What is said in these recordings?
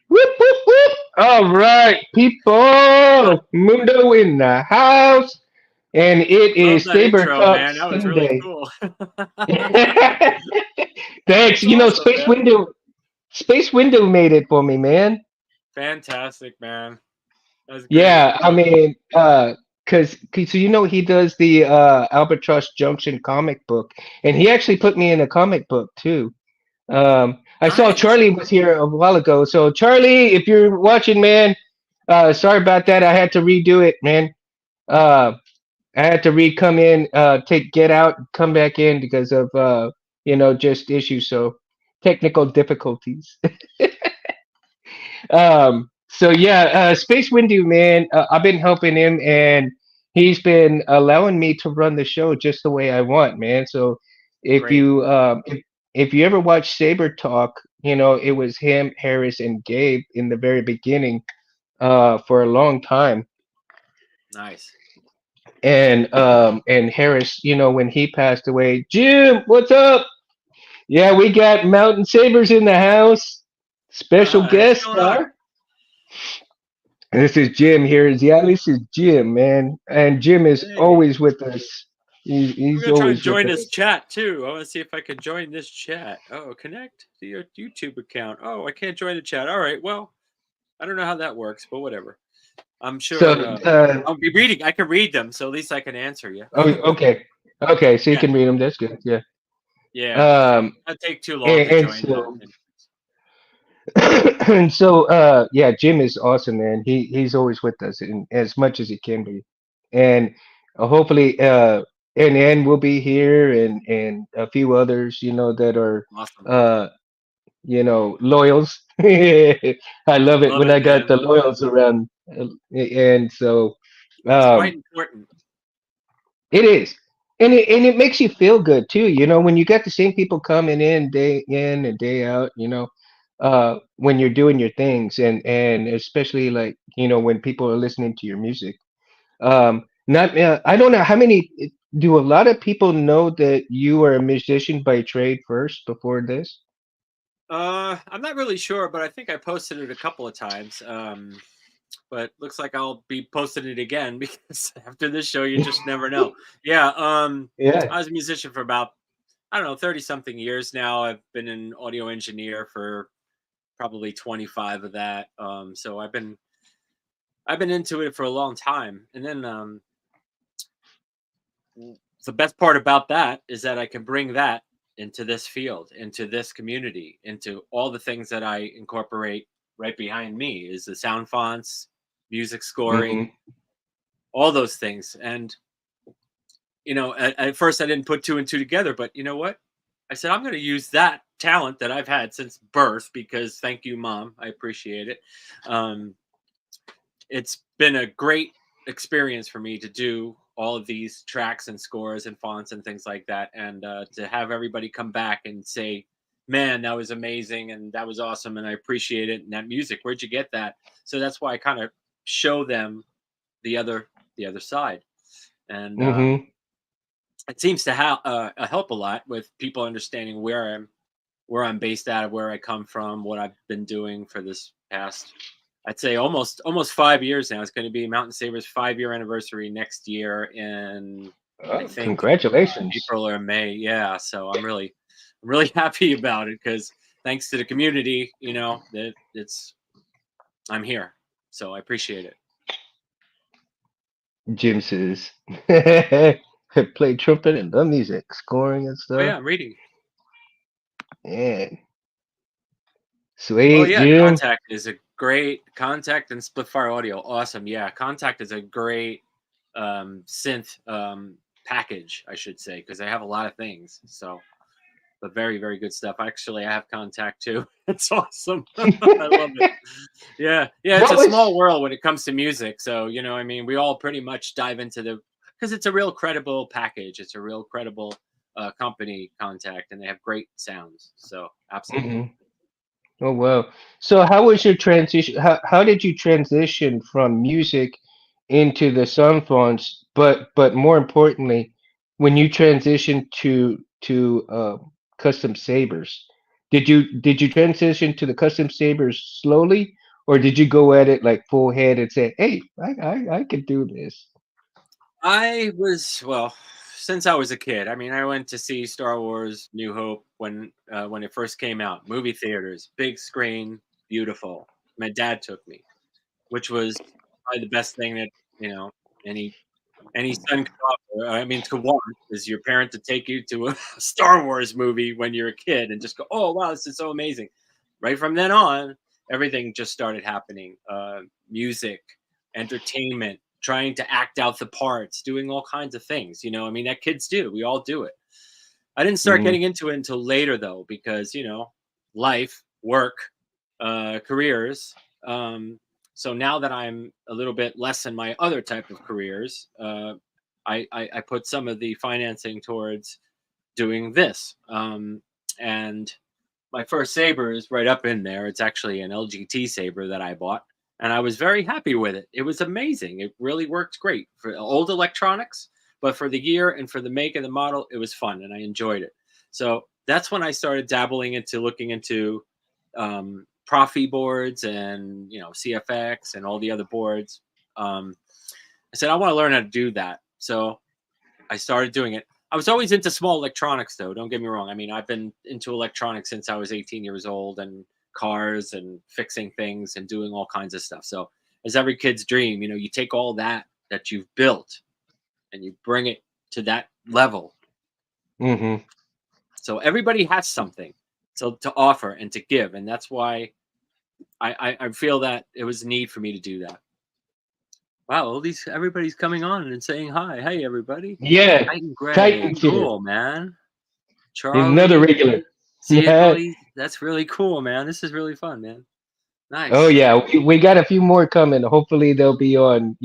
Whoop, whoop, whoop. All right, people. Mundo in the house. And it Love is that Saber intro, Talk man. That was really Sunday. cool. Thanks. That's awesome, man. Space Window made it for me, man. Fantastic, man. That's great. Yeah, I mean, cause he does the Albatross Junction comic book, and he actually put me in a comic book too. I saw Nice. Charlie was here a while ago. So Charlie, if you're watching, man, sorry about that. I had to redo it, man. Uh, I had to come in, get out, come back in because of just issues. So technical difficulties. So yeah, Space Windu, man, I've been helping him, and he's been allowing me to run the show just the way I want, man. So if Great. you if you ever watch Saber Talk, it was him, Harris, and Gabe in the very beginning, for a long time. Nice. And Harris, when he passed away, Jim, what's up? Yeah, we got Mountain Sabers in the house. Special What's guest going on? star. This is Jim here. Yeah, this is Jim, man. And Jim is Hey. always with us. I'm He's gonna try and always with join this us. chat too. I want to see if I can join this chat. Oh, connect to your YouTube account. Oh, I can't join the chat. All right. Well, I don't know how that works, but whatever. I'm So, sure I'll be reading. I can read them, so at least I can answer you. oh, okay. Okay, so you Yeah. can read them. That's good. Yeah. Yeah. Um, That'd take too long and, to and join though. so, and so, yeah, Jim is awesome, man. He's always with us, and as much as he can be. And hopefully, and will be here, and a few others, that are, Awesome. uh, loyals. I love it Love when it, I got man. the loyals around. And so It's quite um, important. it is. And it makes you feel good too, when you got the same people coming in day in and day out, when you're doing your things, and especially like, when people are listening to your music. Not I don't know how many do a lot of people know that you are a musician by trade first before this? I'm not really sure, but I think I posted it a couple of times. But looks like I'll be posting it again because after this show, you just never know. Yeah. Yeah. I was a musician for about, I don't know, 30 something years now. I've been an audio engineer for probably 25 of that. So I've been into it for a long time. And then the best part about that is that I can bring that into this field, into this community, into all the things that I incorporate right behind me is the sound fonts, music scoring, Hmm. all those things. And at first I didn't put two and two together, but you know what? I said I'm going to use that talent that I've had since birth because thank you, Mom. I appreciate it. Um, it's been a great experience for me to do all of these tracks and scores and fonts and things like that, and to have everybody come back and say, "Man, that was amazing and that was awesome, and I appreciate it." And that music, where'd you get that? So that's why I kind of show them the other the other side, and Hmm. it seems to help a lot with people understanding where I'm based out of, where I come from, what I've been doing for this past, I'd say almost 5 years now. It's going to be Mountain Sabers 5 year anniversary next year in I Oh, think congratulations. April or May. Yeah, so I'm really happy about it because thanks to the community, that I'm here, so I appreciate it. Jim says, play trumpet and the music, scoring and Oh stuff. yeah, I'm reading. And Oh sweet, yeah, Jim. Contact is a great Contact and Splitfire Audio. Awesome. Yeah, Contact is a great synth package, I should say, because I have a lot of things. So, but very, very good stuff. Actually, I have Contact too. It's awesome. I love it. Yeah, yeah. It's What a was? small world when it comes to music. So I mean, we all pretty much dive into because it's a real credible package. It's a real credible company contact, and they have great sounds. So absolutely. Hmm. Oh well. So how was your transition? How did you transition from music into the sun fonts? But more importantly, when you transitioned to custom sabers, did you transition to the custom sabers slowly, or did you go at it like full head and say, "Hey, I could do this"? I was well since I was a kid. I mean, I went to see Star Wars: New Hope when it first came out. Movie theaters, big screen, beautiful. My dad took me, which was probably the best thing that any any son could offer. I mean, to want is your parent to take you to a Star Wars movie when you're a kid and just go, "Oh wow, this is so amazing!" Right from then on, everything just started happening. Music, entertainment, trying to act out the parts, doing all kinds of things. I mean, that kids do. We all do it. I didn't start Mm-hmm. getting into it until later, though, because life, work, careers. So now that I'm a little bit less in my other type of careers, I put some of the financing towards doing this. And my first saber is right up in there. It's actually an LGT saber that I bought, and I was very happy with it. It was amazing. It really worked great for old electronics, but for the year and for the make and the model, it was fun, and I enjoyed it. So that's when I started dabbling into looking into Profi boards and CFX and all the other boards. Um, I said I want to learn how to do that. So I started doing it. I was always into small electronics, though. Don't get me wrong. I mean, I've been into electronics since I was 18 years old, and cars and fixing things and doing all kinds of stuff. So, as every kid's dream, you take all that you've built and you bring it to that level. Mm-hmm. So everybody has something to offer and to give, and that's why I feel that it was a need for me to do that. Wow, all these everybody's coming on and saying hi. Hey, everybody. Yeah, Titan Gray, Titan's here. cool man. Another Charlie, regular. see it, Yeah. Ellie? That's really cool, man. This is really fun, man. Oh Nice. yeah, we got a few more coming. Hopefully they'll be on,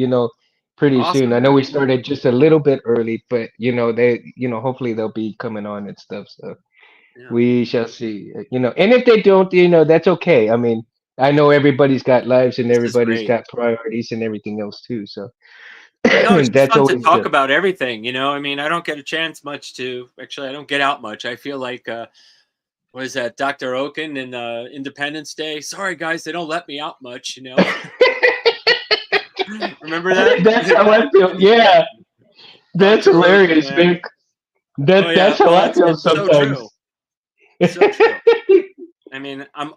pretty soon. Awesome, I know man. we started just a little bit early, but hopefully they'll be coming on and stuff. So Yeah. we shall see. And if they don't, that's okay. I mean, I know everybody's got lives and This is everybody's great. got priorities and everything else too. So No, it's just that's fun to always talk good. about everything. I mean, I don't get a chance much to actually I don't get out much. I feel like what is that, Dr. Oken in Independence Day? Sorry guys, they don't let me out much. Remember that? That's how I feel. Yeah, that's Dr. Oken, hilarious, man. man. Oh That's yeah. how Well, I it's feel it's so sometimes. true. It's so true. I mean, I'm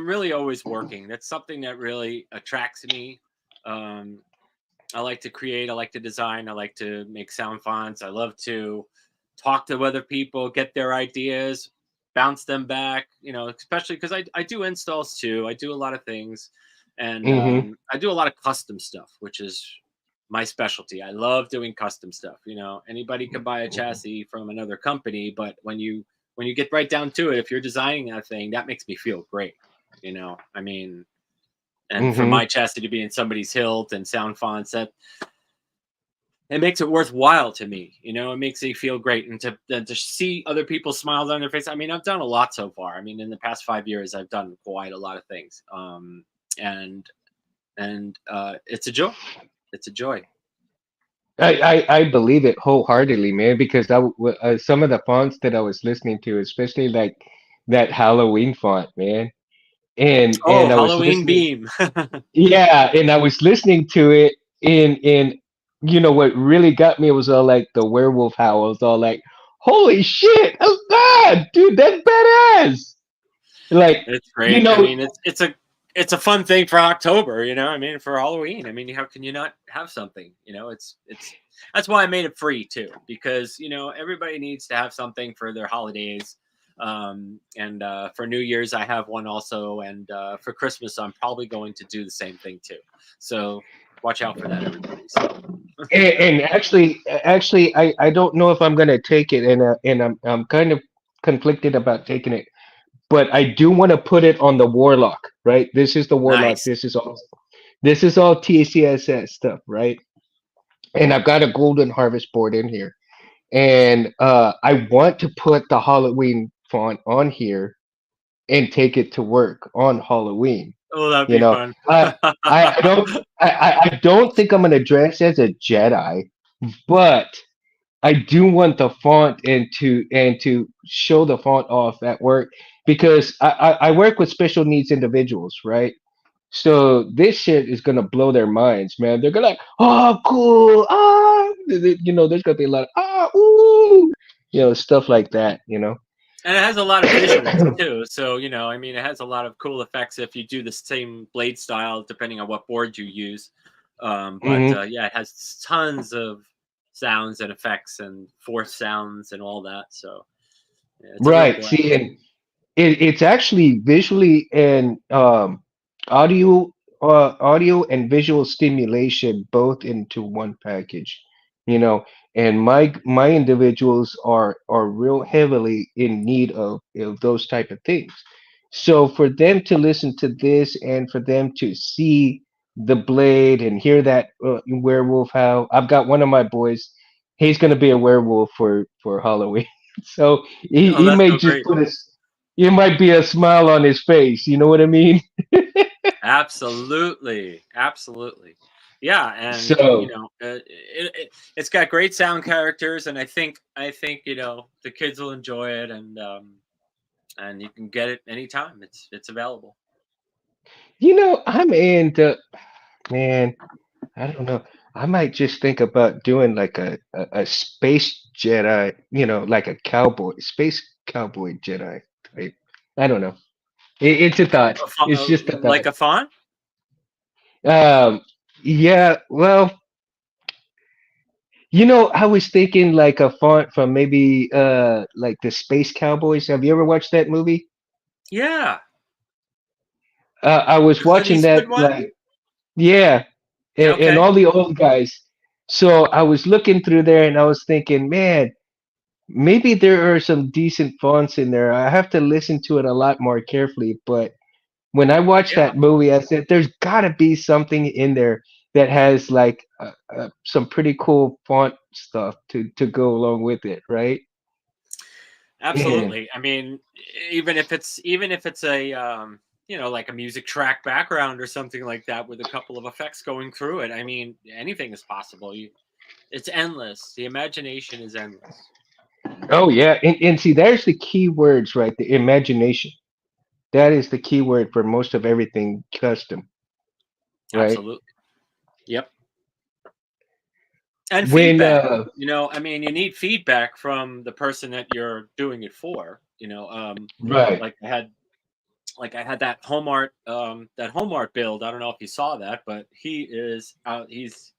really always working. That's something that really attracts me. Um, I like to create, I like to design, I like to make sound fonts. I love to talk to other people, get their ideas, bounce them back, especially because I do installs too. I do a lot of things, and Hmm. I do a lot of custom stuff, which is my specialty. I love doing custom stuff. Anybody can buy a chassis from another company, but when you get right down to it, if you're designing that thing, that makes me feel great. I mean, and for Hmm. my chassis to be in somebody's hilt and sound fonts, that it makes it worthwhile to me. It makes me feel great, and to see other people's smiles on their face. I mean, I've done a lot so far. I mean, in the past 5 years, I've done quite a lot of things, and it's a joy. It's a joy. I believe it wholeheartedly, man, because some of the fonts that I was listening to, especially like that Halloween font, man, and Oh, I was Halloween listening, beam. yeah, and I was listening to it in what really got me was all like the werewolf howls, all like, holy shit, oh god, dude, that's badass. Like, It's you great. I know, mean, it's a fun thing for October. I mean, for Halloween. I mean, how can you not have something? It's that's why I made it free too, because everybody needs to have something for their holidays. And for New Year's, I have one also, and for Christmas, I'm probably going to do the same thing too. So watch out for that, everybody. So and actually, I don't know if I'm gonna take it, and I'm kind of conflicted about taking it, but I do want to put it on the Warlock, right? This is the Warlock. nice. This is all TCSS stuff, right? And I've got a Golden Harvest board in here, and I want to put the Halloween font on here and take it to work on Halloween. Oh, that'd You be know, fun. I don't I don't think I'm gonna dress as a Jedi, but I do want the font and to show the font off at work because I work with special needs individuals, right? So this shit is gonna blow their minds, man. They're gonna like, oh, cool, ah, there's gonna be a lot of ooh, stuff like that, And it has a lot of visuals too. So, I mean, it has a lot of cool effects if you do the same blade style, depending on what board you use. But hmm yeah, it has tons of sounds and effects and force sounds and all that. So, yeah, it's a real Right. blast. See, and it's actually visually and audio audio and visual stimulation both into one package, you know. And my individuals are real heavily in need of those type of things. So for them to listen to this and for them to see the blade and hear that werewolf howl, I've got one of my boys. He's going to be a werewolf for Halloween. So Oh, he that's may so just great. put it might be a smile on his face. You know what I mean? Absolutely, absolutely. Yeah, and So it's got great sound characters, and I think the kids will enjoy it, and you can get it anytime. It's available. I'm into man. I don't know. I might just think about doing like a space Jedi. Like a cowboy, space cowboy Jedi type. I don't know. It's a thought. It's just a Like thought. a font. Um. Yeah. Well, I was thinking like a font from maybe like the Space Cowboys. Have you ever watched that movie? Yeah, I was the Clint watching Eastwood that one. like yeah, and Okay. all the old guys. So I was looking through there and I was thinking, man, maybe there are some decent fonts in there. I have to listen to it a lot more carefully. But when I watched Yeah, that movie, I said, there's got to be something in there that has like some pretty cool font stuff to go along with it, right? And absolutely. I mean, even if it's a like a music track background or something like that with a couple of effects going through it. I mean, anything is possible. It's endless. The imagination is endless. oh yeah, and see, there's the key words, right? The imagination. That is the key word for most of everything custom, right? Absolutely. Yep. And When feedback. I mean, you need feedback from the person that you're doing it for. right. Like I had that home art build. I don't know if you saw that, but he is out. He's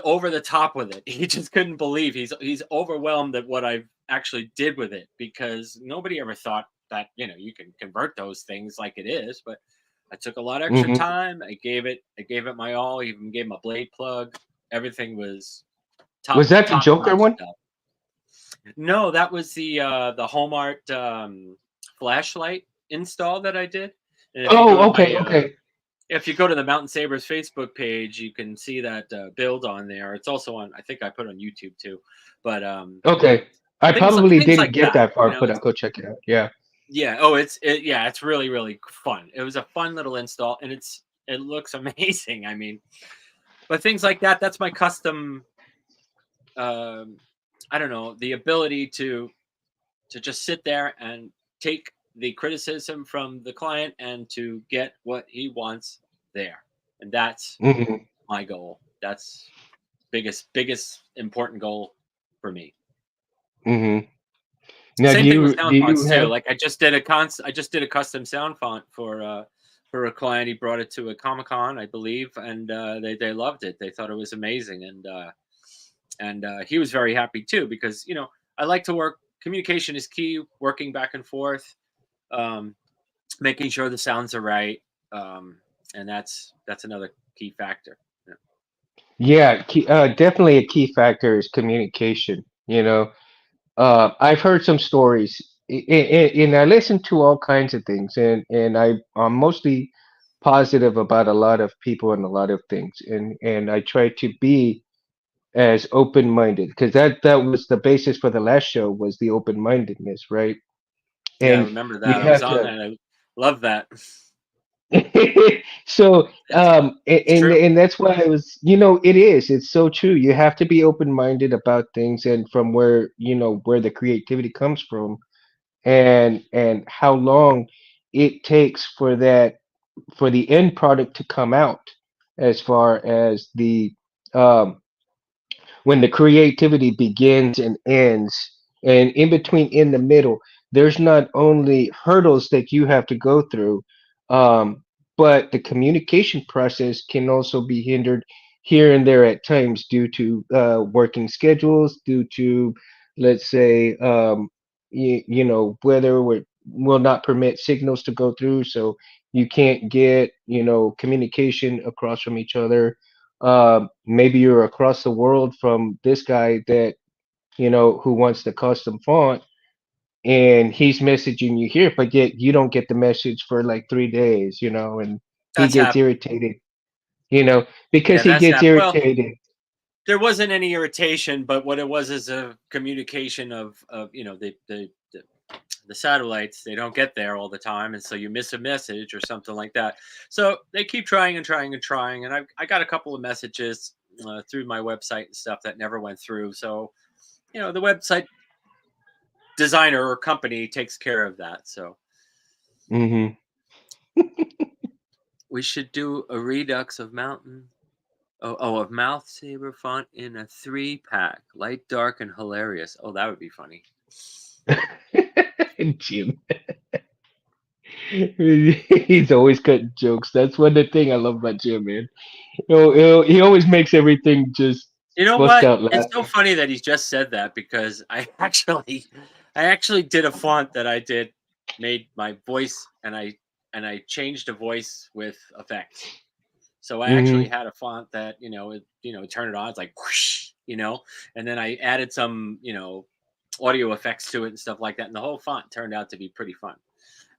over the top with it. He just couldn't believe he's overwhelmed at what I actually did with it because nobody ever thought that you can convert those things like it is. But I took a lot of extra hmm time. I gave it my all. Even gave him a blade plug. Everything was Was top that the top Joker notch one? stuff. No, that was the home art flashlight install that I did. And if you go to Oh, my okay, okay, if you go to the Mountain Sabers Facebook page, you can see that build on there. It's also on. I think I put on YouTube too, but okay. I things probably things didn't like get that. that far, but I'll It's go check it out. Yeah. yeah. Oh, it's really really fun. It was a fun little install, and it looks amazing. I mean, but things like that. That's my custom. Um, I don't know, the ability to just sit there and take the criticism from the client and to get what he wants there. And that's hmm my goal. That's biggest important goal for me. hmm Now, Same thing with do sound you fonts too. have? Like I just did a custom sound font for a client. He brought it to a Comic Con, I believe, and they loved it. They thought it was amazing, and he was very happy too because I like to work. Communication is key. Working back and forth, um, making sure the sounds are right, um, and that's another key factor. Yeah. Yeah, definitely a key factor is communication. I've heard some stories, and I listen to all kinds of things, and I'm mostly positive about a lot of people and a lot of things, and I try to be as open-minded, because that was the basis for the last show, was the open-mindedness, right? Yeah, I And remember you that. I was have on to. that. I love that. So It's true. and that's why I was, it's so true. You have to be open-minded about things, and from where, where the creativity comes from, and how long it takes for the end product to come out, as far as the um when the creativity begins and ends, and in between, in the middle, there's not only hurdles that you have to go through, um, but the communication process can also be hindered here and there at times, due to working schedules, due to, let's say, weather will not permit signals to go through, so you can't get, communication across from each other. Maybe you're across the world from this guy that, who wants the custom font, and he's messaging you here, but yet you don't get the message for like 3 days, and he That's gets happened. irritated, you know, because Yeah, he that's gets happened. Well, irritated. there wasn't any irritation, but what it was is a communication of the satellites. They don't get there all the time, and so you miss a message or something like that. So they keep trying and trying and trying, and I got a couple of messages through my website and stuff that never went through. So the website designer or company takes care of that. So Hmm. we should do a redux of Mountain. Of Mouth Saber font in a 3-pack, light, dark, and hilarious. Oh, that would be funny. Jim, he's always cutting jokes. That's one of the thing I love about Jim, man. He always makes everything just You know bust what? out It's so laughing. funny that he just said that because I actually did a font that I did, made my voice, and I changed the voice with effects. So I actually Hmm. had a font that turn it on, it's like whoosh, and then I added some audio effects to it and stuff like that, and the whole font turned out to be pretty fun.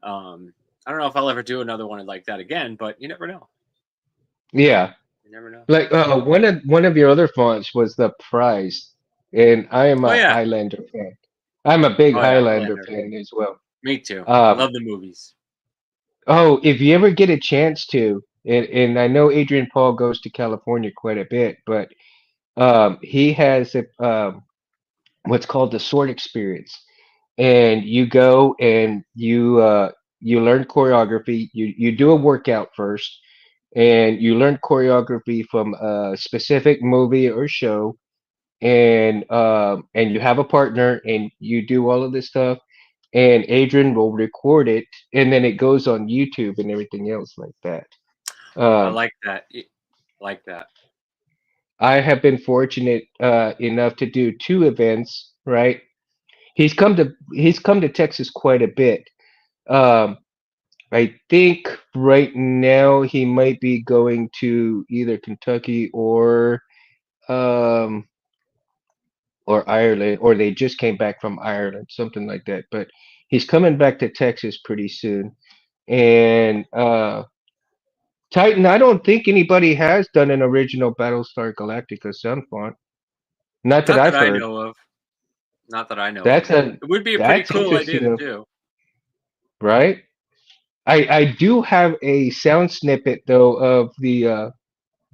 I don't know if I'll ever do another one like that again, but you never know. Yeah. You never know. Like one of your other fonts was the Prize, and I am Oh a yeah. Highlander fan. I'm a big Oh yeah. Highlander Highlander. fan as well. Me too. I Um, love the movies. oh, if you ever get a chance to, and I know Adrian Paul goes to California quite a bit, but he has what's called the Sword Experience, and you go and you learn choreography. You do a workout first, and you learn choreography from a specific movie or show, and you have a partner, and you do all of this stuff, and Adrian will record it, and then it goes on YouTube and everything else like that. I um, like that. I like that. I have been fortunate enough to do two events, right? He's come to Texas quite a bit. um, I think right now he might be going to either Kentucky um, or Ireland, or they just came back from Ireland, something like that. But he's coming back to Texas pretty soon. And Titan, I don't think anybody has done an original Battlestar Galactica sound font. Not that Not that I've I heard. know of. Not that I know That's of. a It would be a pretty that's cool idea to interesting, do. right? I do have a sound snippet though of the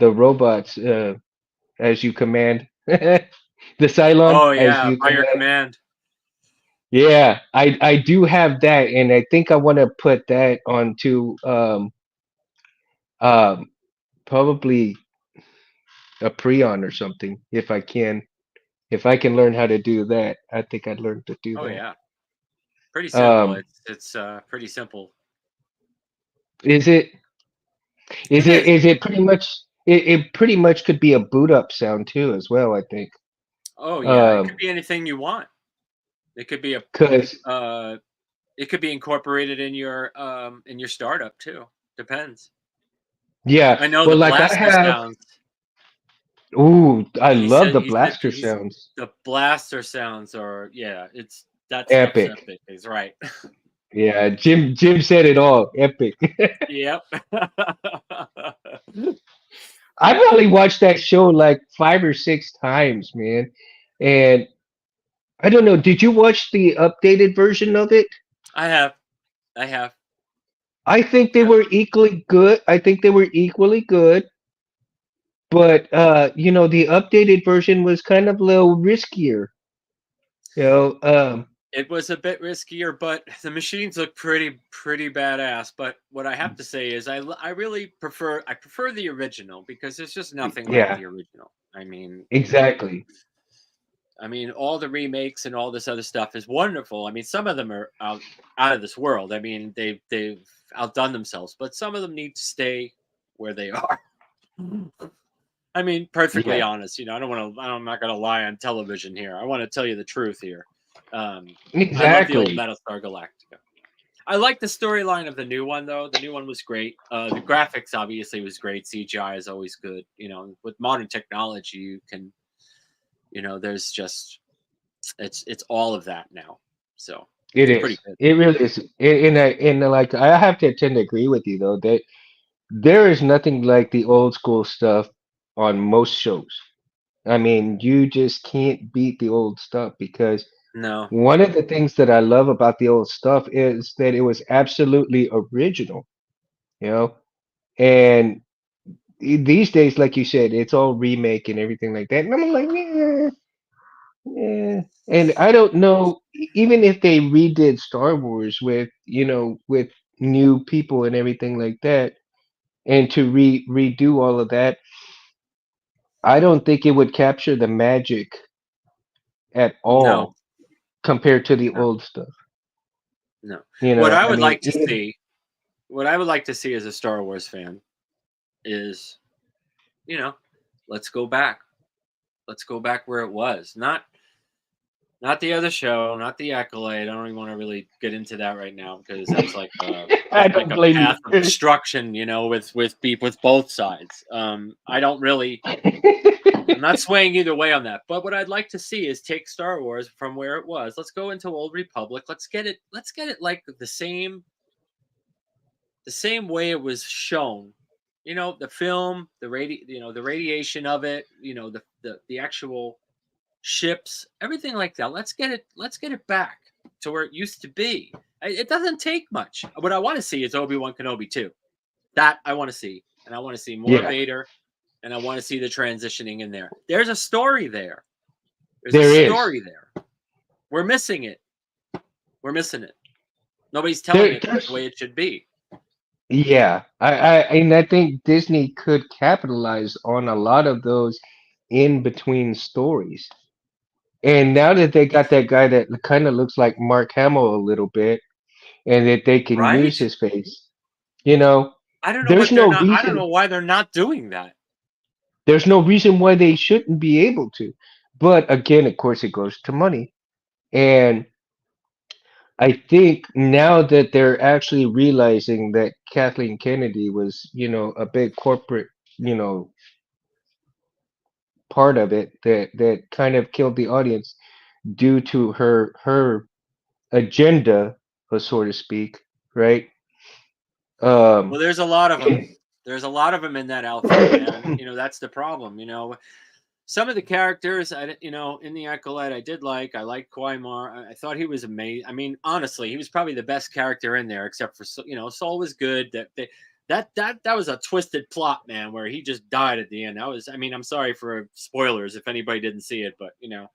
robots, as you command, the Cylon Oh as yeah, you by your command. command. Yeah, I do have that, and I think I want to put that onto um probably a Prion or something, if I can. If I can learn how to do that, I think I'd learn to do Oh that. yeah, pretty simple. Um, It's pretty simple. is it is It it is. is it pretty much it pretty much could be a boot up sound too as well, I think. Oh yeah, it could Um, be anything you want. It could be a cause uh, it could be incorporated in your startup too. Depends. yeah, I know well, the like I blaster have. sounds. Ooh, I He love said the he said blaster he's sounds. the blaster sounds are yeah. It's that stuff's Epic. epic. He's right. Yeah, Jim said it all. Epic. Yep. I probably watched that show like 5 or 6 times, man. And I don't know, did you watch the updated version of it? I have, I have. I think they Yeah. were equally good. I think they were equally good, but the updated version was kind of a little riskier. You know, It was a bit riskier, but the machines look pretty badass. But what I have to say is, I really prefer the original because there's just nothing like yeah, the original. I mean, exactly. all the remakes and all this other stuff is wonderful. I mean, some of them are out of this world. I mean, they've outdone themselves, but some of them need to stay where they are. I mean, perfectly Yeah, honest. I don't want to. I'm not going to lie on television here. I want to tell you the truth here. Um, I love the old exactly. Battlestar Galactica. I like the storyline of the new one though. The new one was great. The graphics obviously was great. CGI is always good. With modern technology, you can. There's just it's all of that now. So It it's is. pretty good. It really is. Like I have to tend to agree with you though that there is nothing like the old school stuff on most shows. I mean, you just can't beat the old stuff because No, one of the things that I love about the old stuff is that it was absolutely original, you know? And these days, like you said, it's all remake and everything like that. And I'm like, yeah, yeah. And I don't know, even if they redid Star Wars with new people and everything like that, and to redo all of that, I don't think it would capture the magic at no, all compared to the no, old stuff. no. You What know, I I would mean, like to even see, what I would like to see as a Star Wars fan is, you know, let's go back. Let's go back where it was. Not the other show, not the Accolade. I don't even want to really get into that right now because I that's like don't a blame path of you. destruction, with both sides. I don't really. I'm not swaying either way on that. But what I'd like to see is take Star Wars from where it was. Let's go into Old Republic. Let's get it. Let's get it like the same way it was shown. The film, the radiation of it. The actual ships, everything like that. Let's get it back to where it used to be. It doesn't take much. What I want to see is Obi-Wan Kenobi too. That I want to see, and I want to see more Yeah, Vader, and I want to see the transitioning in there. There's a story there. There's a there is. story there. We're missing it. We're missing it. Nobody's telling it the There's way it should be. yeah. I think Disney could capitalize on a lot of those in between stories. And now that they got that guy that kind of looks like Mark Hamill a little bit, and that they can use Right? his face, you know, I don't know there's what they're no not. I don't reason know why they're not doing that. there's no reason why they shouldn't be able to. But again, of course, it goes to money. And I think now that they're actually realizing that Kathleen Kennedy was, a big corporate, you know, part of it that kind of killed the audience due to her agenda, so to speak, right? Well, Um, there's a lot of them. and- There's a lot of them in that outfit, man. That's the problem. Some of the characters, in the Acolyte, I did like. I liked Quaimar. I thought he was amazing. I mean, honestly, he was probably the best character in there, except for Saul was good. That was a twisted plot, man, where he just died at the end. That was. I mean, I'm sorry for spoilers if anybody didn't see it, but yeah,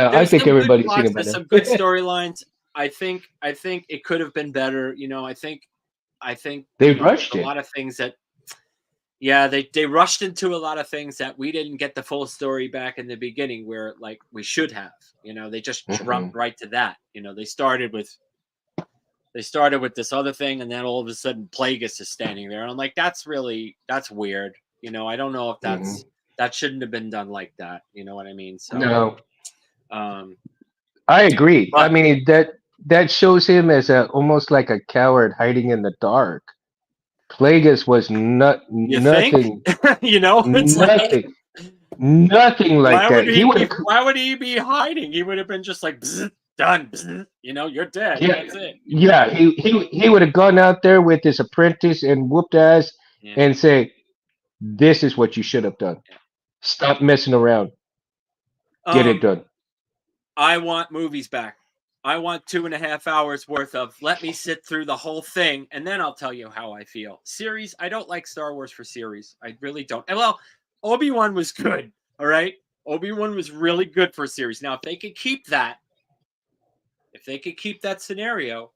I there's think some good everybody's seen plots. it by There's now. some good storylines. I think it could have been better. I think They there's rushed a it. lot of things that yeah, they rushed into a lot of things that we didn't get the full story back in the beginning where like we should have. They just Hmm. jumped right to that. They started with this other thing and then all of a sudden Plagueis is standing there. And I'm like, that's weird. I don't know if Hmm. that shouldn't have been done like that. You know what I mean? So No, um I agree. I but mean that shows him as a almost like a coward hiding in the dark. Plagueis was you think? nothing, It's like nothing, nothing like that. He would have, why would he be hiding? He would have been just like "Bzz, done, bzz," you're dead. yeah, That's it. yeah. He would have gone out there with his apprentice and whooped ass Yeah. and say, This is what you should have done. Yeah. Stop messing around. Get it Um, done. I want movies back. I want 2.5 hours worth of let me sit through the whole thing and then I'll tell you how I feel. Series, I don't like Star Wars for series. I really don't. And well, Obi-Wan was good. All right. Obi-Wan was really good for a series. Now, if they could keep that scenario,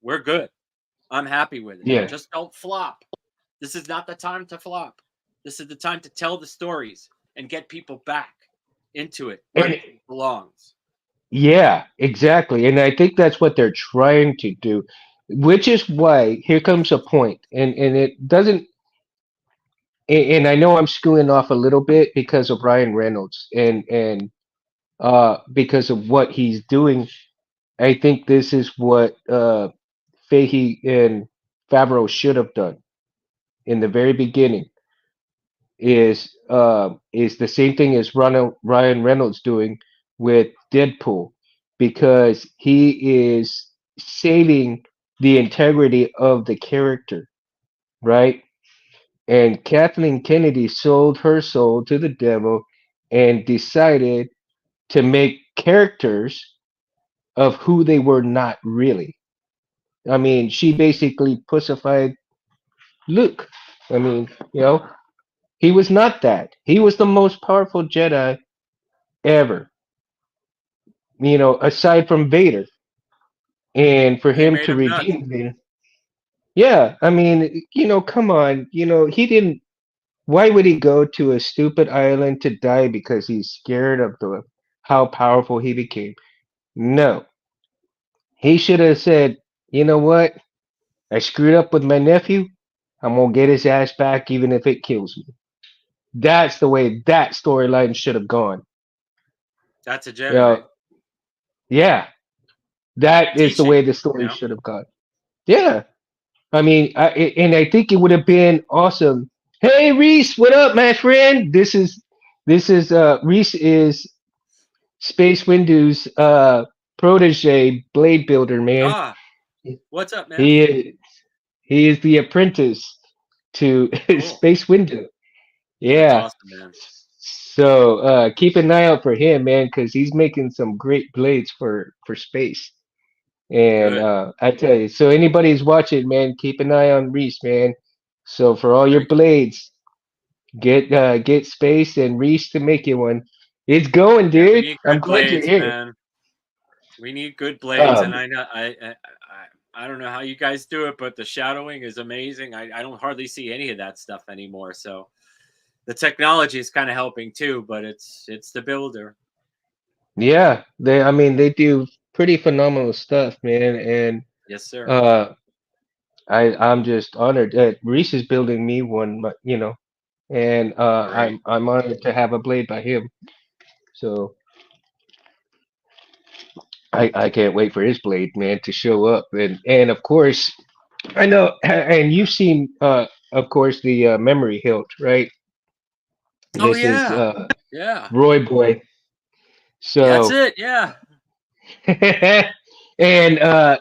we're good. I'm happy with it. Yeah. Just don't flop. This is not the time to flop. This is the time to tell the stories and get people back into it where And it belongs. yeah, exactly. And I think that's what they're trying to do, which is why here comes a point, and it doesn't. And I know I'm screwing off a little bit because of Ryan Reynolds and because of what he's doing. I think this is what Fahey and Favreau should have done in the very beginning. Is the same thing as Ryan Reynolds doing with Deadpool, because he is saving the integrity of the character, right? And Kathleen Kennedy sold her soul to the devil and decided to make characters of who they were not really. I mean, she basically pussified Luke. I mean, he was not that. He was the most powerful Jedi ever, aside from Vader. And for And they him made to him nuts. redeem Vader, yeah, I mean, come on, he didn't. Why would he go to a stupid island to die because he's scared of the how powerful he became? No, he should have said, you know what? I screwed up with my nephew. I'm gonna get his ass back, even if it kills me. That's the way that storyline should have gone. That's a You Jedi know, yeah, that is the teaching, way the you story know? should have gone. Yeah, I mean, and I think it would have been awesome. Hey, Reese, what up, my friend? This is Reese is Space Window's protege blade builder, man. Ah, what's up, man? He is he is the apprentice to Cool. Space Window. That's Yeah. awesome, man. So keep an eye out for him, man, because he's making some great blades for space. And Good. I tell you, so anybody's watching, man, keep an eye on Reese, man. So for all your Very cool. blades, get Space and Reese to make you one. It's going, Yeah, we dude. need I'm good glad you're blades, here. man. We need good blades, and Um, I know I don't know how you guys do it, but the shadowing is amazing. I don't hardly see any of that stuff anymore. So the technology is kind of helping too, but it's the builder. yeah, I mean, they do pretty phenomenal stuff, man. And Yes, sir. uh, I'm just honored that Reese is building me one, and Great. I'm honored to have a blade by him. So I can't wait for his blade, man, to show up. And of course, I know, and you've seen, of course, the memory hilt, right? Oh This is yeah, yeah. Roy Boy. That's So, it. Yeah. and I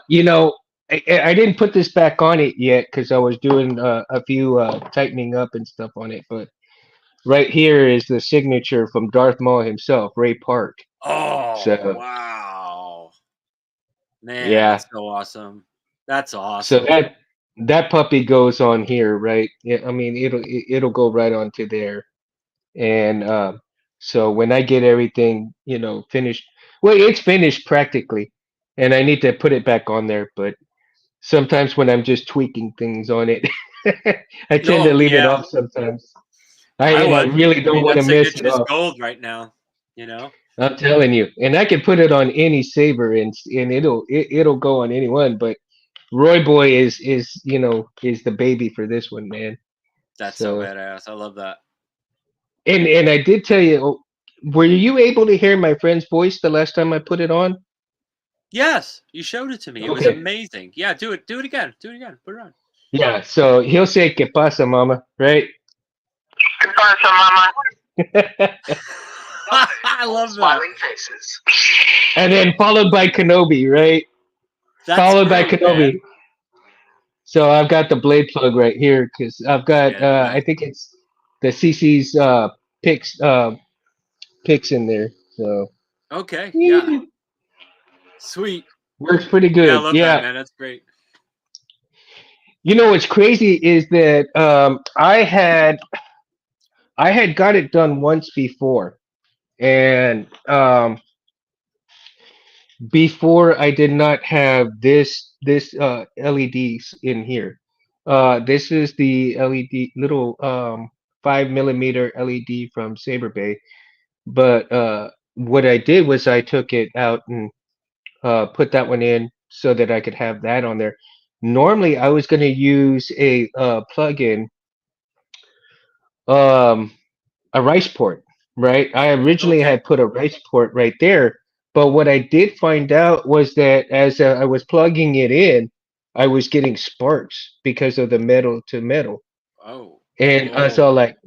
didn't put this back on it yet because I was doing a few tightening up and stuff on it. But right here is the signature from Darth Maul himself, Ray Park. Oh So wow, man, yeah, that's so awesome. That's so awesome. that puppy goes on here, right? Yeah, I mean it'll go right onto there. And so when I get everything, finished, well, it's finished practically, and I need to put it back on there. But sometimes when I'm just tweaking things on it, I tend to No, leave it yeah, off sometimes. I And I would. really I don't mean, want that to mess it signature is up. gold right now. You know. I'm telling you, and I can put it on any saber, and it'll go on anyone. But Roy Boy is the baby for this one, man. That's so So badass. I love that. and I did tell you, were you able to hear my friend's voice the last time I put it on? Yes, you showed it to me. It was Okay. amazing. Yeah, do it. Do it again. Do it again. Put it on. Yeah, so he'll say "Que pasa, mama," right? ¿Qué pasa, mamá? I love that. Smiling faces. And then followed by Kenobi, right? That's Followed by great, Kenobi. man. So I've got the blade plug right here because I've got Yeah, I think it's the CC's picks picks in there. So okay, yeah, yeah, sweet. works pretty Yeah, I good. love that, Yeah. man. That's great. You know what's crazy is that I had got it done once before, and before I did not have this LEDs in here. This is the LED little 5 millimeter LED from Saber Bay. But what I did was I took it out and put that one in so that I could have that on there. Normally, I was going to use a plug-in, um, a rice port, right? I originally Okay. had put a rice port right there, but what I did find out was that as I was plugging it in, I was getting sparks because of the metal to metal, Oh, and I saw whoa. like,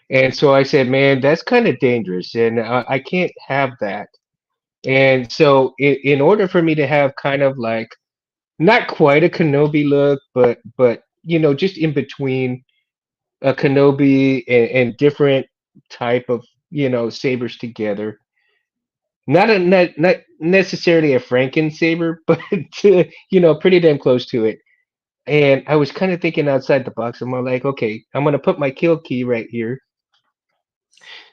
and so I said, man, that's kind of dangerous, and I can't have that. And so, in order for me to have kind of like not quite a Kenobi look, but just in between a Kenobi and different type of sabers together. Not necessarily a Franken saber, but pretty damn close to it. And I was kind of thinking outside the box. I'm like, okay, I'm gonna put my kill key right here,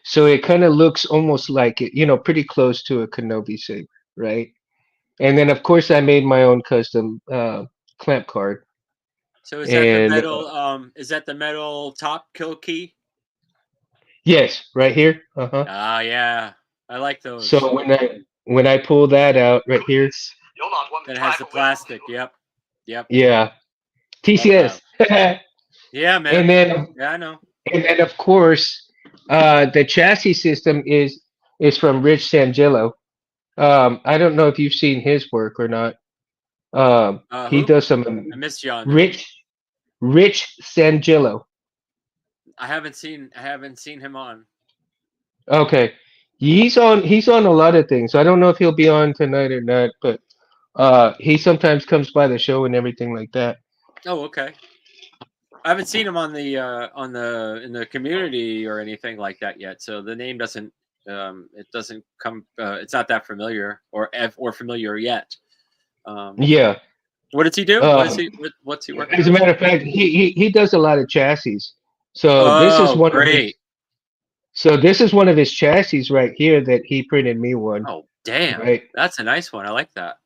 so it kind of looks almost like it, pretty close to a Kenobi saber, right? And then of course I made my own custom clamp card. So is that the And metal? Is that the metal top kill key? yes, right here. Uh-huh. Ah, yeah. I like those. So when I pull that out right here, That has the plastic. Yep. Yep. yeah, Love that. TCS. and Yeah, man. then Yeah, I know. and then of course the chassis system is from Rich Sangillo. I don't know if you've seen his work or not. He Who? does some I missed you on that. Rich Rich Sangillo. I haven't seen him on. Okay. He's on a lot of things. I don't know if he'll be on tonight or not, but he sometimes comes by the show and everything like that. Oh, okay. I haven't seen him on the in the community or anything like that yet. So the name doesn't it doesn't come it's not that familiar or familiar yet. Um, Yeah. what does he do? Uh, What's he working as a on? matter of fact, he does a lot of chassis. So this is Oh, one of his great. so this is one of his chassis right here that he printed me one, Oh, damn. right? That's a nice one. I like that.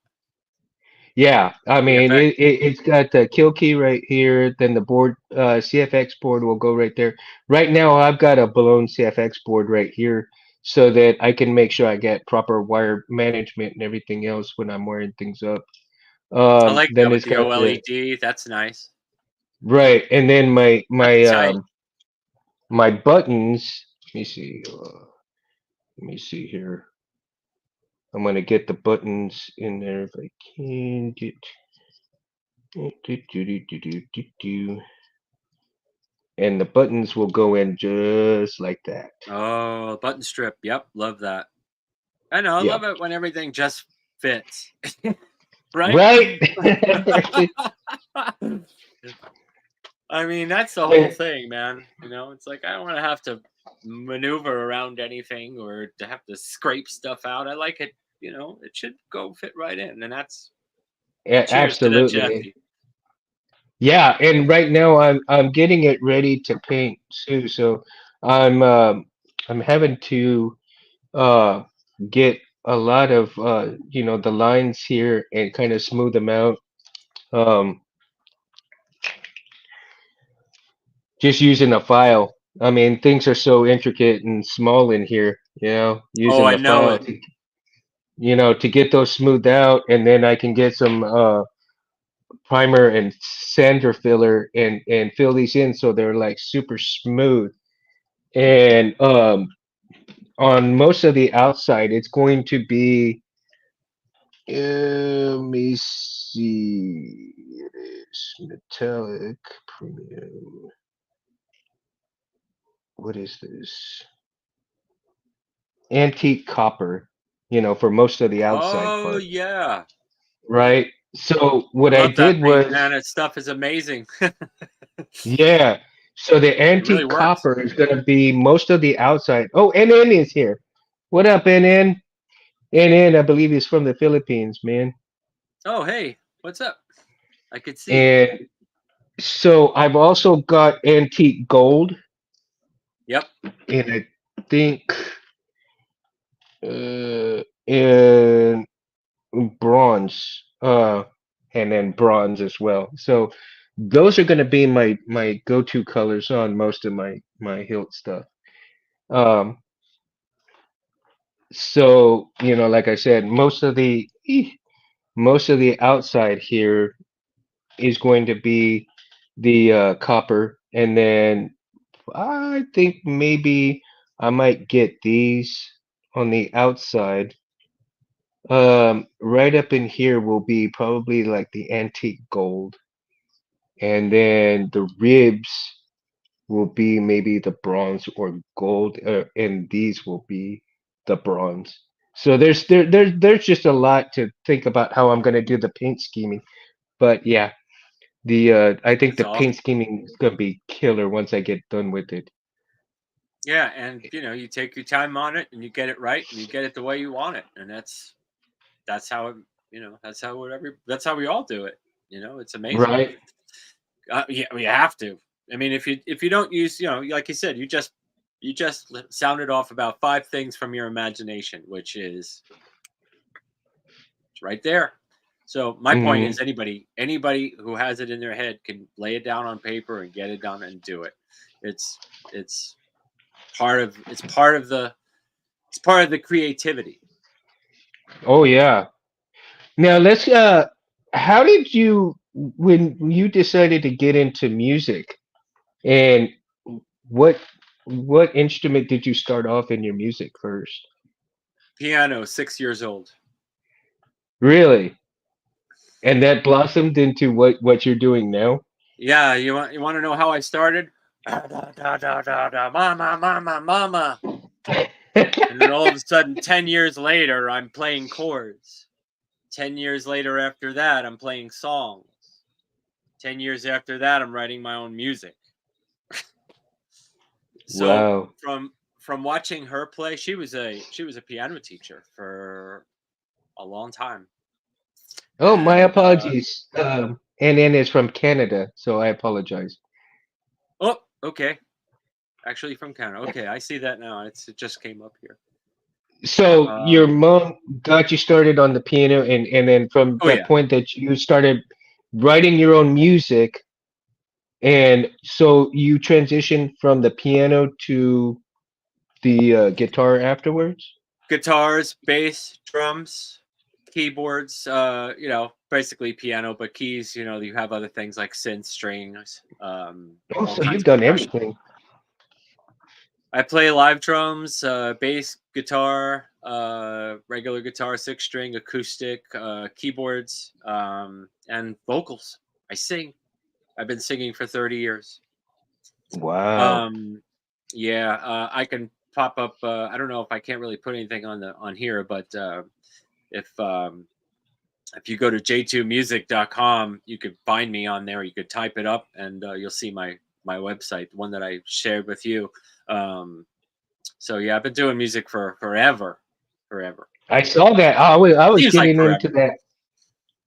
Yeah, I mean VFX. it's got the kill key right here, then the board CFX board will go right there. Right now I've got a blown CFX board right here so that I can make sure I get proper wire management and everything else when I'm wiring things up. I like Then that with it's the got the OLED. That's nice. right, and then my my That's tight. um my buttons. Let me see here. I'm gonna get the buttons in there if I can get. Do, do, do, do, do, do, do. And the buttons will go in just like that. Oh, button strip. Yep, love that. I know. I love Yep. it when everything just fits. Right? Right? I mean, that's the whole And- thing, man. It's like I don't want to have to maneuver around anything or to have to scrape stuff out. I like it, it should go fit right in. And that's cheers to that Absolutely. chassis. Yeah, and right now I'm getting it ready to paint too. So I'm um I'm having to uh get a lot of the lines here and kind of smooth them out. Um just using a file. I mean, things are so intricate and small in here, Oh, using I the know file it. to get those smoothed out, and then I can get some primer and sander filler and fill these in so they're like super smooth. And on most of the outside, it's going to be. Let me see. It is metallic premium. What is this? Antique copper. For most of the outside Oh part, yeah. right? So I what I love that did paint, was, man. That stuff is amazing. It yeah. So the really antique works. copper is going to be most of the outside. Oh, NN is here. What up, NN? NN, I believe he's from the Philippines, man. Oh, hey, what's up? I could see. And so I've also got antique gold, Yep. and I think in bronze, and then bronze as well. So those are going to be my go-to colors on most of my hilt stuff. Um, so like I said, most of the outside here is going to be the copper, and then I think maybe I might get these on the outside. Right up in here will be probably like the antique gold, and then the ribs will be maybe the bronze or gold, and these will be the bronze. So there's just a lot to think about how I'm gonna do the paint scheming. But yeah, the I think That's the paint awesome. scheming is gonna be killer once I get done with it. Yeah, and you take your time on it, and you get it right, and you get it the way you want it, and that's how it, that's how we all do it. It's amazing. Right, Yeah, we have to. I mean, if you don't use, like you said, you just sounded off about five things from your imagination, which is it's right there. So my point hmm is, anybody who has it in their head can lay it down on paper and get it done and do it. It's it's it's part of the creativity. Oh yeah. Now let's how did you when you decided to get into music, and what what instrument did you start off in your music first? Piano, 6 years old. Really? And that blossomed into what you're doing now? Yeah, you want to know how I started? Da, da, da, da, da, da, mama, mama, mama. And then all of a sudden, 10 years later, I'm playing chords. 10 years later after that, I'm playing songs. 10 years after that, I'm writing my own music. So Wow. from watching her play, she was a piano teacher for a long time. Oh, my And apologies. And then it's from Canada, so I apologize. oh, okay. Actually from Canada. Okay, I see that now. It just came up here. So your Um mom got you started on the piano, and then from oh that yeah. point that you started writing your own music, and so you transitioned from the piano to the guitar afterwards? Guitars, bass, drums, keyboards, basically piano, but keys, you have other things like synth strings, Oh, all so kinds you've of done percussion. everything. I play live drums, bass, guitar, regular guitar, six string, acoustic, keyboards, and vocals. I sing. I've been singing for 30 years. Wow. Um, yeah, I can pop up. I don't know if I can't really put anything on here, but if if you go to j2music.com, you could find me on there. You could type it up, and you'll see my website, the one that I shared with you. Um, so yeah, I've been doing music for forever, forever. I saw that. I was Seems like getting into forever. that.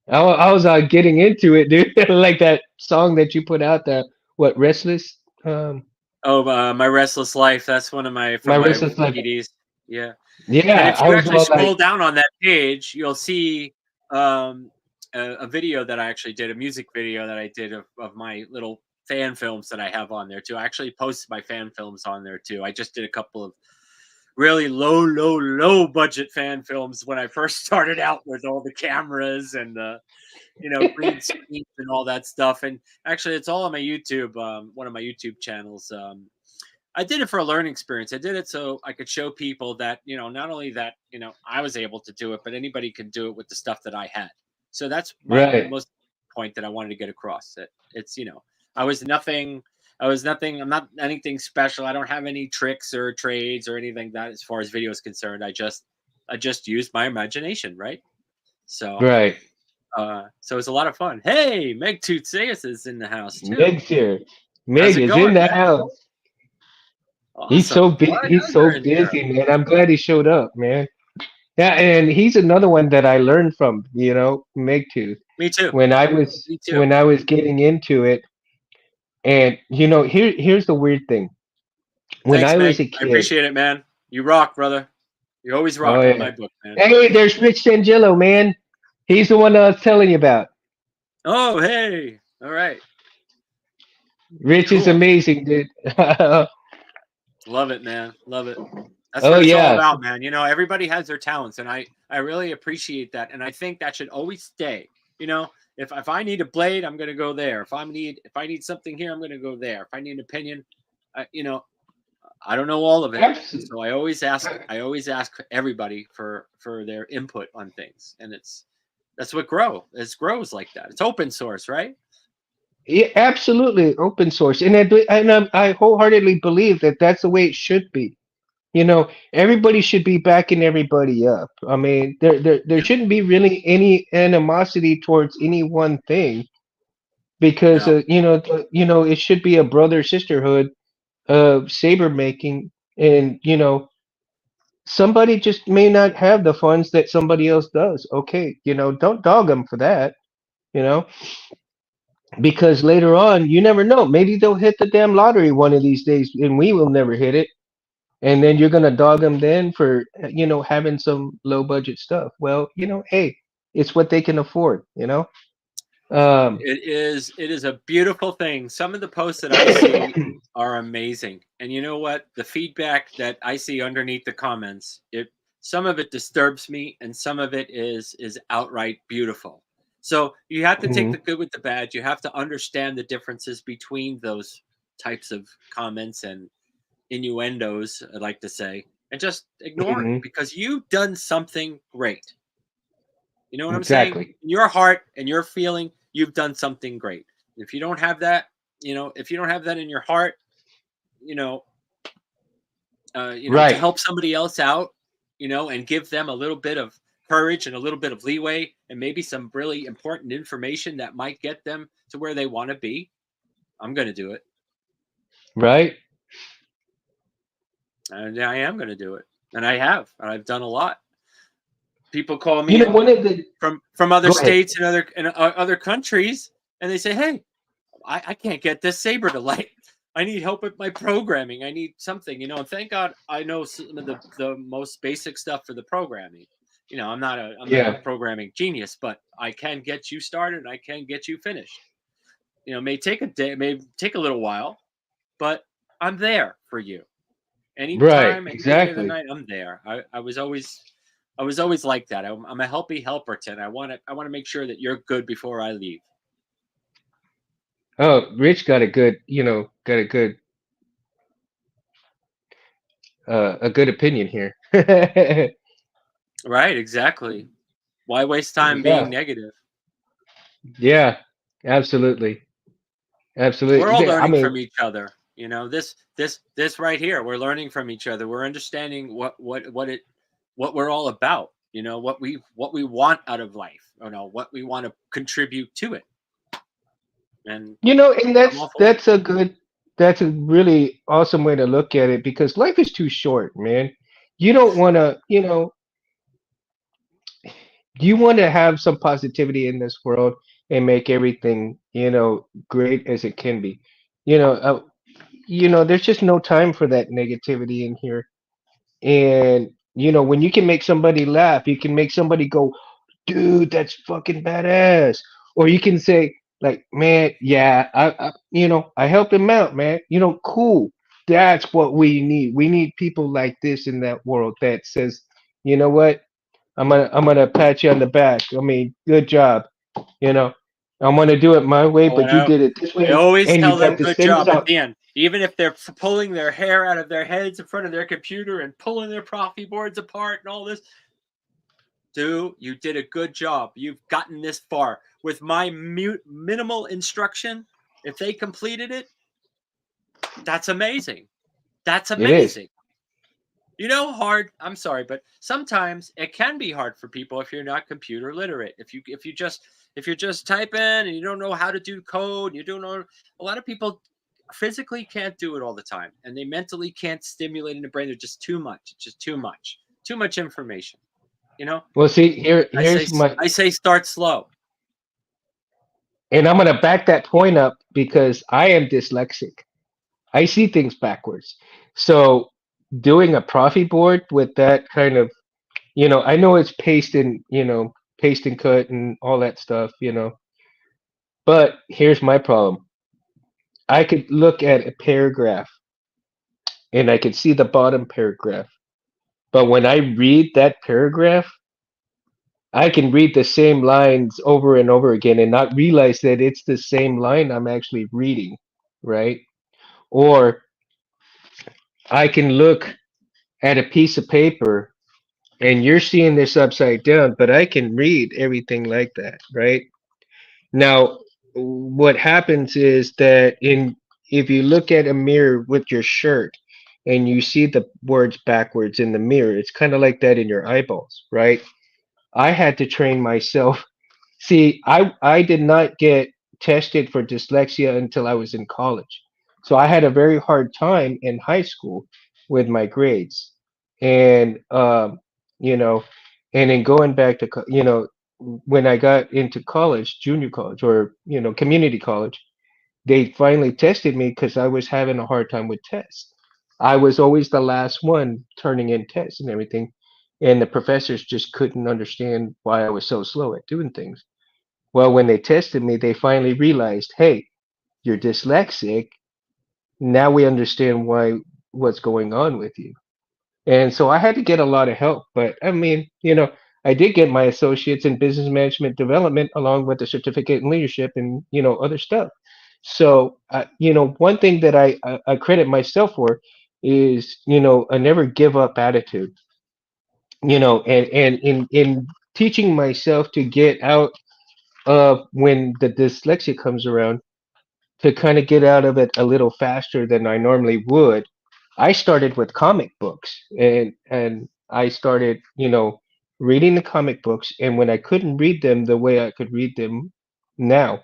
I was getting into it, dude. Like that song that you put out, the what, Restless? Um, Oh, my restless life. That's one of my My from my Restless Life. CDs. Yeah. And Yeah, if I you was actually all like, scroll down on that page, you'll see um, a video that I actually did, a music video that I did of my little fan films that I have on there too. I actually posted my fan films on there too. I just did a couple of really low budget fan films when I first started out with all the cameras and green screens and all that stuff. And actually, it's all on my YouTube, one of my YouTube channels. I did it for a learning experience. I did it so I could show people that, not only that, I was able to do it, but anybody could do it with the stuff that I had. So that's the right, most point that I wanted to get across. That it's, I was nothing. I was nothing. I'm not anything special. I don't have any tricks or trades or anything that as far as video is concerned. I just used my imagination, right? So right. So it's a lot of fun. Hey, Meg Tutseus is in the house too. Meg's here. How's Meg it is going, in the Meg? house. Awesome. A lot of He's guys are so in here. busy, man. I'm glad he showed up, man. Yeah, and he's another one that I learned from, Meg too. Me too. Me too. When I was getting into it, and here's the weird thing. When Thanks, I was Meg. a I kid, appreciate it, man. You rock, brother. You're always oh rocking in my yeah. book, man. Hey, there's Rich Tangelo, man. He's the one I was telling you about. Oh, hey. All right. Rich is Cool. amazing, dude. Oh Love it, man. Love it. That's what it's all yeah. about, man. Everybody has their talents, and I really appreciate that, and I think that should always stay. If I need a blade, I'm gonna go there. If I need something here, I'm gonna go there. If I need an opinion, I, you know, I don't know all of it, Absolutely. so I always ask everybody for their input on things, and that's what grows like that. It's open source, right? Yeah, absolutely open source, and I wholeheartedly believe that that's the way it should be. Everybody should be backing everybody up. I mean, there Yeah. shouldn't be really any animosity towards any one thing because No. it should be a brother sisterhood of saber making, and somebody just may not have the funds that somebody else does. Okay, don't dog them for that. You know, because later on, you never know. Maybe they'll hit the damn lottery one of these days, and we will never hit it. And then you're gonna dog them then for having some low budget stuff. Well, hey, it's what they can afford. Um, It is a beautiful thing. Some of the posts that I see are amazing. And you know what? The feedback that I see underneath the comments, some of it disturbs me and some of it is outright beautiful. So you have to take the mhm, good with the bad. You have to understand the differences between those types of comments and innuendos, I like to say, and just ignore it mhm, because you've done something great. You know what I'm saying? exactly. In your heart and your feeling, you've done something great. If you don't have that, if you don't have that in your heart, you know, to Right, help somebody else out, and give them a little bit of courage and a little bit of leeway and maybe some really important information that might get them to where they want to be, I'm going to do it. right. And I am going to do it. And I have. And I've done a lot. People call me in One of the from other Go ahead. states and other countries, and they say, "Hey, I can't get this saber to light. I need help with my programming. I need something, and thank God I know some of the most basic stuff for the programming. I'm not a Yeah, programming genius, but I can get you started. And I can get you finished. It may take a day, it may take a little while, but I'm there for you. right, Anytime, any day of the exactly. night, I'm there. I was always like that. I'm a helpy helperton. I want to make sure that you're good before I leave. Oh, Rich got a good opinion here. Right, exactly. Why waste time being Yeah, negative? yeah, absolutely, We're all absolutely. I learning mean, from each other. This right here, we're learning from each other. We're understanding what we're all about. What we want out of life. What we want to contribute to it. And and I'm all for it. that's a really awesome way to look at it because life is too short, man. You don't want to, you want to have some positivity in this world and make everything, great as it can be. You know, uh, there's just no time for that negativity in here. And when you can make somebody laugh, you can make somebody go, dude, that's fucking badass. Or you can say, like, man, yeah, I helped him out, man. Cool. That's what we need. We need people like this in that world that says, you know what? I'm gonna pat you on the back. I mean, good job. You know, I'm gonna do it my way, Oh, but you did it this I way, always and you tell them got the good same job at result. the end, even if they're pulling their hair out of their heads in front of their computer and pulling their Profi boards apart and all this. Dude, you did a good job. You've gotten this far with my minimal instruction. If they completed it, that's amazing. That's It is. amazing. Hard. I'm sorry, but sometimes it can be hard for people if you're not computer literate. If you just if you're just typing and you don't know how to do code, you don't know, a lot of people physically can't do it all the time, and they mentally can't stimulate in the brain. They're just too much. It's just too much information. You know, Well, see, I say here's my, I say start slow. and I'm gonna back that point up because I am dyslexic. I see things backwards. So doing a Profi board with that kind of, I know it's paste and cut and all that stuff, but here's my problem. I could look at a paragraph and I could see the bottom paragraph. But when I read that paragraph, I can read the same lines over and over again and not realize that it's the same line I'm actually reading, right? Or I can look at a piece of paper and you're seeing this upside down, but I can read everything like that, right? Now, what happens is that in if you look at a mirror with your shirt and you see the words backwards in the mirror, it's kind of like that in your eyeballs, right? I had to train myself. See, I did not get tested for dyslexia until I was in college. So I had a very hard time in high school with my grades. And you know, and then going back to when I got into college, junior college or community college, they finally tested me because I was having a hard time with tests. I was always the last one turning in tests and everything, and the professors just couldn't understand why I was so slow at doing things. Well, when they tested me, they finally realized, hey, you're dyslexic. Now we understand what's going on with you. And so I had to get a lot of help. But I mean, I did get my associates in business management development along with the certificate in leadership and, other stuff. So, one thing that I credit myself for is, a never give up attitude, and in teaching myself to get out of when the dyslexia comes around, to kind of get out of it a little faster than I normally would. I started with comic books and I started, reading the comic books, and when I couldn't read them the way I could read them now,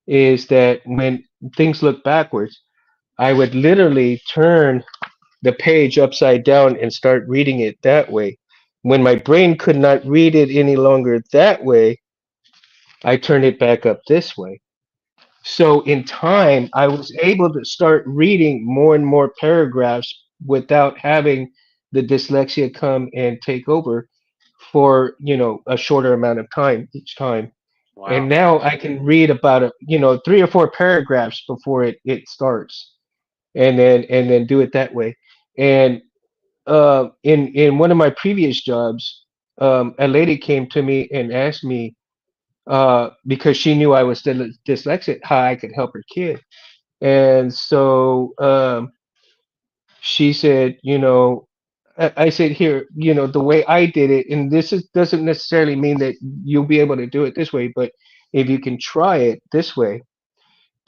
is that when things look backwards, I would literally turn the page upside down and start reading it that way. When my brain could not read it any longer that way, I turned it back up this way. So in time, I was able to start reading more and more paragraphs without having the dyslexia come and take over for, a shorter amount of time each time. And Wow. now I can read about 3 or 4 paragraphs before it starts, and then do it that way. And in one of my previous jobs, a lady came to me and asked me, because she knew I was still dyslexic, how I could help her kid. And so she said, I said, here, the way I did it, and doesn't necessarily mean that you'll be able to do it this way, but if you can try it this way,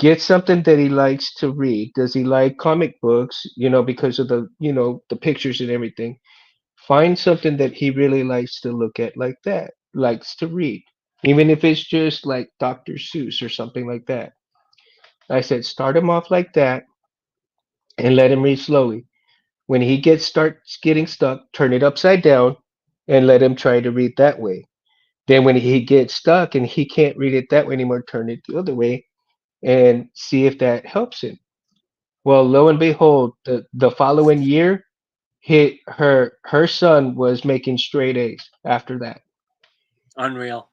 get something that he likes to read. Does he like comic books? Because of the pictures and everything. Find something that he really likes to look at like that, likes to read, even if it's just like Dr. Seuss or something like that. I said, start him off like that and let him read slowly. When he starts getting stuck, turn it upside down and let him try to read that way. Then when he gets stuck and he can't read it that way anymore, turn it the other way and see if that helps him. Well, lo and behold, the following year, her son was making straight A's after that. Unreal.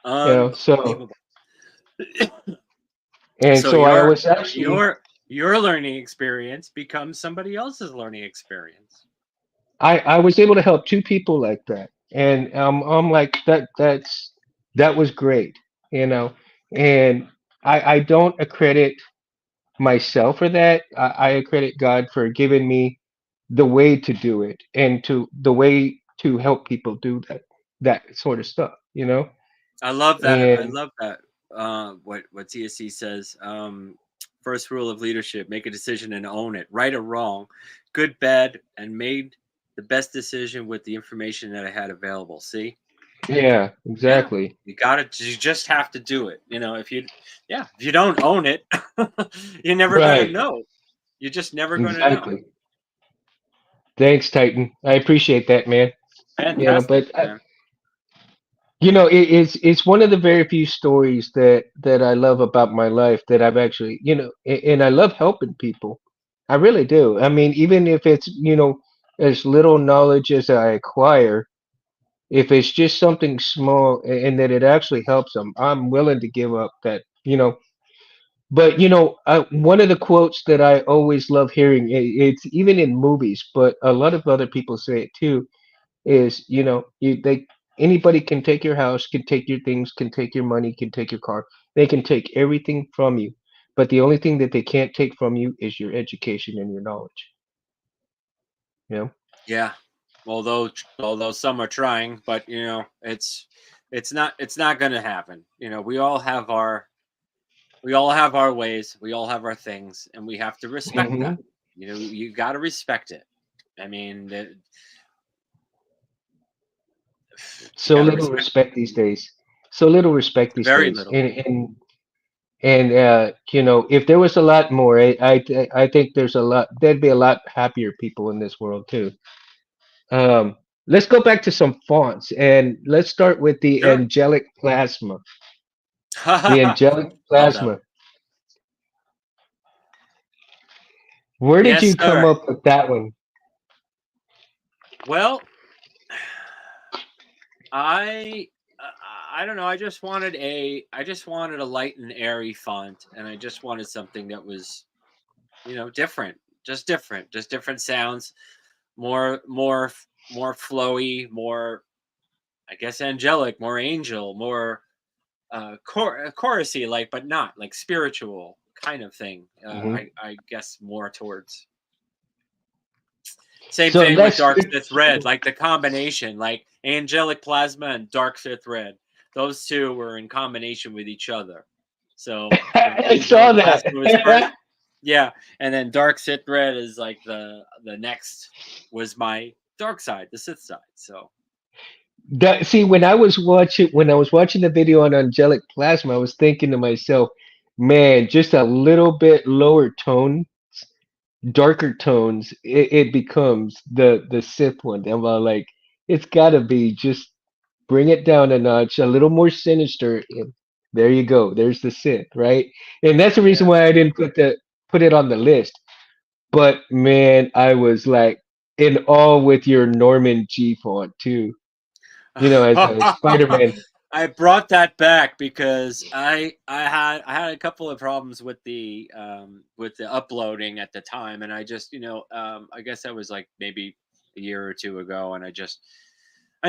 So Unbelievable. and So so I was actually your learning experience becomes somebody else's learning experience. I was able to help 2 people like that, and I'm like that was great, and I don't accredit myself for that. I accredit God for giving me the way to do it and to the way to help people do that sort of stuff, I love that. I and love that. What TSC says. First rule of leadership: make a decision and own it, right or wrong, good, bad, and made the best decision with the information that I had available. See, Yeah, Yeah, exactly. you just have to do it. If you don't own it, you're never gonna Right. know. You're just never gonna know. Exactly. Thanks, Titan. I appreciate that, man. Fantastic, But man. it's one of the very few stories that I love about my life that I've actually, and I love helping people. I really do. I mean, even if it's, as little knowledge as I acquire, if it's just something small and that it actually helps them, I'm willing to give up that. But one of the quotes that I always love hearing, it's even in movies, but a lot of other people say it too, is anybody can take your house, can take your things, can take your money, can take your car. They can take everything from you, but the only thing that they can't take from you is your education and your knowledge. You know? Yeah. Although some are trying, but it's not gonna happen. We all have our ways, we all have our things, and we have to respect that. Hmm. You got to respect it. I mean, you So got to little respect respect these days. So little respect these very days. little. And if there was a lot more, I think there'd be a lot happier people in this world too. Um, let's go back to some fonts and let's start with the Sure. angelic plasma. The angelic Love them. plasma. Where did Yes, you come sir. up with that one? Well, I I don't know. I just wanted a light and airy font, and I just wanted something that was different, just different sounds, more flowy, more, I guess, angelic, more angel, more chorusy, like, but not like spiritual kind of thing. Hmm. I guess more towards same So thing with let's Dark Sith Red, like the combination, like angelic plasma and Dark Sith Red. Those two were in combination with each other. So the I saw angelic that. plasma was first, yeah, and then Dark Sith Red is like the next was my dark side, the Sith side. So See, when I was watching the video on angelic plasma, I was thinking to myself, man, just a little bit lower tone, darker tones, it becomes the Sith one. I'm all like, it's gotta be just bring it down a notch, a little more sinister. And there you go. There's the Sith, right? And that's the reason yeah. why I didn't put it on the list. But man, I was like in awe with your Norman G font too. As a Spider-Man. I brought that back because I had a couple of problems with the uploading at the time, and I just I guess that was like maybe a year or two ago, and I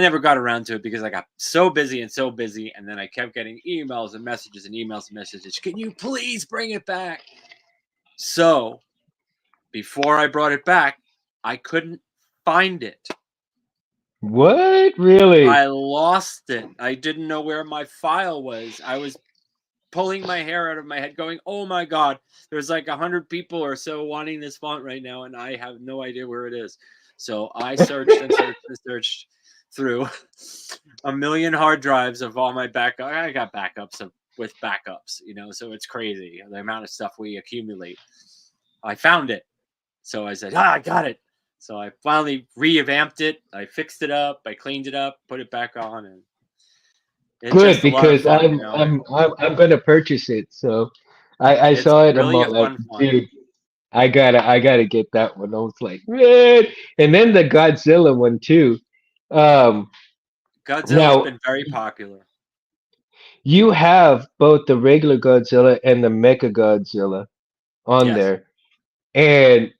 never got around to it because I got so busy and so busy, and then I kept getting emails and messages and emails and messages. Can you please bring it back? So before I brought it back, I couldn't find it. What? Really? I lost it. I didn't know where my file was. I was pulling my hair out of my head, going, "Oh my god, there's like 100 people or so wanting this font right now, and I have no idea where it is." So I searched and searched and searched through a million hard drives of all my backup. I got backups with backups, so it's crazy the amount of stuff we accumulate. I found it, so I said, I got it." So I finally revamped it. I fixed it up. I cleaned it up, put it back on, and it's Good, just a lot of because fun, I'm gonna purchase it. So I It's saw it. I'm really a all like, fun font. dude, I gotta get that one. I was like, man. And then the Godzilla one too. Um, Godzilla's now been very popular. you have both the regular Godzilla and the Mecha Godzilla on Yes, there. And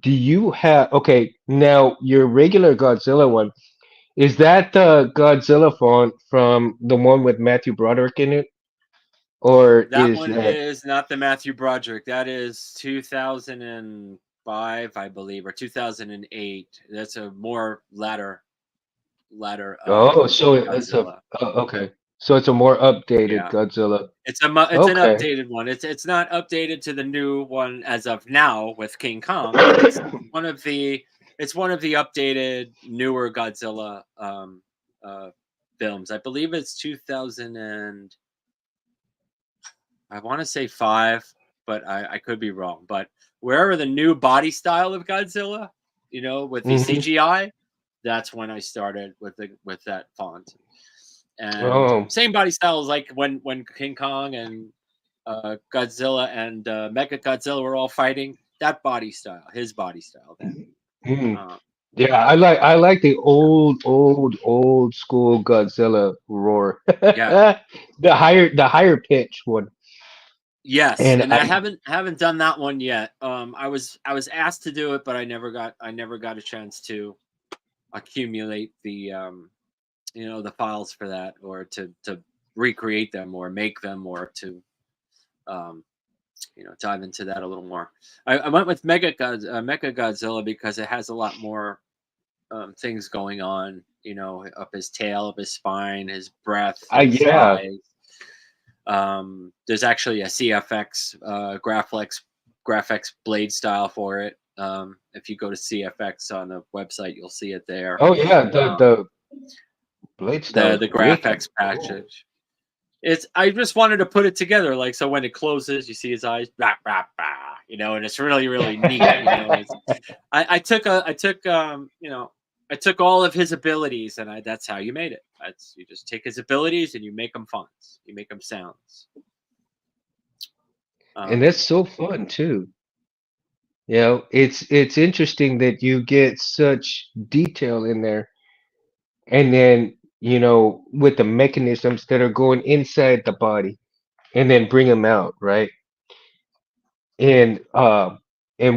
do you have okay, now your regular Godzilla one, is that the Godzilla font from the one with Matthew Broderick in it? Or that is one that is not the Matthew Broderick. That is 2005, I believe, or 2008. That's a more latter oh, so it's a Godzilla. okay. So it's a more updated Yeah, Godzilla. it's an Okay. updated one. It's not updated to the new one as of now with King Kong, but one of the it's one of the updated newer Godzilla films. I believe it's 2000 and I want to say 5, but I could be wrong. But wherever the new body style of Godzilla, with the Hmm. CGI, that's when I started with that font. And Oh, same body style as like when King Kong and Godzilla and Mega Godzilla were all fighting. That body style, his body style. Then, mm. uh, Yeah, I like the old school Godzilla roar. yeah, The higher pitch one. yes, And and I haven't done that one yet. I was asked to do it, but I never got a chance to accumulate the files for that, or to recreate them or make them, or to um dive into that a little more. I went with Mecha Godzilla because it has a lot more things going on, up his tail, up his spine, his breath, his yeah. eyes. There's actually a CFX graphics blade style for it. If you go to CFX on the website, you'll see it there. Oh yeah, the Um, the blade style the is the wicked. graphics Cool. package. I just wanted to put it together, like, so when it closes, you see his eyes, bah, bah, bah, and it's really, really neat. I took all of his abilities, and that's how you made it. You just take his abilities and you make them fonts, you make them sounds. And Um, that's so fun too. It's interesting that you get such detail in there, and then with the mechanisms that are going inside the body, and then bring them out, right? And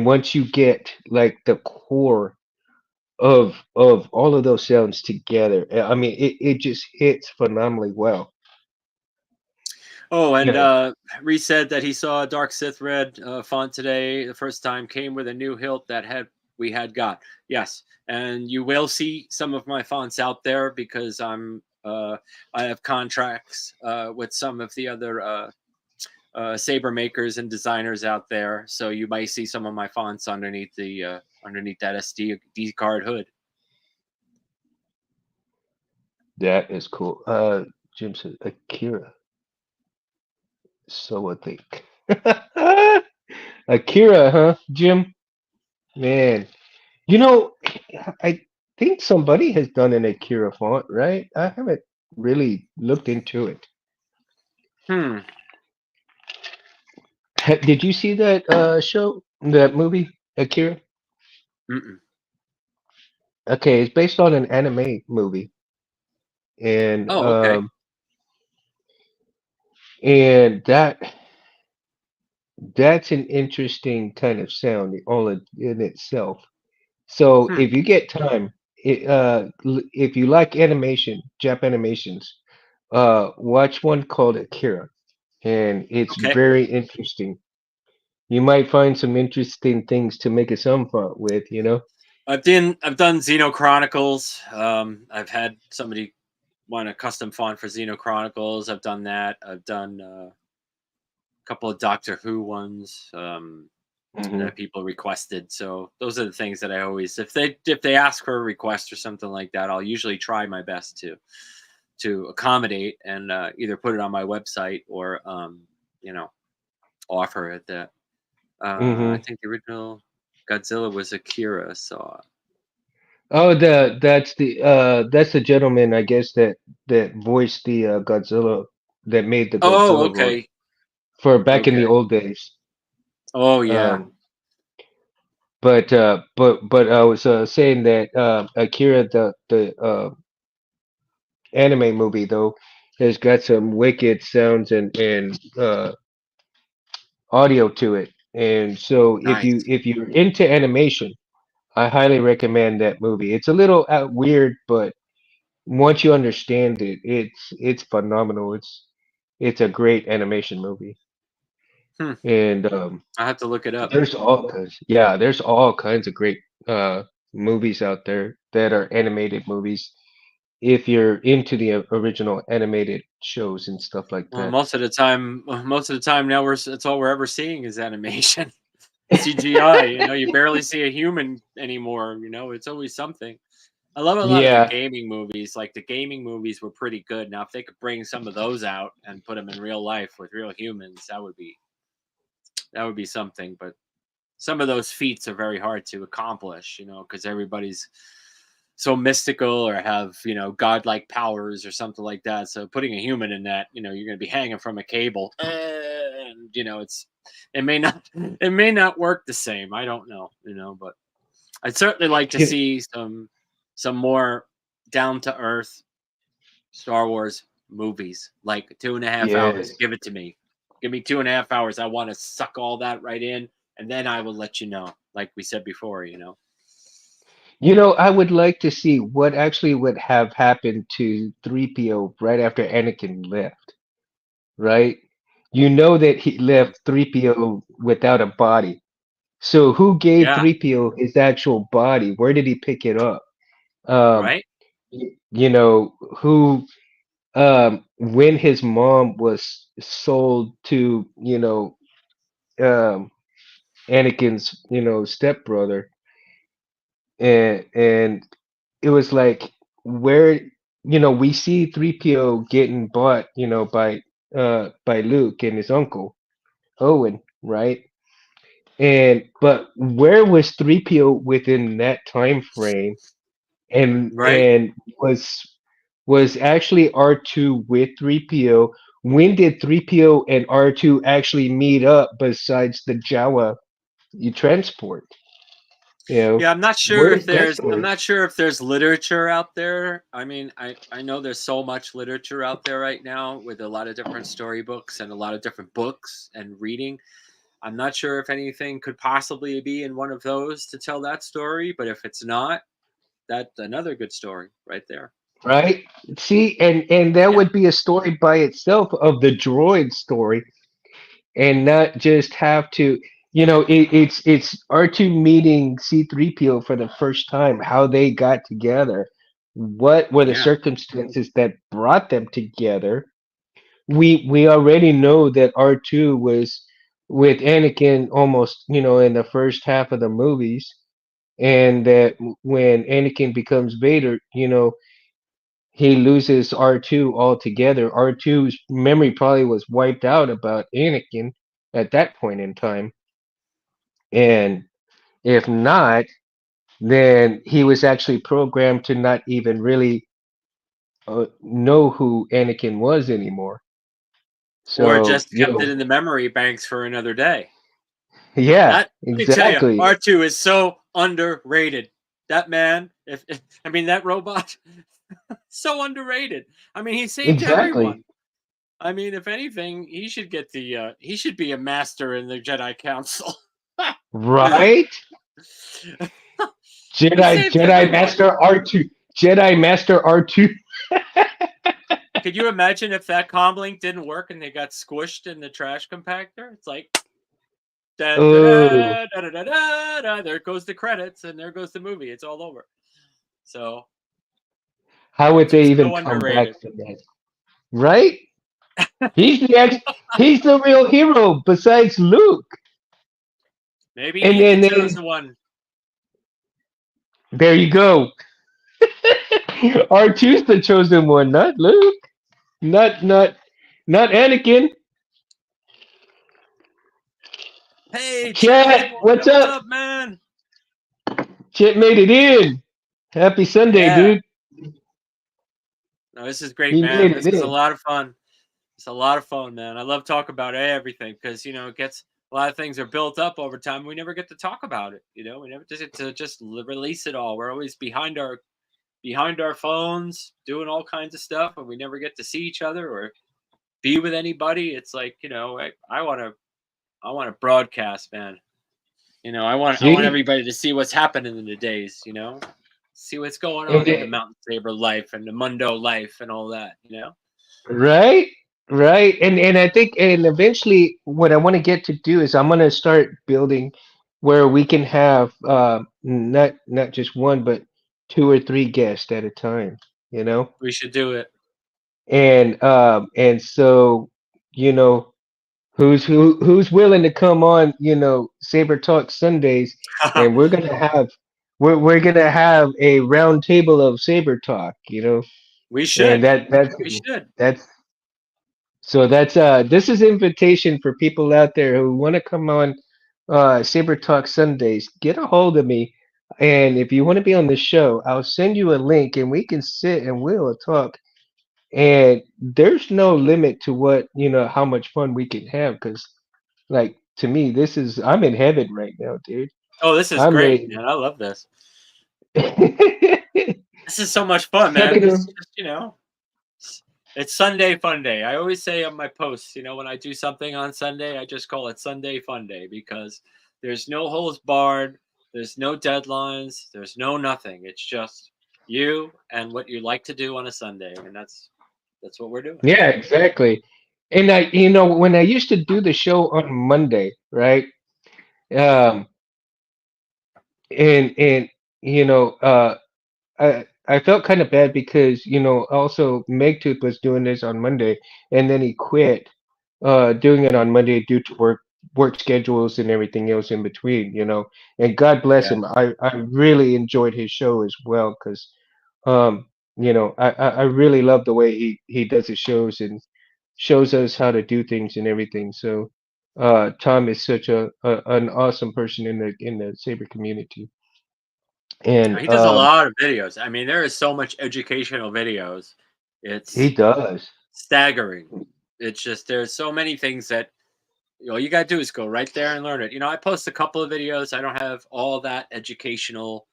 once you get like the core of all of those sounds together, I mean, it just hits phenomenally well. Oh, You and know, Reese said that he saw a Dark Sith Red font today. The first time came with a new hilt that we had got. Yes, and you will see some of my fonts out there because I have contracts with some of the other saber makers and designers out there. So you might see some of my fonts underneath that SD card hood. that is cool. Jim said Akira. So I think. Akira, huh, Jim? Man, you know, I think somebody has done an Akira font, right? I haven't really looked into it. Hmm. Did you see that show, that movie, Akira? Mm-mm. Okay, it's based on an anime movie, and Oh, okay. that's an interesting kind of sound all in itself. So Hmm. if you get time, if you like animation, Jap animations, watch one called Akira, and it's Okay. very interesting. You might find some interesting things to make a sound font with. I've done Xeno Chronicles. I've had somebody want a custom font for Xeno Chronicles. I've done that. I've done a couple of Doctor Who ones Hmm. that people requested. So those are the things that I always, if they ask for a request or something like that, I'll usually try my best to accommodate and either put it on my website or you know offer it. That I Hmm. think the original Godzilla was Akira. So Oh, that's the gentleman, I guess, that voiced the Godzilla, that made the oh, Godzilla roar okay, for back in the okay. old days. Oh yeah. Um, but I was saying that Akira, the anime movie, though, has got some wicked sounds and audio to it. And so if Nice. you're into animation, I highly recommend that movie. It's a little weird, but once you understand it, it's phenomenal. It's a great animation movie. Hmm. And I have to look it up. there's all kinds of great uh movies out there that are animated movies if you're into the original animated shows and stuff like Well, that. most of the time now it's all we're ever seeing is animation, CGI. You barely see a human anymore. It's always something. I love a lot of the Yeah. gaming movies. Like the gaming movies were pretty good. Now, if they could bring some of those out and put them in real life with real humans, that would be something. But some of those feats are very hard to accomplish, because everybody's so mystical or have godlike powers or something like that. So putting a human in that, you're going to be hanging from a cable, and it may not work the same. I don't know, but I'd certainly like to You- see some more down to earth Star Wars movies, like 2.5 hours. Yes. Give it to me. Give me 2.5 hours. I want to suck all that right in, and then I will let you know. Like we said before. I would like to see what actually would have happened to 3PO right after Anakin left, right? You know that he Mm. left 3PO without a body. So who gave Yeah. 3PO his actual body? Where did he pick it up? Um, Right. who when his mom was sold to, um Anakin's, stepbrother, and it was like where we see 3PO getting bought, by Luke and his uncle Owen, right? And but where was 3PO within that time frame? And Right. and was actually R2 with 3PO? When did 3PO and R2 actually meet up besides the Jawa you transport? Yeah, I'm not sure if Where's that there's I'm story? not sure if there's literature out there. I mean, I know there's so much literature out there right now with a lot of different storybooks and a lot of different books and reading. I'm not sure if anything could possibly be in one of those to tell that story, but if it's not, that's another good story right there. Right? See, and that Yeah. would be a story by itself of the droid story, and not just have to, it's R2 meeting C3PO for the first time, how they got together, what were the Yeah. circumstances that brought them together. We already know that R2 was with Anakin almost, in the first half of the movies, and that when Anakin becomes Vader, he loses R2 altogether. R2's memory probably was wiped out about Anakin at that point in time. And if not, then he was actually programmed to not even really know who Anakin was anymore. Or So, just kept it in the memory banks for another day. yeah, That let me tell you, exactly. R2 is so underrated. That man, if I mean that robot, so underrated. I mean, he saved Exactly. everyone. I mean, if anything, he should be a master in the Jedi Council. Right? He Jedi saved Jedi everyone. Master R2. Jedi Master R2. Could you imagine if that comlink didn't work and they got squished in the trash compactor? It's like da da Oh, da da da da da. Da. There goes the credits, and there goes the movie. It's all over. So how would R2 they is even so come back underrated. from that? Right? He's the he's the real hero besides Luke. Maybe And he's the then chosen one. there you go. R2's the chosen one, not Luke. Not Anakin. Hey, Chet Chat, Osborne, what's what's up? up, man? Chat made it in. Happy Sunday, Yeah, dude. no, this is great, He man. made it This is a in. lot of fun. It's a lot of fun, man. I love talking about everything because it gets a lot of things are built up over time. We never get to talk about it. We never just get to just release it all. We're always behind our phones doing all kinds of stuff, and we never get to see each other or be with anybody. It's like I want to broadcast, man. I want See? everybody to see what's happening in the days. See what's going And on in then, the Mountain Saber life and the Mundo life and all that. right? Right. And I think and eventually what I want to get to do is I'm gonna start building where we can have not just one but two or three guests at a time, you know? We should do it. And so, you know, who's willing to come on, Saber Talk Sundays, and we're gonna have we're gonna have a round table of saber talk, We and should. We should. that's this is invitation for people out there who want to come on Saber Talk Sundays. Get a hold of me, and if you want to be on the show, I'll send you a link, and we can sit and we'll talk. And there's no limit to what how much fun we can have, because like to me, I'm in heaven right now, dude. Oh, this is I'm great, ready. man. I love this. This is so much fun, man. Second, This is just, it's Sunday fun day. I always say on my posts, when I do something on Sunday, I just call it Sunday fun day because there's no holds barred, there's no deadlines, there's no nothing. It's just you and what you like to do on a Sunday, and that's what we're doing. yeah, exactly. And when I used to do the show on Monday, right? Um, and you know, I felt kind of bad because also Megtooth was doing this on Monday, and then he quit doing it on Monday due to work schedules and everything else in between. And God bless Yeah. him. I really enjoyed his show as well because um I really love the way he does his shows and shows us how to do things and everything. So Tom is such an awesome person in the Saber community. And He does a lot of videos. I mean, there is so much educational videos. he It's does. staggering. It's just there's so many things that all you gotta do is go right there and learn it. I post a couple of videos. I don't have all that educational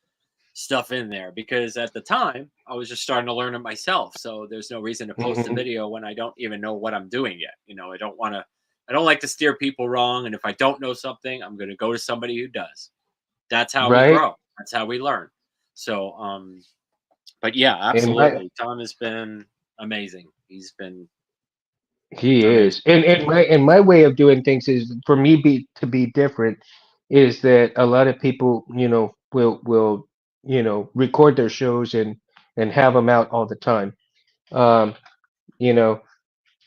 stuff in there because at the time I was just starting to learn it myself. So there's no reason to post a Hmm. video when I don't even know what I'm doing yet. I don't like to steer people wrong. And if I don't know something, I'm going to go to somebody who does. That's how we Right? grow. That's how we learn. So, but yeah, And my absolutely. Tom has been amazing. He's been he amazing. is. And my way of doing things is for me to be different is that a lot of people, will record their shows and have them out all the time. Um, you know,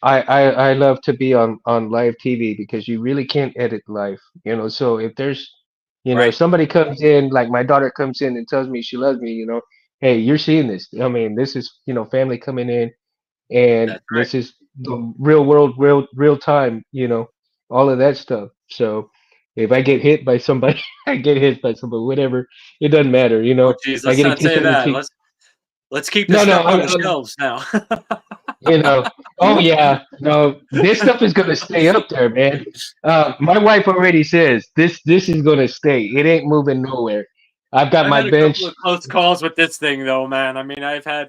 I love to be on live TV because you really can't edit live. So if there's Right. somebody comes in, like my daughter comes in and tells me she loves me, hey, you're seeing this. I mean, this is family coming in, and That's right. this is the real world, real time, all of that stuff. So if I get hit by somebody, I get hit by somebody, whatever. It doesn't matter, Oh, if geez. I Let's get a not kiss say on the that. cheek. Let's keep this No, no, stuff on the shelves now. you know, oh yeah, no, this stuff is gonna stay up there, man. My wife already says this is gonna stay. It ain't moving nowhere. I've got I've my had a couple bench. of close calls with this thing though, man. I mean,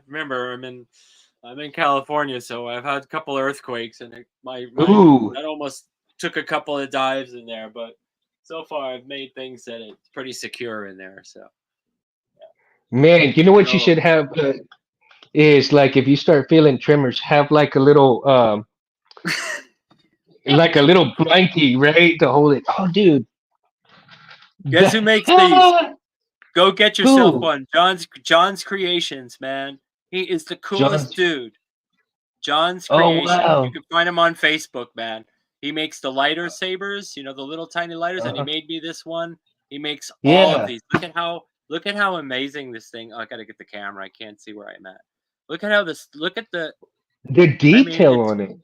remember, I'm in California, so I've had a couple of earthquakes, and my Ooh, that almost took a couple of dives in there. But so far, I've made things that it's pretty secure in there. So man, you know what you no, should have is like if you start feeling tremors, have like a little blankie, right, to hold it. Oh, dude, guess the who makes these? Go get yourself who? one. John's Creations, man. He is the coolest John's. dude. John's Oh Creations. You wow, can find him on Facebook, man. He makes the lighter sabers, the little tiny lighters, and he uh, made me this one. He makes all of yeah, these. Look at how amazing this thing. Oh, I gotta get the camera. I can't see where I'm at. Look at the the I mean, detail it's on it.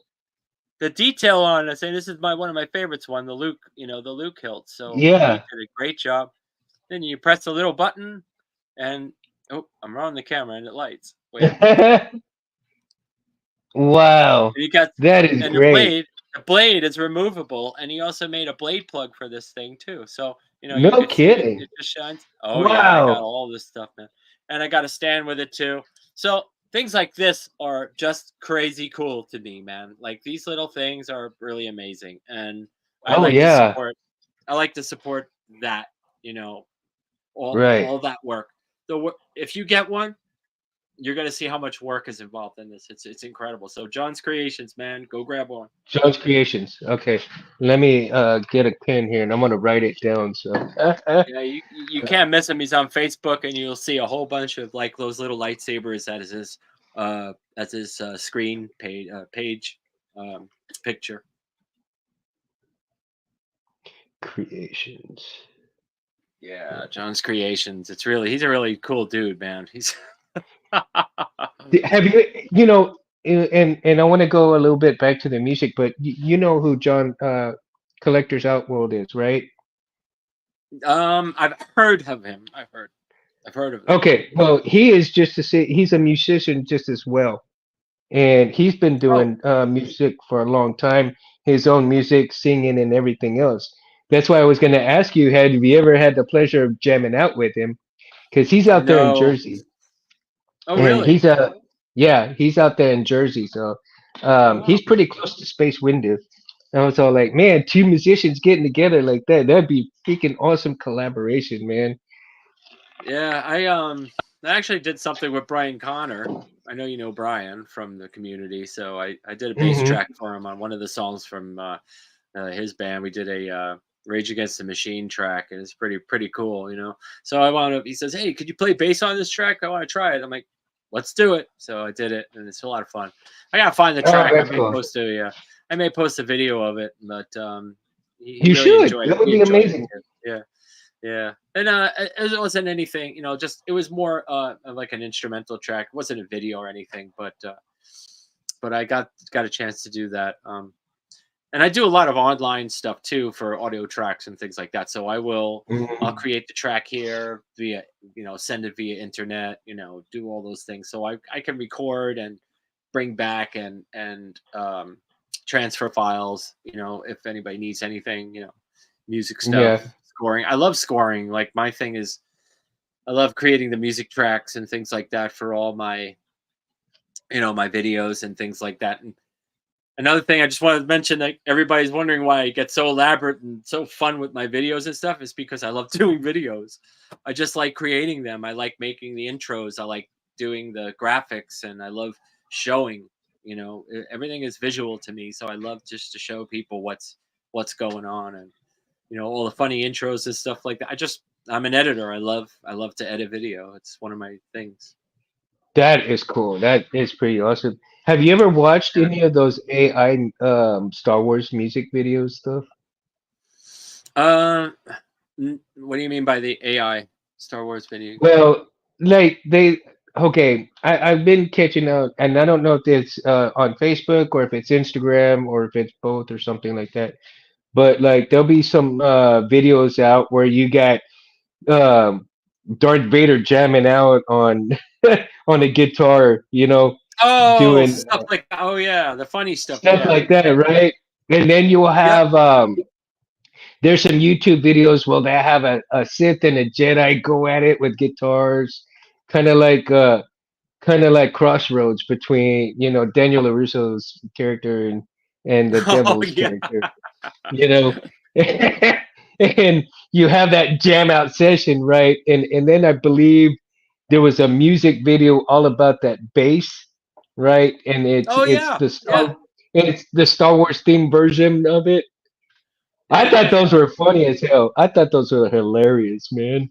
the detail on it. Saying this is one of my favorites the Luke, the Luke hilt. So he Yeah. did a great job. Then you press the little button and oh, I'm on the camera and it lights. Wait. Wow, And you got that is and great. the blade is removable, and he also made a blade plug for this thing too. So, you No could see it, kidding. it just shines. Oh yeah, I got Wow. all this stuff, man. And I got a stand with it too. So things like this are just crazy cool to me, man. Like these little things are really amazing. And I Oh like to yeah. support I like to support that, you know, Right. all that work. If you get one, you're gonna see how much work is involved in this. It's incredible. So John's Creations, man, go grab one. John's Creations. Okay. Let me get a pen here and I'm gonna write it down. So Yeah, you can't miss him. He's on Facebook, and you'll see a whole bunch of like those little lightsabers as his screen page picture. Creations. Yeah, John's Creations. He's a really cool dude, man. He's Have you, and I want to go a little bit back to the music, but you know who John Collector's Outworld is, right? I've heard of him. I've heard of him. Okay, well, he is just to say he's a musician just as well, and he's been Oh, doing music for a long time, his own music, singing, and everything else. That's why I was going to ask you, have you ever had the pleasure of jamming out with him? Because he's out there in no. Jersey, Oh, and really? yeah, he's out there in Jersey, so Oh, wow. he's pretty close to Space Window. And I was all like, man, two musicians getting together like that, that'd be freaking awesome collaboration, man. Yeah, I actually did something with Brian Connor. I know you know Brian from the community, so I did a bass Hmm. track for him on one of the songs from his band. We did a Rage Against the Machine track, and it's pretty cool, you know. So I wound up. He says, "Hey, could you play bass on this track? I want to try it." I'm like, "Let's do it." So I did it, and it's a lot of fun. I gotta find the Oh, track. that's cool. I may post a video of it, but he You really should. enjoyed it. That would He be enjoyed it amazing. too. Yeah. Yeah, and it wasn't anything, you know. Just it was more like an instrumental track. It wasn't a video or anything, but I got a chance to do that. And I do a lot of online stuff too for audio tracks and things like that. So I'll Mhm. create the track here via, send it via internet, do all those things. So I can record and bring back and transfer files, if anybody needs anything, music Yeah, stuff, scoring. I love scoring. Like my thing is I love creating the music tracks and things like that for all my, my videos and things like that. And another thing I just wanted to mention that everybody's wondering why I get so elaborate and so fun with my videos and stuff is because I love doing videos. I just like creating them. I like making the intros. I like doing the graphics and I love showing, everything is visual to me. So I love just to show people what's going on and all the funny intros and stuff like that. I'm an editor. I love to edit video. It's one of my things. that is cool. That is pretty awesome. Have you ever watched any of those AI Star Wars music videos stuff? Uh, what do you mean by the AI Star Wars video? Well, like okay, I've been catching up, and I don't know if it's on Facebook or if it's Instagram or if it's both or something like that. But like there'll be some videos out where you got um, Darth Vader jamming out on on a guitar, Oh, doing stuff like oh yeah, the funny stuff. stuff Yeah. like that, right? And then you'll Yep. have there's some YouTube videos where they have a Sith and a Jedi go at it with guitars, kind of like crossroads between Daniel LaRusso's character and the Oh Devil's yeah. character, you know. And you have that jam out session, right? And then I believe there was a music video all about that bass, right? And Oh yeah. Yeah. it's the Star Wars theme version of it. I Yeah. thought those Yeah. were funny as hell. I thought those were hilarious, man.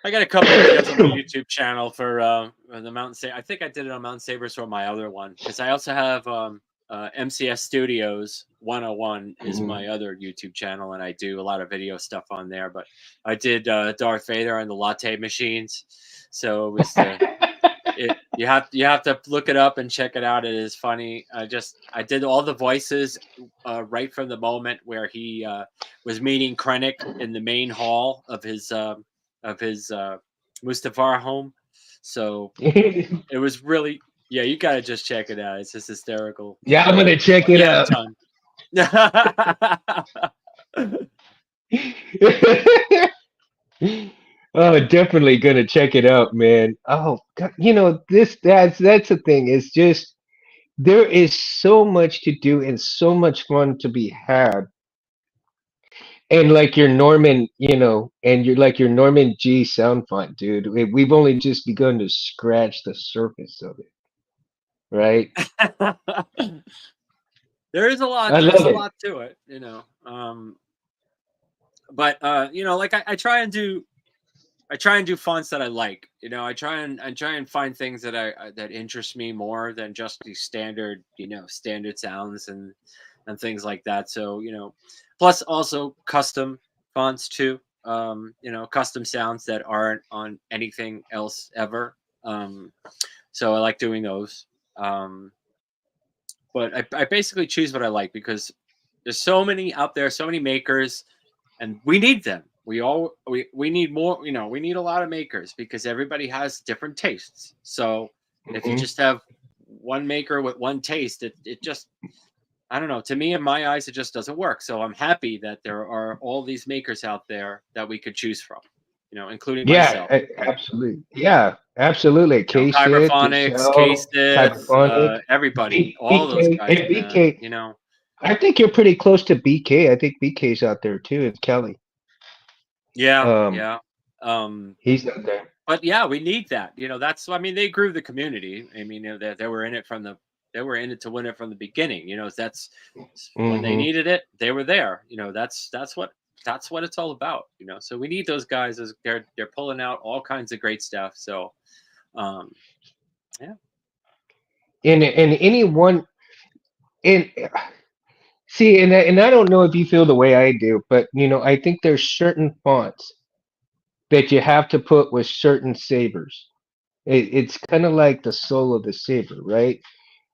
I got a couple of videos on my YouTube channel for the Mountain Saber. I think I did it on Mountain Sabers for my other one because I also have MCS Studios 101 is my other YouTube channel, and I do a lot of video stuff on there. But I did Darth Vader and the latte machines, so it was you have to look it up and check it out. It is funny. I did all the voices right from the moment where he was meeting Krennic in the main hall of his Mustafar home. So it was really, yeah, you gotta just check it out. It's just hysterical. Yeah, I'm gonna check it He had a out. ton. Oh, definitely gonna check it out, man. Oh, God, that's the thing. It's just there is so much to do and so much fun to be had. And like your Norman, and you're like your Norman G sound font, dude. We've only just begun to scratch the surface of it, right? There is a lot. I There's love a it. lot to it, but like I try and do fonts that I like. I try and find things that interest me more than just the standard sounds and things like that. So plus also custom fonts too. custom sounds that aren't on anything else ever. So I like doing those. Um, but I basically choose what I like because there's so many out there, so many makers, and we need them. We need more. We need a lot of makers because everybody has different tastes. So if you Hmm. just have one maker with one taste, it just, I don't know. To me, in my eyes, it just doesn't work. So I'm happy that there are all these makers out there that we could choose from. Including Yeah, myself. absolutely. Yeah, absolutely. K-Sid, Kyberphonics, yourself, K-Sith, Cyberphonics, everybody, all of those BK, guys, and man. BK. I think you're pretty close to BK. I think BK's out there too. It's Kelly. Yeah, Um, yeah. Um, he's out there. but yeah, we need that. That's, I mean, they grew the community. I mean, they were in it they were in it to win it from the beginning. That's when they Hmm. needed it, they were there. That's what it's all about. So we need those guys as they're pulling out all kinds of great stuff. So, um, yeah, And anyone and see, and I don't know if you feel the way I do, but I think there's certain fonts that you have to put with certain sabers. It's kind of like the soul of the saber, right?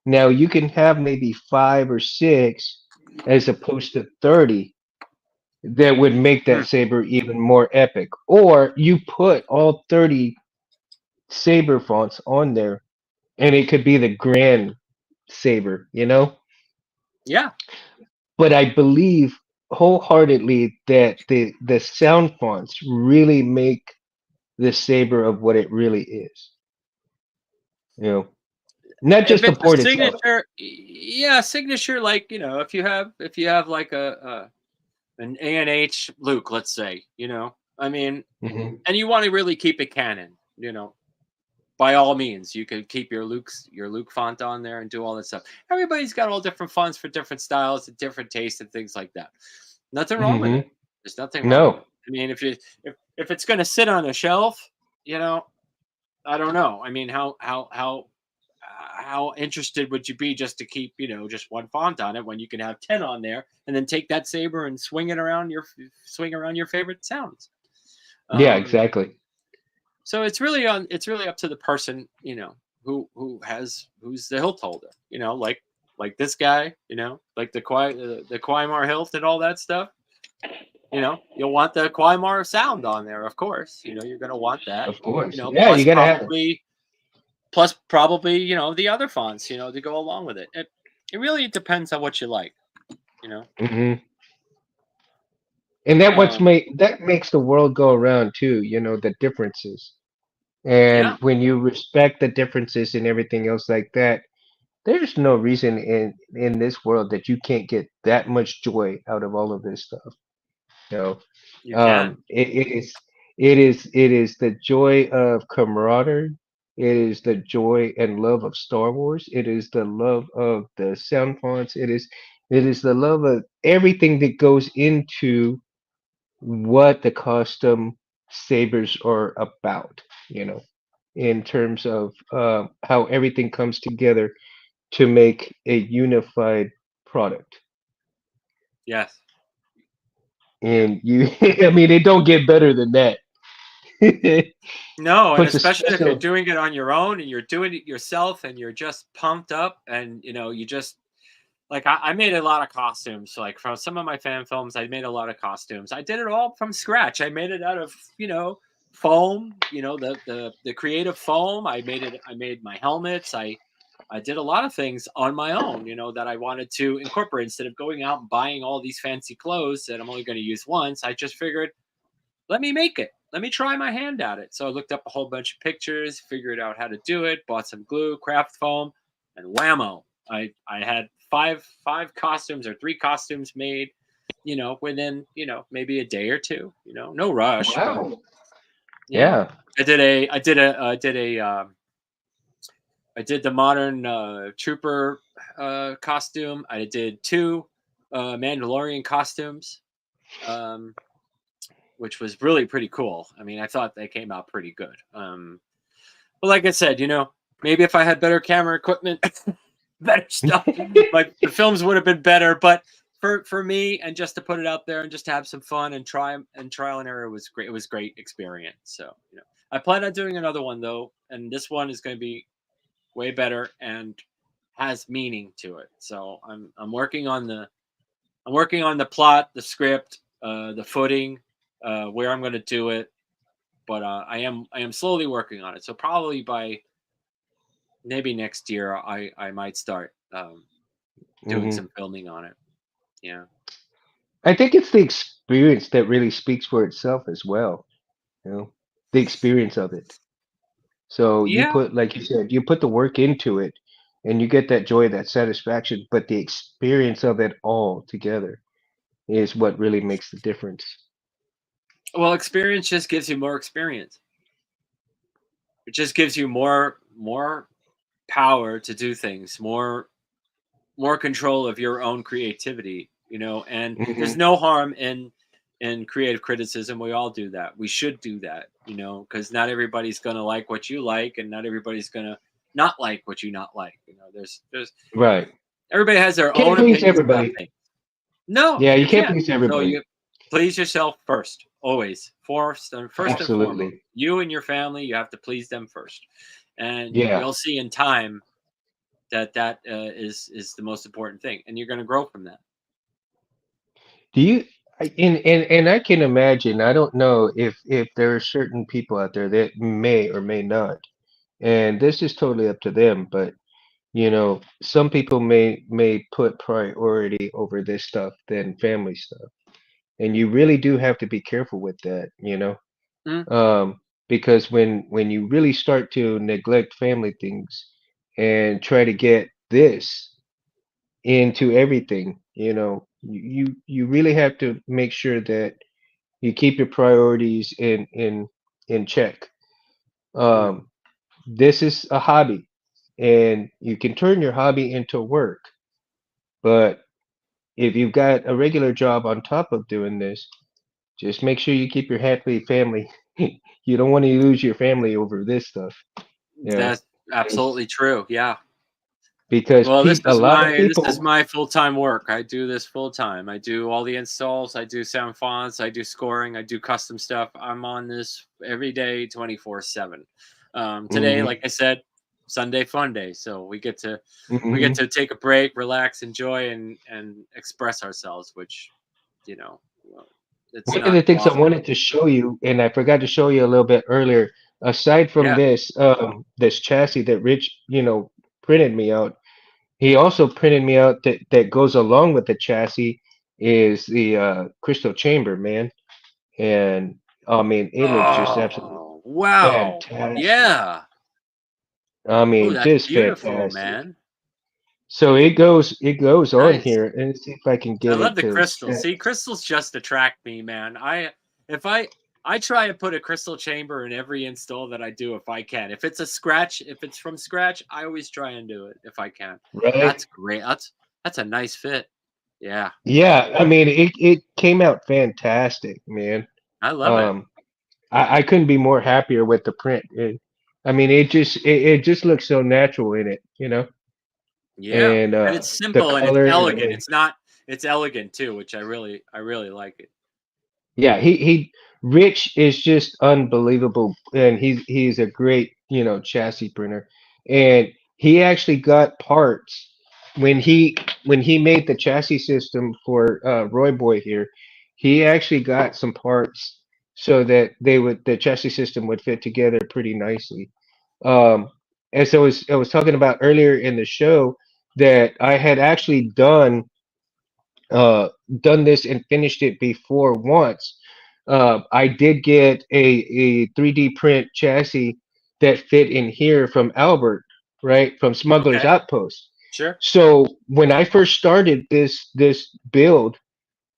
Now you can have maybe 5 or 6 as opposed to 30 that would make Hmm. that saber even more epic. Or you put all 30 saber fonts on there and it could be the grand saber. Yeah. But I believe wholeheartedly that the sound fonts really make the saber of what it really is. You know, not If just the it's a board itself. signature, yeah, signature, like, if you have like an ANH Luke, let's say, I mean, Hmm. and you want to really keep it canon, by all means, you could keep your Luke font on there and do all that stuff. Everybody's got all different fonts for different styles and different tastes and things like that. Nothing wrong with Hmm. it. There's nothing wrong with No, it. I mean, if it's going to sit on a shelf, you know, I don't know. I mean, how interested would you be just to keep, just one font on it when you can have 10 on there and then take that saber and swing around your favorite sounds. yeah, Um, exactly. so it's really up to the person, who's the hilt holder, like this guy, like the Quaimar hilt and all that stuff. You'll want the Quaimar sound on there, of course. You're going to want that. Of course. You know, Yeah, you plus gotta have it. probably plus probably the other fonts, to go along with it. It really depends on what you like. You know. Hmm. And Um. that makes the world go around too, the differences. And Yeah. when you respect the differences and everything else like that, there's no reason in this world that you can't get that much joy out of all of this stuff. You know, You can. it is the joy of camaraderie. It is the joy and love of Star Wars. It is the love of the sound fonts. It is the love of everything that goes into what the custom sabers are about, in terms of how everything comes together to make a unified product. Yes. Yeah. And I mean, it don't get better than that. No, and Puts a especially if you're special. doing it on your own and you're doing it yourself and you're just pumped up and you just like I made a lot of costumes. Like from some of my fan films, I made a lot of costumes. I did it all from scratch. I made it out of foam. The creative foam. I made my helmets. I did a lot of things on my own. That I wanted to incorporate instead of going out and buying all these fancy clothes that I'm only going to use once. I just figured, let me make it. Let me try my hand at it. So I looked up a whole bunch of pictures, figured out how to do it, bought some glue, craft foam, and whammo! I had five costumes or 3 costumes made, within maybe a day or two. No rush, but Wow. yeah, Yeah. I did the modern trooper costume. I did 2 Mandalorian costumes. Um, which was really pretty cool. I mean, I thought they came out pretty good. But like I said, maybe if I had better camera equipment, better stuff, like the films would have been better. But for me, and just to put it out there and just to have some fun and try and trial and error was great. It was great experience. So I plan on doing another one though, and this one is going to be way better and has meaning to it. So I'm working on the plot, the script, the footing, where I'm going to do it. But I am slowly working on it. So probably by maybe next year, I might start doing Hmm. some filming on it. Yeah. I think it's the experience that really speaks for itself as well. You know, the experience of it. So you Yeah. put, like you said, you put the work into it, and you get that joy, that satisfaction. But the experience of it all together is what really makes the difference. Well, experience just gives you more experience. It just gives you more power to do things, more control of your own creativity, and there's Hmm. no harm in creative criticism. We all do that. We should do that, because not everybody's going to like what you like, and not everybody's going to not like what you not like. There's Right. everybody has their Can't own please opinions about everybody. things. No, Yeah, you you can't can't. please So everybody. you please yourself first, always. First and foremost, Absolutely. you and your family, you have to please them first, and Yeah. you'll see in time that is the most important thing, and you're going to grow from that. Do you? And I can imagine. I don't know if there are certain people out there that may or may not, and this is totally up to them. But some people may put priority over this stuff than family stuff, and you really do have to be careful with that. Mm, Because when you really start to neglect family things and try to get this into everything, you really have to make sure that you keep your priorities in check. mm, Um, this is a hobby, and you can turn your hobby into work, but if you've got a regular job on top of doing this, just make sure you keep your happy family. You don't want to lose your family over this stuff, you know, that's because absolutely true. Yeah. because Well, this a is lot of my this is people. my full time work. I do this full time. I do all the installs. I do sound fonts. I do scoring. I do custom stuff. I'm on this every day, 24/7. Today, Hmm. like I said, Sunday fun day. So we get Hmm. to take a break, relax, enjoy, and express ourselves. Which you know, well, it's One of the not things I often. wanted to show you, and I forgot to show you a little bit earlier, aside from Yeah. this chassis that Rich, printed me out, he also printed me out that goes along with the chassis is the crystal chamber, man. And I mean, it looks just absolutely Oh wow. fantastic. Yeah. I Oh, mean, that's just beautiful, fantastic. man. So it goes on Nice. here, and let's see if I can I get love it the to crystals. set. See, crystals just attract me, man. If I try to put a crystal chamber in every install that I do if I can. If it's from scratch, I always try and do it if I can. Right? That's great. That's a nice fit. Yeah. Yeah, I mean, it came out fantastic, man. I love it. Um, I couldn't be more happier with the print. I mean, it just looks so natural in it, Yeah. and And it's the simple and it's color elegant. It's elegant too, which I really like it. yeah, Rich is just unbelievable, and he's a great, chassis printer, and he actually got parts when he made the chassis system for Roy Boy here. He actually got some parts so that the chassis system would fit together pretty nicely. Um, and so I was talking about earlier in the show that I had actually uh, done this and finished it before once. I did get a 3D print chassis that fit in here from Albert, right, from Smuggler's Okay. Outpost. Sure. So when I first started this build,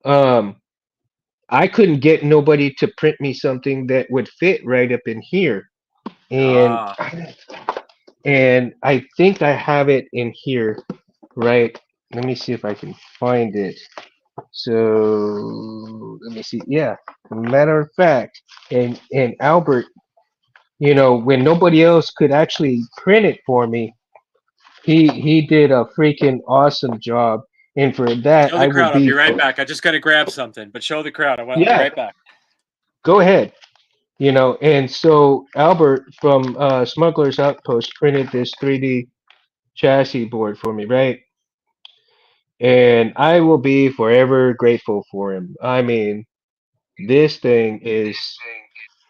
um, I couldn't get nobody to print me something that would fit right up in here, and Ah. and I think I have it in here, right? Let me see if I can find it. So let me see. Yeah, matter of fact, and Albert, when nobody else could actually print it for me, he did a freaking awesome job. And for that, Show I the will crowd. I'll be be right for, back. I just got to grab something, but show the crowd. I'll be yeah, right back. go ahead. And so Albert from Smuggler's Outpost printed this 3D chassis board for me, right? And I will be forever grateful for him. I mean, this thing is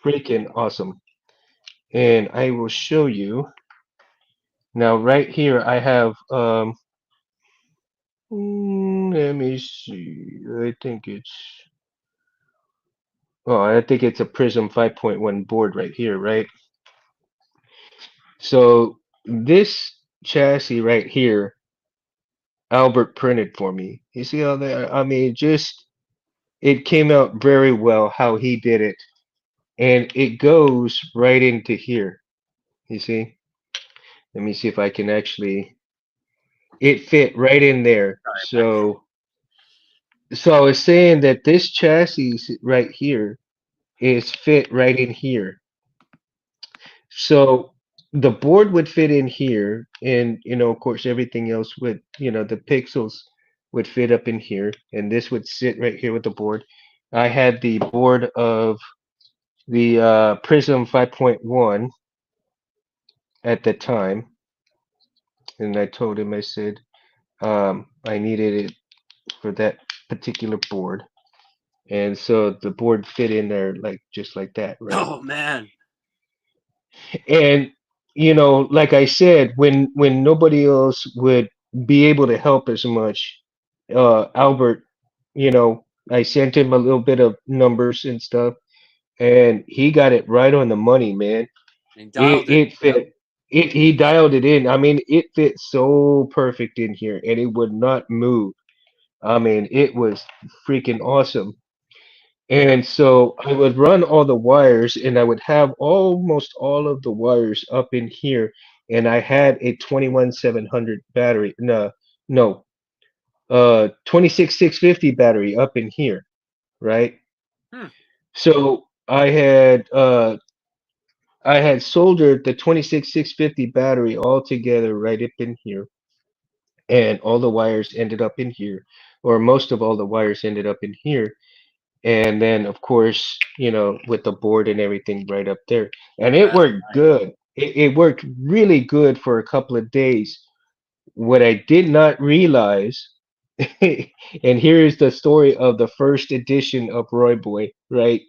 freaking awesome. And I will show you. Now, right here, I have, let me see. I think it's a Prism 5.1 board right here, right? So this chassis right here, Albert printed for me. You see how that? I mean, just it came out very well how he did it, and it goes right into here. You see? Let me see if I can actually. It fit right in there. All right, back. So I was saying that this chassis right here is fit right in here. So the board would fit in here, and of course, everything else would, the pixels would fit up in here, and this would sit right here with the board. I had the board of the Prism 5.1 at the time, and I told him, I said, I needed it for that particular board. And so the board fit in there like just like that, right? Oh man. And like I said, when nobody else would be able to help as much, Albert, I sent him a little bit of numbers and stuff, and he got it right on the money, man. He It dialed it. it Yep. fit. He dialed it in. I mean, it fit so perfect in here, and it would not move. I mean, it was freaking awesome. Yep. And so I would run all the wires, and I would have almost all of the wires up in here. And I had a 21 700 battery. No, no, 26 650 battery up in here, right? Hmm. So I had soldered the 26 650 battery all together right up in here, and all the wires ended up in here, or most of all the wires ended up in here. And then of course with the board and everything right up there, and it That's worked good. It worked really good for a couple of days. What I did not realize, and here is the story of the first edition of Roy Boy, right?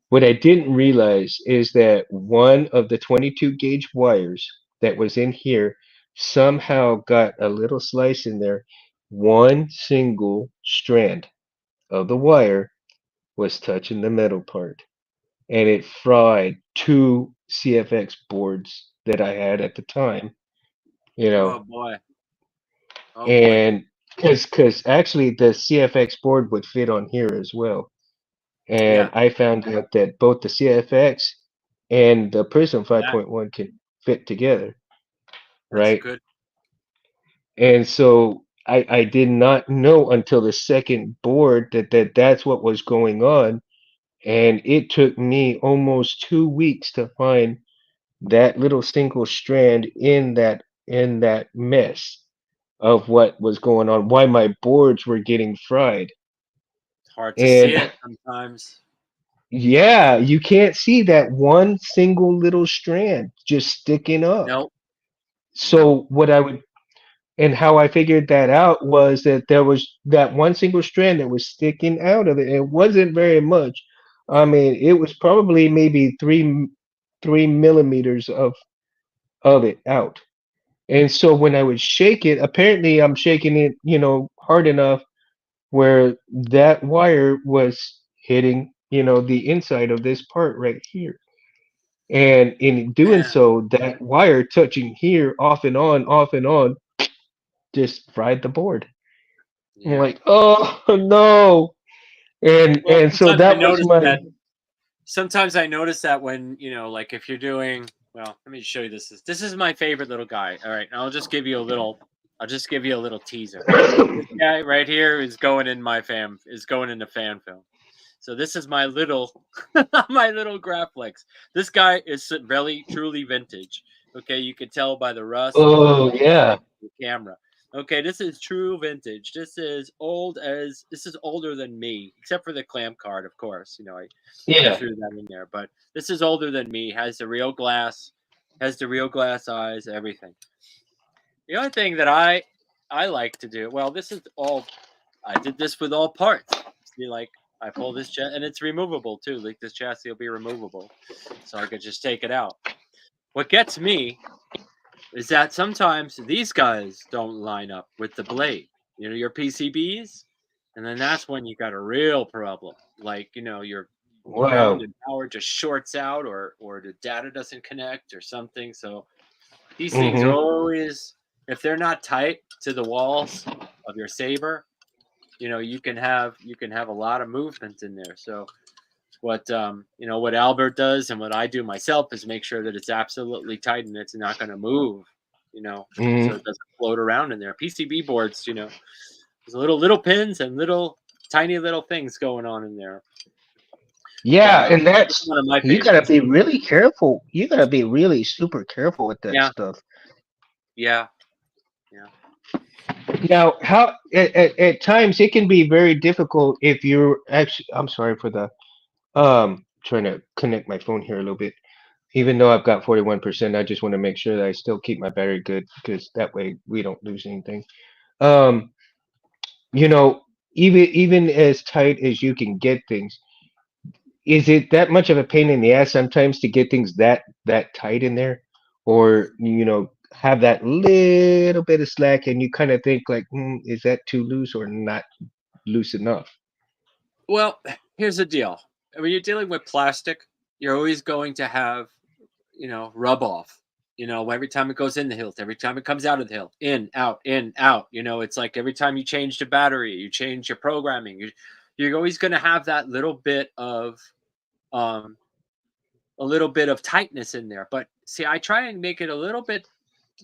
What I didn't realize is that one of the 22 gauge wires that was in here somehow got a little slice in there. One single strand of the wire was touching the metal part, and it fried two CFX boards that I had at the time, you oh know, boy. Oh boy. and because actually the CFX board would fit on here as well. And Yeah. I found out that both the CFX and the Prism Yeah. 5.1 can fit together, That's right? good. And so I did not know until the second board that's what was going on. And it took me almost 2 weeks to find that little single strand in that mess of what was going on, why my boards were getting fried. It's hard to see And it sometimes. yeah, you can't see that one single little strand just sticking up. Nope. Nope. So what I would and how I figured that out was that there was that one single strand that was sticking out of it. It wasn't very much. I mean, it was probably maybe 3 millimeters of it out. And so when I would shake it, apparently I'm shaking it, hard enough where that wire was hitting, the inside of this part right here. And in doing Man. so, that wire touching here off and on, just fried the board. I'm Yeah. like, oh no. And Well, and so sometimes I that was notice my that. Sometimes I notice that when like if you're doing. Well, let me show you this. This is my favorite little guy. All right, I'll just give you a little. I'll just give you a little teaser. This guy right here is going in my fam. Is going into fan film. So this is my little, my little Graphics. This guy is really truly vintage. Okay, you can tell by the rust. You can oh tell by yeah. the camera. Okay, this is true vintage. This is older than me, except for the clamp card, of course. I Yeah. threw that in there, but this is older than me. Has the real glass eyes, everything. The only thing that I like to do, well, this is all I did this with all parts. See, like I pull this and it's removable too. Like this chassis will be removable, so I could just take it out. What gets me is that sometimes these guys don't line up with the blade. Your PCBs, and then that's when you got a real problem. Like your ground Wow. and power just shorts out, or the data doesn't connect or something. So these things are Mm-hmm. always, if they're not tight to the walls of your Saber, you can have a lot of movement in there. So what Albert does and what I do myself is make sure that it's absolutely tight and it's not going to move, so Mm-hmm. it doesn't float around in there. PCB boards, there's little pins and little tiny little things going on in there. But Yeah, and it's that's one of my you gotta favorites. be really careful. You gotta be really super careful with that Yeah, stuff. yeah, yeah. Now, how at times it can be very difficult if you're actually. I'm sorry for the trying to connect my phone here a little bit. Even though I've got 41%, I just want to make sure that I still keep my battery good because that way we don't lose anything. Um, you know, even as tight as you can get things, is it that much of a pain in the ass sometimes to get things that tight in there, or have that little bit of slack and you kind of think like, is that too loose or not loose enough? Well, here's the deal. When you're dealing with plastic, you're always going to have, rub off. Every time it goes in the hilt, every time it comes out of the hilt, in, out, in, out. It's like every time you change the battery, you change your programming. You're always going to have that um, little bit of tightness in there. But see, I try and make it a little bit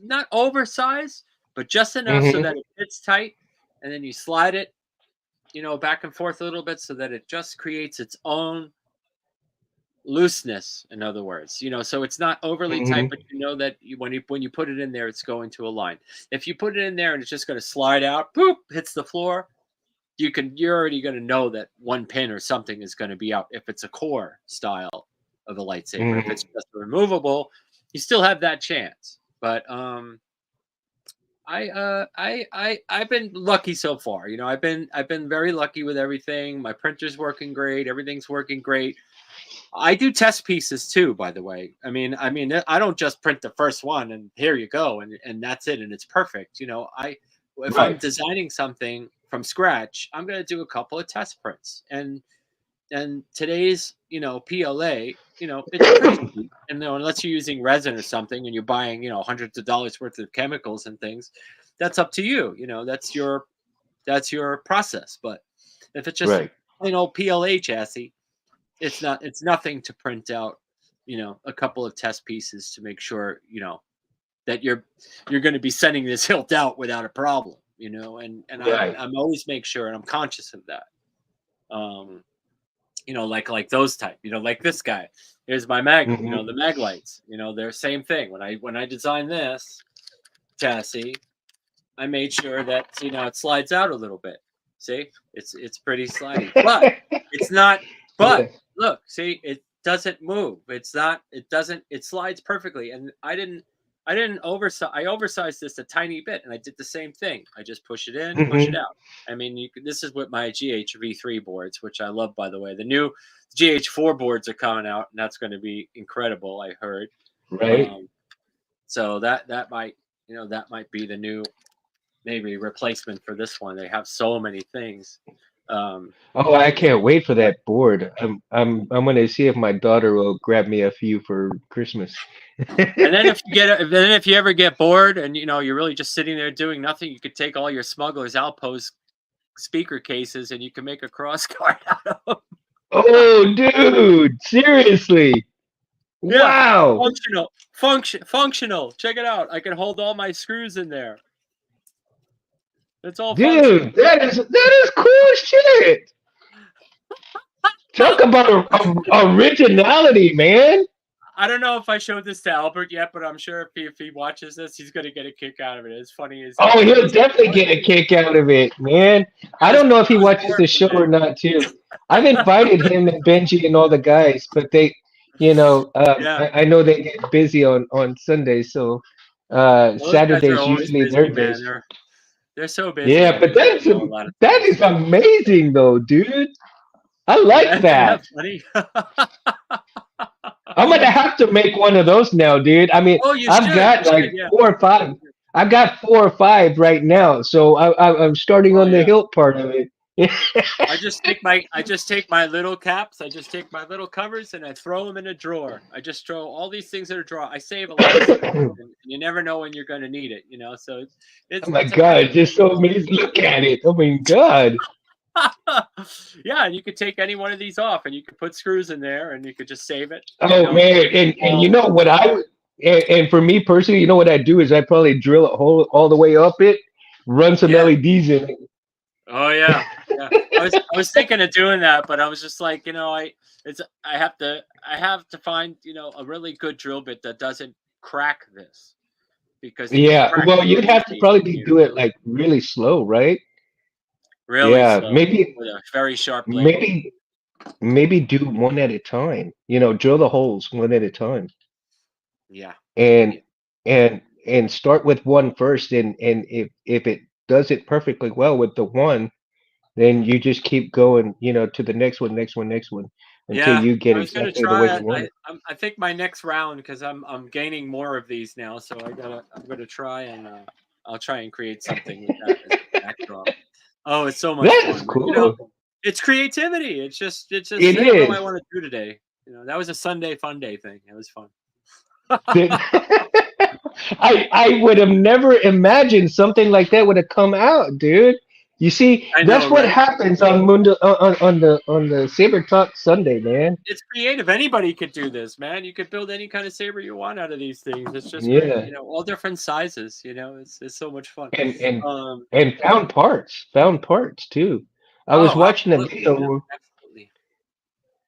not oversized, but just enough so Hmm. that it fits tight, and then you slide it, back and forth a little bit so that it just creates its own looseness, in other words, so it's not overly tight, Hmm. but that when you put it in there, it's going to align. If you put it in there and it's just going to slide out, poop, hits the floor, you're already going to know that one pin or something is going to be out if it's a core style of a lightsaber. If Hmm. it's just removable, you still have that chance. But I've been lucky so far. I've been very lucky with everything. My printer's working great. Everything's working great. I do test pieces too, by the way. I mean, I don't just print the first one and here you go and that's it and it's perfect. If I'm Right. designing something from scratch, I'm going to do a couple of test prints. And today's, PLA, it's pretty cheap. And unless you're using resin or something and you're buying, hundreds of dollars worth of chemicals and things, that's up to you. That's your process. But if it's just Right. plain old PLA chassis, it's nothing to print out, a couple of test pieces to make sure, that you're going to be sending this hilt out without a problem, and Right. I'm always make sure and I'm conscious of that. Um, like those type, like this guy. Here's my mag, Hmm. the mag lights, they're same thing. When I designed this chassis, I made sure that it slides out a little bit. See, it's pretty slidey, but it's not. But Yeah. look, see, it doesn't move. It's not. It doesn't. It slides perfectly. And I didn't oversize. I oversized this a tiny bit, and I did the same thing. I just push it in, push it Hmm. out. This is with my GHV3 boards, which I love, by the way. The new GH4 boards are coming out, and that's going to be incredible. I heard. Right. Um, so that might be the new maybe replacement for this one. They have so many things. Um, Oh, I can't wait for that board. I'm gonna see if my daughter will grab me a few for Christmas. and then if you ever get bored and you're really just sitting there doing nothing, you could take all your Smuggler's Outpost speaker cases and you can make a cross guard out of them. Oh, dude, seriously. Yeah, Wow. functional. Check it out. I can hold all my screws in there. It's all functional. Dude, that is cool as shit. Talk about originality, man. I don't know if I showed this to Albert yet, but I'm sure if he watches this, he's gonna get a kick out of it. As funny as Oh, it he'll was, definitely get a kick out of it, man. I I was don't know if he I was watches born the for show or this. not, too. I've invited him and Benji and all the guys, but Yeah, I know they get busy on Sundays, so those guys are Saturdays always usually busy, their man. days. They're so busy, Yeah, man. but They gotta know a lot of that things. is amazing, though, dude. I Yeah, like isn't that that. funny? I'm gonna have to make one of those now, dude. I mean, Oh, you I've should. You got should. like Yeah. 4 or 5. I've got 4 or 5 right now, so I'm starting Oh on the yeah. hilt part of it. I just take my little caps, I just take my little covers, and I throw them in a drawer. I just throw all these things in a drawer. I save a lot of stuff, Oh and you never know when you're going to need it. So my it's a pretty God, just so cool. amazing. Look at it. Oh my God. Yeah, and you could take any one of these off, and you could put screws in there, and you could just save it. Oh man, and you Well, know what and for me personally, you know what I do is I probably drill a hole all the way up it, run some yeah. LEDs in it. Oh yeah, yeah. I was thinking of doing that, but I was just like, I have to find a really good drill bit that doesn't crack this because it can Yeah, crack well, real you'd have to easily probably when be you do it like really slow, right? really Yeah, slow maybe with a very sharp blade. maybe maybe do one at a time. Drill the holes one at a time, Yeah, and yeah, and start with one first, and if it does it perfectly well with the one, then you just keep going, to the next one, next one, next one, until yeah. you get I was gonna exactly the way try you it. want it. I think my next round because I'm gaining more of these now, so I'm gonna try and I'll try and create something with that as a backdrop. Oh, it's so much That is fun. cool. It's creativity. It's just It seeing what I is. want to do today. That was a Sunday fun day thing. It was fun. That- I would have never imagined something like that would have come out, dude. You see, I know, that's what right? happens on Mundo on the Saber Talk Sunday, man. It's creative. Anybody could do this, man. You could build any kind of saber you want out of these things. It's just great. Yeah, All different sizes. It's so much fun. and and Um, and found parts too. I was oh, watching a absolutely, man. video. Absolutely.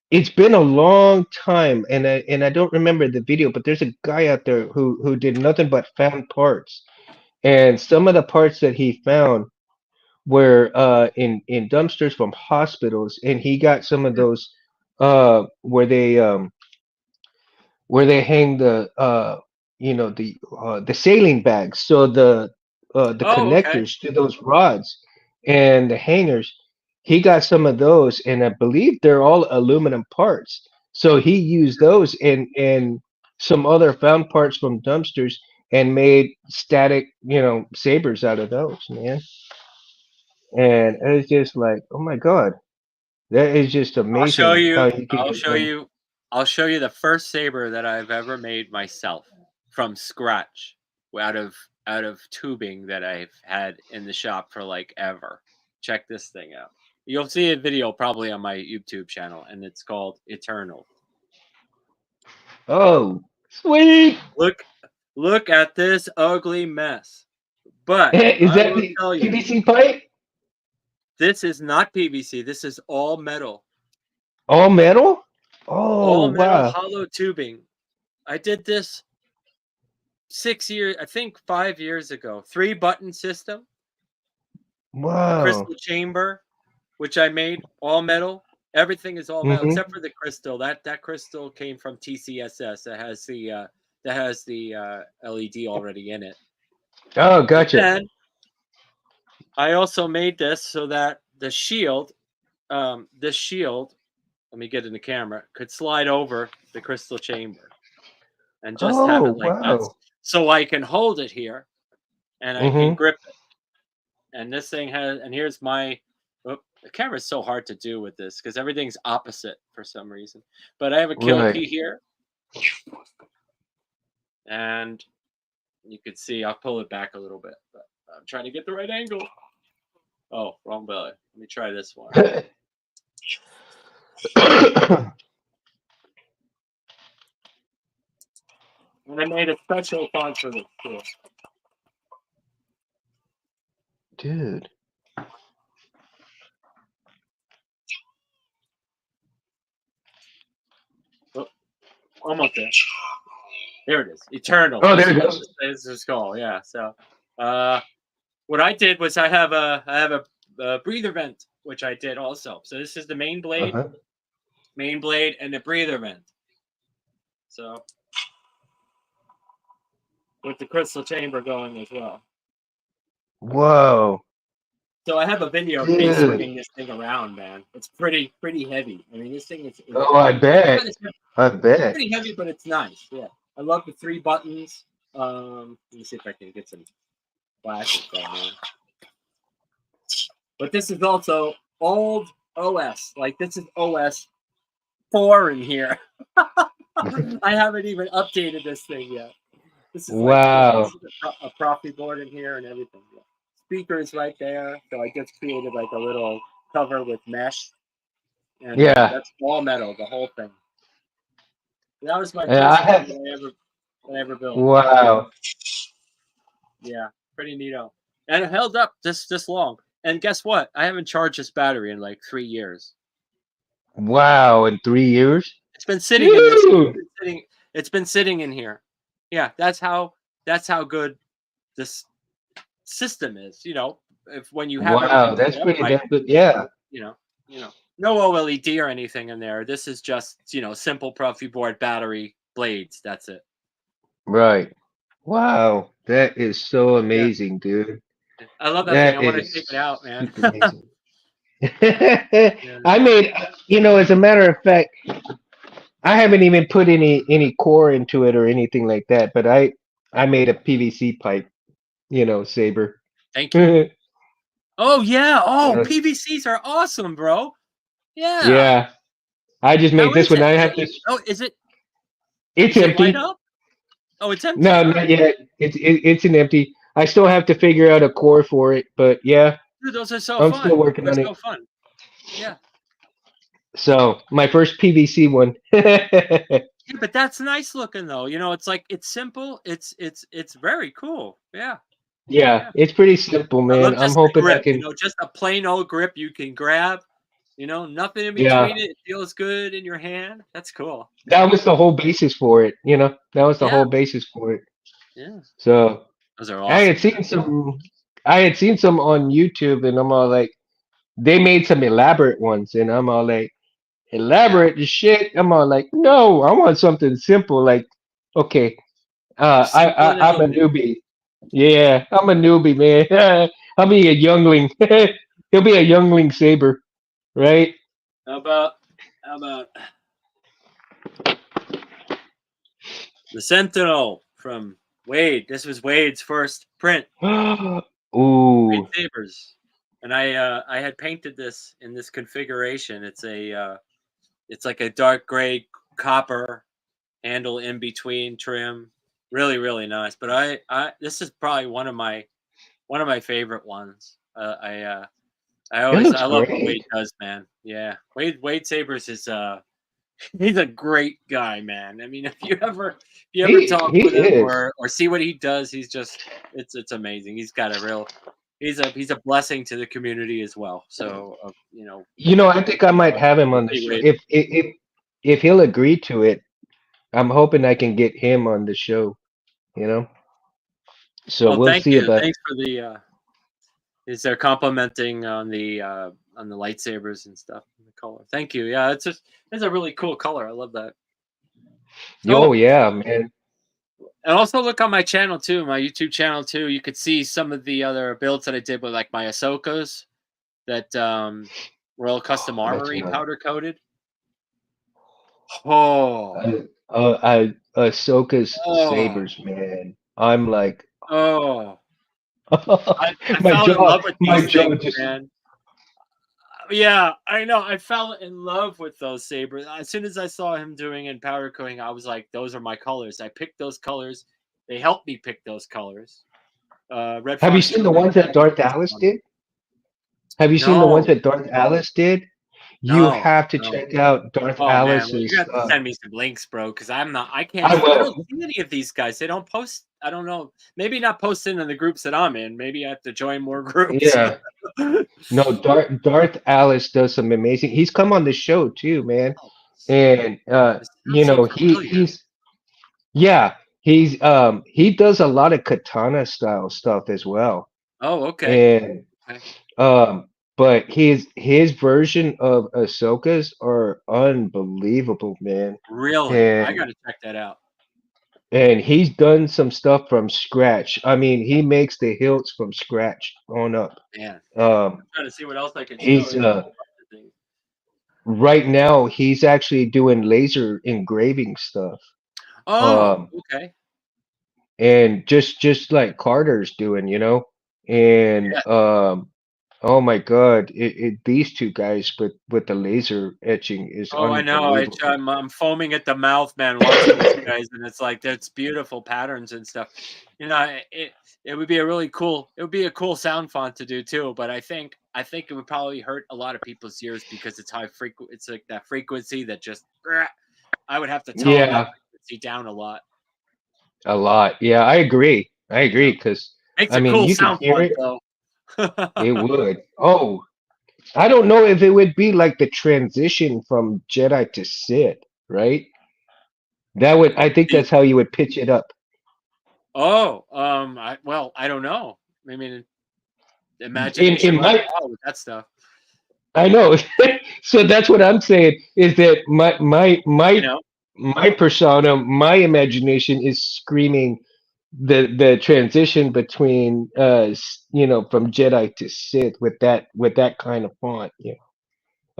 It's been a long time, and I don't remember the video, but there's a guy out there who did nothing but found parts, and some of the parts that he found were in dumpsters from hospitals, and he got some of those where they hang the sailing bags, so the Oh, okay. connectors to those rods and the hangers. He got some of those, and I believe they're all aluminum parts. So he used those and some other found parts from dumpsters and made static, sabers out of those, man. And it's just like, oh my God, that is just I'll show amazing how you. you can I'll get show one. you. I'll show you the first saber that I've ever made myself from scratch, out of tubing that I've had in the shop for like ever. Check this thing out. You'll see a video probably on my YouTube channel, and it's called Eternal. Oh, sweet. Look, look at this ugly mess. But Is I that will the tell you, PVC pipe? this is not PVC. This is all metal. All metal? Oh, All metal wow. hollow tubing. I did this 6 years, I think 5 years ago. 3-button system, a Wow. crystal chamber, which I made all metal. Everything is all metal Mm-hmm. except for the crystal. That crystal came from TCSS. That has the LED already in it. Oh, But gotcha. then I also made this so that this shield, let me get in the camera, could slide over the crystal chamber and just have Oh, it like that, wow. so I can hold it here and I can Mm-hmm. grip it. And this thing has, and here's my, oh, the camera's so hard to do with this because everything's opposite for some reason. But I have a kill Right. key here, and you can see I'll pull it back a little bit, but I'm trying to get the right angle. Oh, wrong belly. Let me try this one. And I made a special font for this too. Dude. Oh, almost there. There it is. Eternal. Oh, This there is it what goes. this is called. Yeah. So, what I did was I have a breather vent, which I did also. So this is the Uh-huh. main blade, and the breather vent. So with the crystal chamber going as well. Whoa, So I have a video of me dude. swinging this thing around, man. It's pretty heavy. I mean, this thing is Oh, I bet. not as heavy, I bet. pretty heavy, but it's nice. Yeah, I love the 3 buttons. Let me see if I can get some flashes going on. But this is also old OS. Like this is OS 4 in here. I haven't even updated this thing yet. This is like, yeah, Wow. this is a proxy board in here and everything. Yeah. Speakers right there. So I just created like a little cover with mesh, and Yeah. that's all metal, the whole thing. That was my Yeah, I first one have. that I ever built. Wow. Yeah, pretty neato. And it held up this long. And guess what? I haven't charged this battery in like 3 years. Wow. In 3 years? It's been sitting in this. Dude. It's been sitting in here. Yeah, that's how good this system is. You know, if when you have everything Wow. set That's up pretty right, damn good. Yeah. you know, no OLED or anything in there. This is just simple Puffy board battery blades. That's it. Right. Wow. That is so Yeah, amazing, dude. I love that thing. I That want to is take it out, man. super amazing. Yeah. I made, as a matter of fact, I haven't even put any core into it or anything like that, but I made a PVC pipe, saber. Thank you. Oh yeah. Oh, Uh, PVCs are awesome, bro. Yeah. yeah, I just How made this is one. it? I have this. Oh, is it? It's Is it light empty. up? Oh, it's empty. No, All not right. yet. It's an empty. I still have to figure out a core for it, but yeah, Dude, those are so I'm still fun. working They're on so it. fun. Yeah. So my first PVC one. Yeah, but that's nice looking though. It's like it's simple. It's very cool. Yeah. Yeah, Yeah. it's pretty simple, I man. love I'm just the hoping I grip. can. Just a plain old grip you can grab. Nothing in Yeah, between it. It feels good in your hand. That's cool. that was the whole basis for it. That was the Yeah. whole basis for it. Yeah. So Those are I had awesome, man. seen some. I had seen some on YouTube, and I'm all like, they made some elaborate ones, and I'm all like, Yeah. elaborate as shit. I'm all like, no, I want something simple. Like, okay, Simple and I'm a elegant. newbie. Yeah, I'm a newbie, man. I'll be a youngling. He'll be a youngling saber, right? How about how about the Sentinel from Wade? This was Wade's first print. Wade Ooh, Sabers. And I had painted this in this configuration. It's like a dark gray copper handle in between trim. Really, really nice. But I this is probably one of my favorite ones. it looks I love what great. Wade does, man. Yeah, Wade Sabers is he's a great guy, man. I mean, if you ever talk He with him is. or see what he does, it's amazing. He's a blessing to the community as well. So I think I might have him on the see show Wade. if he'll agree to it. I'm hoping I can get him on the show. You know, so Well, we'll thank see you. about. Thanks for the is they're complimenting on the lightsabers and stuff, the color. Thank you. Yeah, it's a really cool color. I love that. Oh Oh, yeah, man. and also look on my channel too, my YouTube channel too. You could see some of the other builds that I did with like my Ahsokas that Royal Custom That's Armory enough. powder coated. Oh, Ahsoka's oh, sabers, man. I'm like, oh. I my fell in jaw, love with my these jaw things, just. man. Yeah, I know. I fell in love with those sabers. As soon as I saw him doing in powder coating, I was like, those are my colors. I picked those colors. They helped me pick those colors. Red Have you Fox seen the Charlie ones that Darth custom Alice armor. did? Have you seen the ones No, that Darth Alice did? You no, have to no. check out Darth Oh man, well you Alice's. have to send me some links, bro, because I can't I I don't will. see any of these guys. They don't post. I don't know. Maybe not posting in the groups that I'm in. Maybe I have to join more groups. Yeah. No, Darth Alice does some amazing. He's come on the show too, man. and This sounds so familiar. yeah, he does a lot of katana style stuff as well. Oh, okay. And Okay. but his version of Ahsoka's are unbelievable, man. Really? I And gotta check that out. and he's done some stuff from scratch. I mean, he makes the hilts from scratch on up. Man, Um, I'm trying to see what else I can show. he's There's a bunch of things. right now he's actually doing laser engraving stuff. Oh, Um, okay. and just like Carter's doing, and Yeah. oh my God, these two guys with the laser etching is Oh, I know. unbelievable. I'm foaming at the mouth, man, watching these guys, and it's like that's beautiful patterns and stuff. You know, it would be a really cool. It would be a cool sound font to do too. But I think it would probably hurt a lot of people's ears because it's high frequency. It's like that frequency that just. I would have to tone that Yeah, frequency down a lot. a lot. Yeah, I agree. I You agree know, because makes I a mean cool you can sound hear font it. though. It would. Oh, I don't know if it would be like the transition from Jedi to Sith, right? That would, I think The that's how you would pitch it up. I don't know. I mean, In imagination runs my, wild with that stuff. I know. So that's what I'm saying is that You know. my persona, my imagination is screaming the transition between from Jedi to Sith with that kind of font.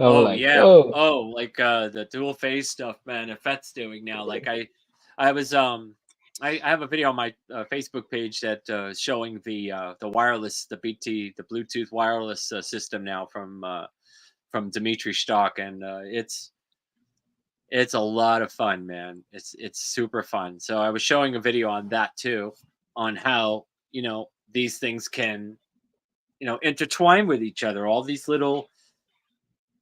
I'm Oh like, yeah. oh, Oh, like the dual phase stuff, man. If that's doing now, like I was I have a video on my Facebook page that showing the wireless, the BT, the Bluetooth wireless system now from Dimitri Stock, and it's a lot of fun, man. It's super fun. So I was showing a video on that too, on how these things can intertwine with each other. All these little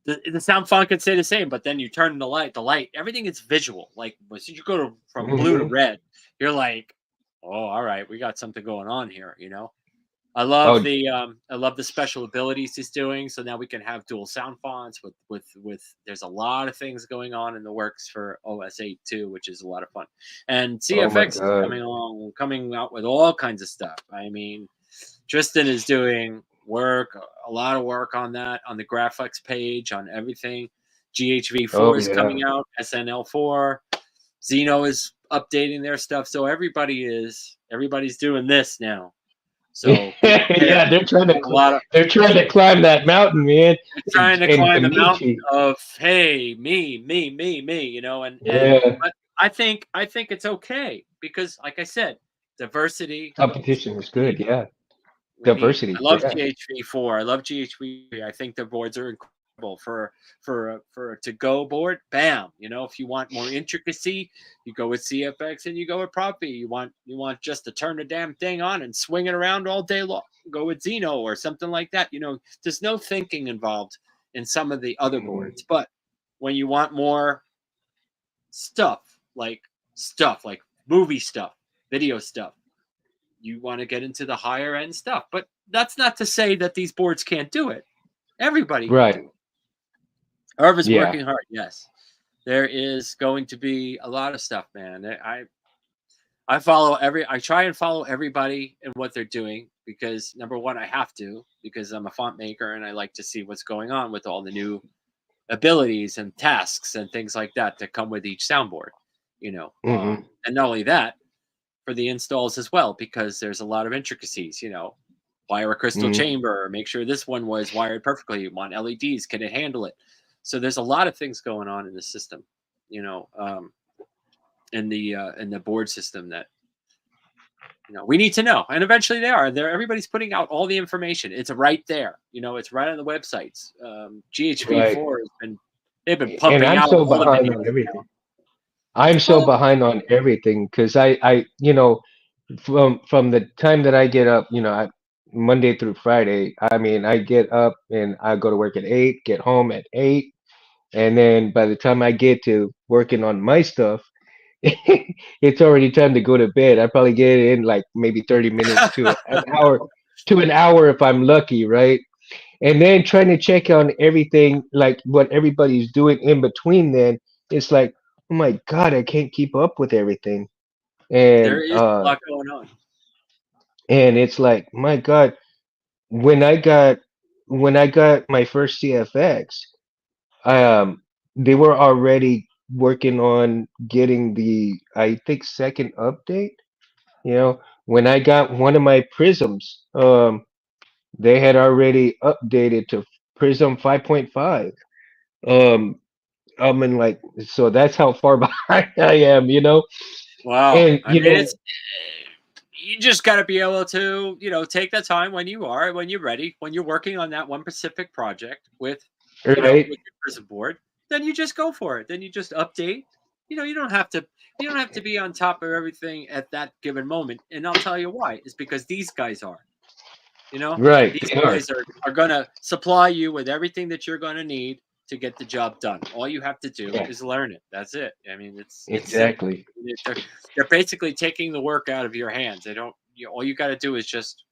the sound font could stay the same, but then you turn the light, everything is visual. Like once you go from blue to hmm red, you're like, oh, all right, we got something going on here. oh, I love the special abilities he's doing. So now we can have dual sound fonts with. There's a lot of things going on in the works for OS 8 too, which is a lot of fun. And oh my CFX is God. coming out with all kinds of stuff. I mean, Tristan is doing a lot of work on that, on the graphics page, on everything. GHV4 Oh is coming yeah. out, SNL4, Xeno is updating their stuff. So everybody's doing this now. So be prepared. Yeah, There's a lot of they're trying to climb that mountain, man. trying to And climb the mountain Dimitri, of hey, me, and yeah, but I think it's okay because like I said, diversity is competition what is we good. need. Yeah, We need. I diversity. love Yeah. GHV4. I love GHV. I think the boards are incredible for a to go board. Bam. If you want more intricacy, you go with CFX and you go with Prop V. You want just to turn the damn thing on and swing it around all day long. Go with Xeno or something like that. There's no thinking involved in some of the other Mhm. boards, but when you want more stuff like movie stuff, video stuff, you want to get into the higher end stuff. But that's not to say that these boards can't do it. Everybody can do Right. it. Irva's Yeah. working hard. Yes, there is going to be a lot of stuff, man. I try and follow everybody and what they're doing because number one, I have to because I'm a font maker and I like to see what's going on with all the new abilities and tasks and things like that that come with each soundboard. hmm And not only that, for the installs as well because there's a lot of intricacies. Wire a crystal hmm chamber, make sure this one was wired perfectly. You want LEDs, can it handle it? So there's a lot of things going on in the system, you know, um, in the board system that we need to know. And eventually they are. Everybody's putting out all the information. It's right there. It's right on the websites. Right. GHV4 they've been And pumping I'm out so all the behind on videos now. everything. I'm so Oh, behind on everything because from the time that I get up, Monday through Friday, I mean, I get up and I go to work at 8, get home at 8, and then by the time I get to working on my stuff, it's already time to go to bed. I probably get in like maybe 30 minutes to an hour if I'm lucky, right? And then trying to check on everything like what everybody's doing in between then. it's like, oh my God, I can't keep up with everything. There And is a lot going on. it's like, my God, when I got my first CFX, they were already working on getting the, I think, second update. You know, when I got one of my prisms, they had already updated to Prism 5.5. Um, I'm in like, so that's how far behind I am, you know? Wow. And, I mean, it's you just got to be able to, take the time when you're ready, when you're working on that one specific project with, right, with your prison board, then you just go for it. Then you just update. You don't have to be on top of everything at that given moment. And I'll tell you why. It's because these guys are. You know, right, these they are. guys are going to supply you with everything that you're going to need to get the job done. All you have to do Yeah, is learn it. That's it. I mean, it's simple. exactly. They're basically taking the work out of your hands. They don't. All you got to do is just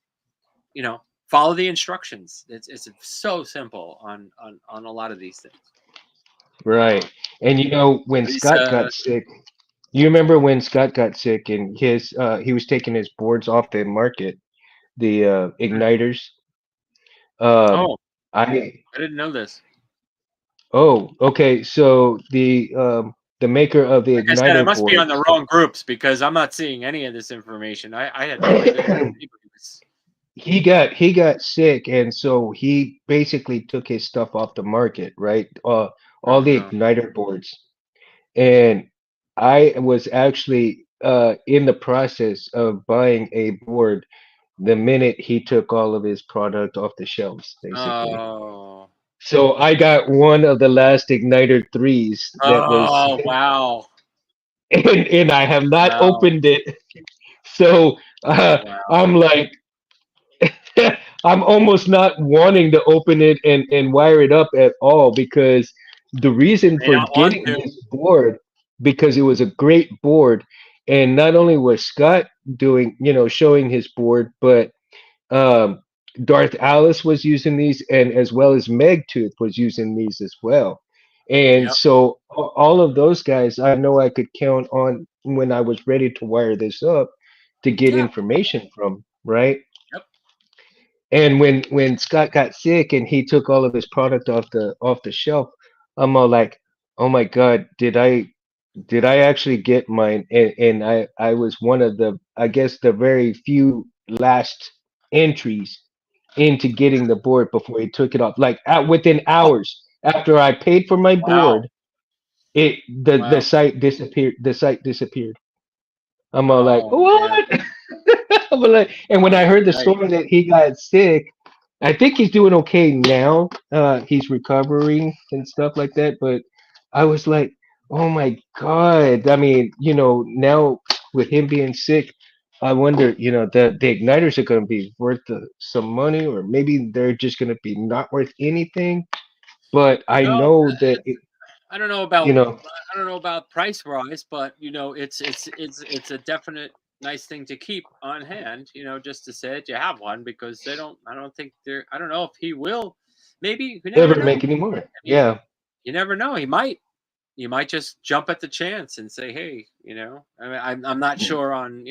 follow the instructions. It's so simple on a lot of these things. Right. Um, And when these Scott got sick, you remember when Scott got sick and he was taking his boards off the market, the igniters. Um, oh, I I didn't know this. Oh, okay. So the maker of the Like I said, I igniter must be on boards, the wrong groups because I'm not seeing any of this information. I had no idea that anybody was. he got sick, and so he basically took his stuff off the market, right? All Oh the no. igniter boards, and I was actually in the process of buying a board the minute he took all of his product off the shelves, basically. Oh. So I got one of the last igniter threes that was, Oh wow. and I have not Wow. opened it. So Wow. I'm like, I'm almost not wanting to open it and wire it up at all, because the reason May for not want getting to. this board, because it was a great board, and not only was Scott doing, showing his board, but um, Darth Alice was using these, and as well as Megtooth was using these as well. And Yep. so all of those guys, I know I could count on when I was ready to wire this up to get Yeah. information from, right? Yep. And when Scott got sick and he took all of his product off the shelf, I'm all like, oh my God, did I actually get mine? And I was one of the, I guess, the very few last entries into getting the board before he took it off. Like within Oh, hours after I paid for my wow. board, it the Wow. site disappeared. The site disappeared. I'm all like, Oh man. what? I'm like, and when I heard the Right. story that he got sick, I think he's doing okay now. He's recovering and stuff like that. But I was like, oh my God. I mean, now with him being sick, I wonder, the igniters are going to be worth some money, or maybe they're just going to be not worth anything. But I No, know that, I don't know you about know, price rise, but it's a definite nice thing to keep on hand. Just to say that you have one because they don't. I don't think they're. I don't know if he will. Maybe you never ever know. make any more. I mean, Yeah, you never know. He might. You might just jump at the chance and say, "Hey, I mean, I'm not sure on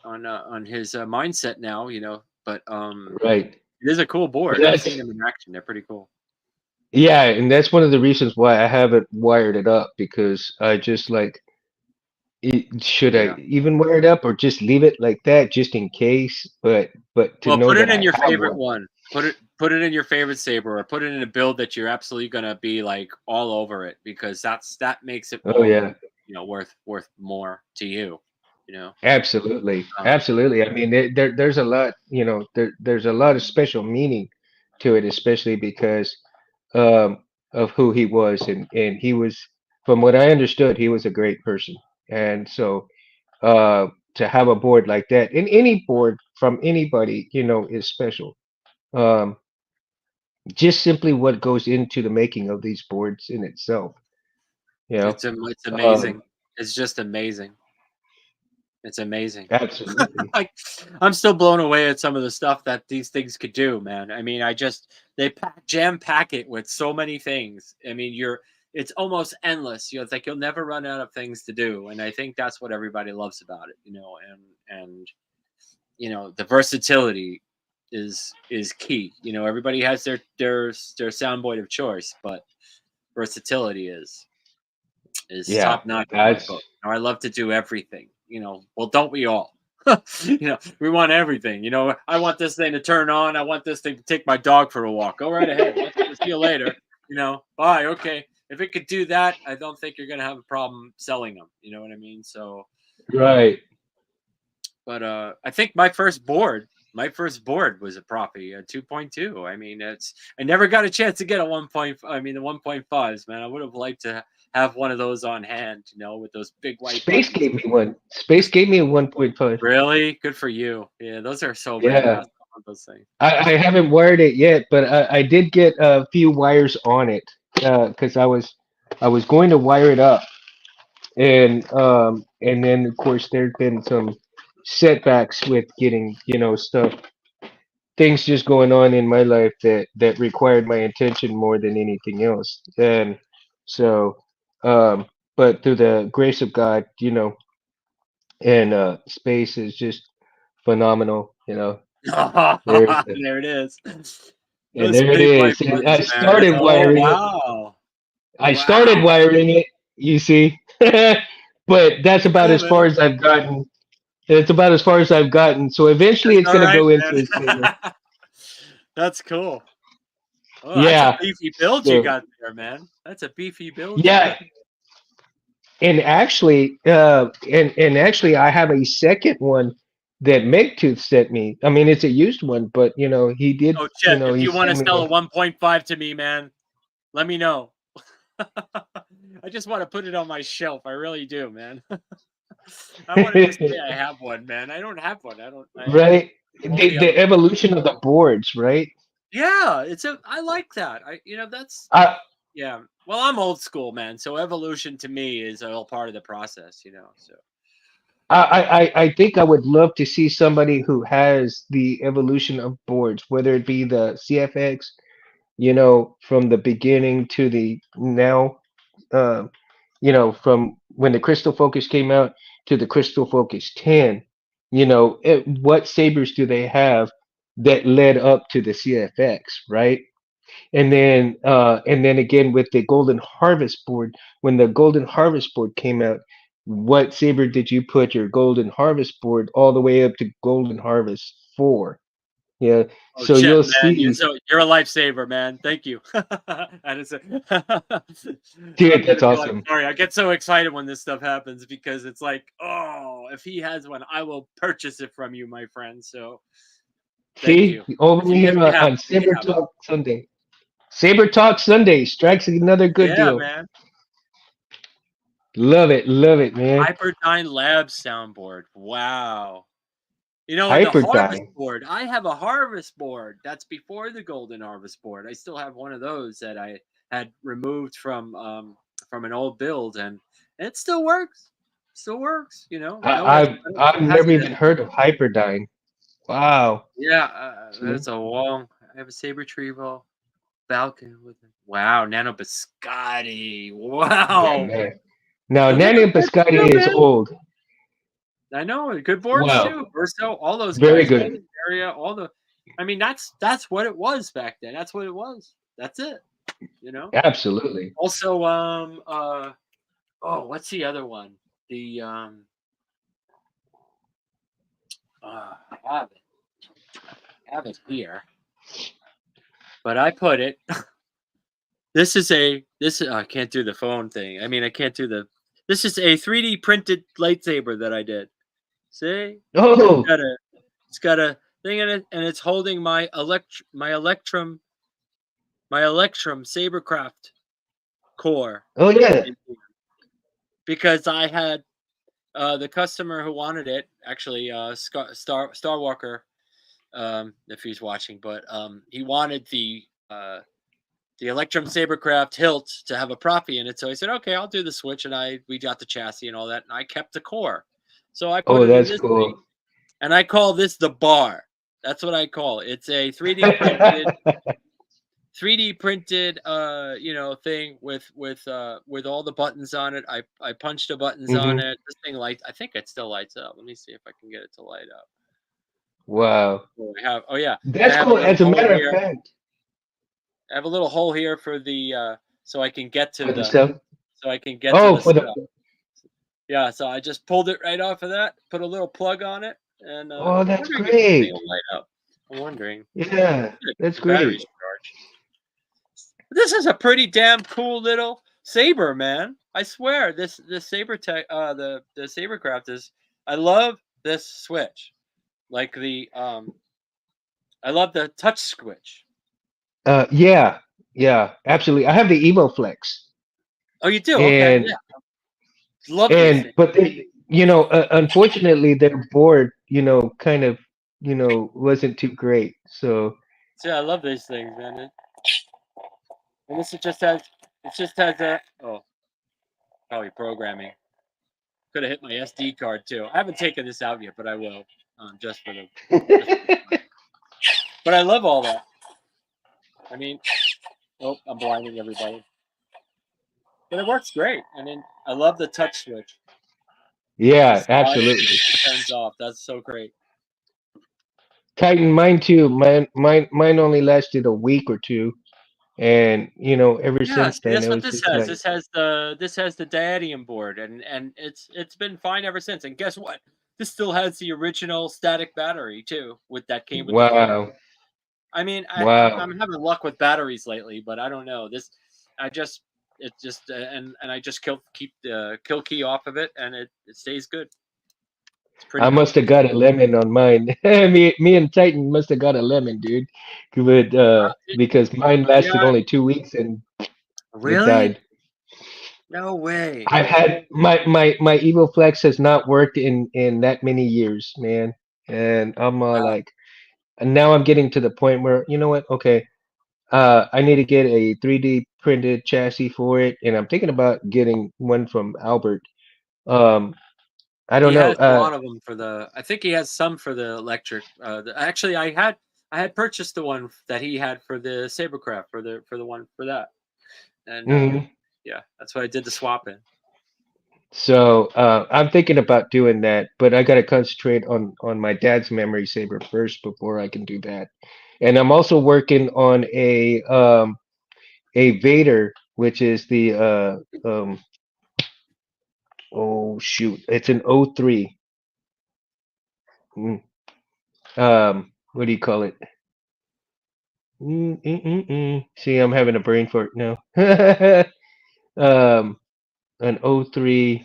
on his mindset now, but right. it is a cool But board. I've that's seen them in action. They're pretty cool. Yeah, and that's one of the reasons why I haven't wired it up, because I just like, should I Yeah. even wire it up or just leave it like that just in case? But to Well, know put that it in I your have favorite one. one. Put it in your favorite saber, or put it in a build that you're absolutely gonna be like all over it because that makes it Oh all yeah, worth more to you. You know. absolutely, Um, absolutely. I mean, there's a lot, there's a lot of special meaning to it, especially because of who he was, and he was, from what I understood, he was a great person, and so uh, to have a board like that, and any board from anybody, is special. Um, just simply what goes into the making of these boards in itself, you know. it's amazing. Um, It's just amazing. It's amazing. absolutely. Like I'm still blown away at some of the stuff that these things could do, man. I mean, jam pack it with so many things. I mean, it's almost endless. It's like you'll never run out of things to do, and I think that's what everybody loves about it. And the versatility is key. Everybody has their soundboard of choice, but versatility is Yeah, top notch in my that's book. I love to do everything. Well, don't we all? We want everything. I want this thing to turn on. I want this thing to take my dog for a walk. Go right ahead. Let's see you later. Bye. Okay. If it could do that, I don't think you're gonna have a problem selling them. You know what I mean? So, um, right. but I think my first board was a Profi, a 2.2. I mean, I never got a chance to get a 1. The 1.5s, man. I would have liked to have one of those on hand, with those big white Space buttons. gave me one. Space gave me a 1.5. Really good for you. Yeah, those are so Yeah. badass. I love those things. I haven't wired it yet, but I did get a few wires on it because I was going to wire it up, and then of course there's been some setbacks with getting stuff, things just going on in my life that required my attention more than anything else, and so um, but through the grace of God, and space is just phenomenal, there's the, There it is. and Those there it big white is, and buttons, man. Oh wow. I started Wow. wiring it, you see, but that's about Cool, as far man. as I've gotten. That's about as far as I've gotten. So eventually, That's it's all gonna right, go into a saver. man. That's cool. Oh, that's a Yeah. beefy build you So got there, man. That's a beefy build you yeah, got. and actually, I have a second one that MegTooth sent me. I mean, it's a used one, but he did. Oh shit! If He you want to sent sell me. a 1.5 to me, man, let me know. I just want to put it on my shelf. I really do, man. I want to just say I have one, man. I don't have one. I don't. I have Right. all the The other ones. evolution of the boards, right? Yeah, I like that. That's I yeah. Well, I'm old school, man. So evolution to me is all part of the process. So I think I would love to see somebody who has the evolution of boards, whether it be the CFX, from the beginning to the now, uh, from when the Crystal Focus came out to the Crystal Focus 10, what sabers do they have that led up to the CFX, right? And then again with the Golden Harvest board, when the Golden Harvest board came out, what saber did you put your Golden Harvest board all the way up to Golden Harvest 4? Yeah, oh so shit, you'll man! You're see, so you're a lifesaver, man. Thank you. And it's I'm dude, that's gonna be like, awesome. sorry. I get so excited when this stuff happens because it's like, oh, if he has one, I will purchase it from you, my friend. So thank See, you. over If here you have on it, if you Saber have it. Talk Sunday. Saber Talk Sunday strikes another good Yeah, deal. man. Love it, man. Hyperdyne Labs soundboard. Wow. The harvest Hyperdyne. board. I have a harvest board. That's before the golden harvest board. I still have one of those that I had removed from an old build, and it still works. Still works. No, I've it never hasn't even been. heard of Hyperdyne. Wow. Yeah, See? that's a long. I have a saber retrieval Falcon with it. Wow, Nano Biscotti. Yeah, Wow, man. Now, those are Nani good boards too, Biscotti is man. old. I know, good boards Wow. too. Verso, all those Very guys, man. good. In the area, all the. I mean, that's what it was back then. That's what it was. That's it. You know. Absolutely. Also, oh, what's the other one? The I have it here, but I put it. I can't do the phone thing. I mean, I can't do the. This is a 3D printed lightsaber that I did. See, it's Oh, got a it's got a thing in it, and it's holding my Electrum Sabercraft core oh yeah. in here. Because I had the customer who wanted it, actually Star Walker, if he's watching, but he wanted the Electrum Sabercraft hilt to have a Profi in it. So I said, okay, I'll do the switch, and we got the chassis and all that, and I kept the core. So I put Oh, it in that's this cool. thing, and I call this the bar. That's what I call it. It's a 3D printed thing with all the buttons on it. I punched the buttons on Hmm. it. This thing lights. I think it still lights up. Let me see if I can get it to light up. Wow. Oh yeah, and I That's have a cool. little As a hole matter of here. fact, I have a little hole here for the so I can get to for the the stuff. Oh, for the. stuff. Yeah, so I just pulled it right off of that, put a little plug on it, and Oh, I'm that's wondering if this thing great. will light up. I'm wondering. Yeah, Yeah, keep that's the batteries great. charged. This is a pretty damn cool little saber, man. I swear, this saber tech, the sabercraft is. I love this switch, like I love the touch switch. Yeah, yeah, absolutely. I have the Evo Flex, Oh, you do? Okay, and yeah, love these things. but they, unfortunately, their board, kind of, wasn't too great. So, Yeah, I love these things, man. And this it just has a probably programming. Could have hit my SD card too. I haven't taken this out yet, but I will, just for the. Just for the but I love all that. I mean, oh, I'm blinding everybody. But it works great. I mean, I love the touch switch. You yeah, just slide it, absolutely. it turns off. That's so great. Titan, mine too. Mine only lasted a week or two, and ever Yeah, since see, then, that's it what was this just has. like, This has the diadium board, and it's been fine ever since. And guess what? This still has the original static battery too, with that came with the kit. wow, I mean, wow. I'm having luck with batteries lately, but I don't know this. I just it just and I just keep the kill key off of it, and it stays good. It's pretty I must cool. have got a lemon on mine. Me and Titan must have got a lemon, dude. But, because mine lasted Yeah, only 2 weeks and it really? died. No way. I've had my Evo Flex has not worked in that many years, man. And I'm Wow. like, and now I'm getting to the point where, you know what? Okay, I need to get a 3D printed chassis for it, and I'm thinking about getting one from Albert. Um, I don't He know. has a lot of them for the. I think he has some for the electric. Actually, I had purchased the one that he had for the Sabercraft for the one for that, and Mhm. yeah, that's what I did the swap in. So, I'm thinking about doing that, but I got to concentrate on my dad's memory saber first before I can do that. And I'm also working on a Vader, which is the oh shoot, it's an O3. Mm, what do you call it? See, I'm having a brain fart now. um, an O3,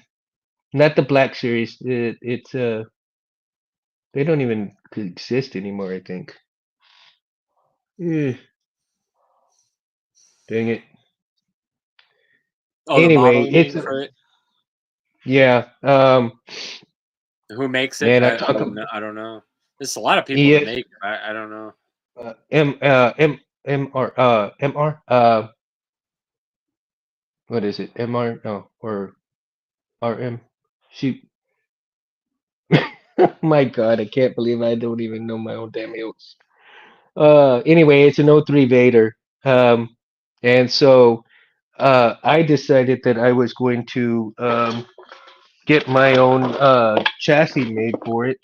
not the Black Series. It's they don't even exist anymore, I think. Eh, dang it. Oh, the Anyway, model you it's mean for it? yeah. Who makes it? Man, I I talk don't about know. I don't know. There's a lot of people that ES make it. I don't know. MR what is it? MR no or RM. Shoot. My God, I can't believe I don't even know my own damn hills. Anyway, it's an O3 Vader. And so I decided that I was going to get my own chassis made for it.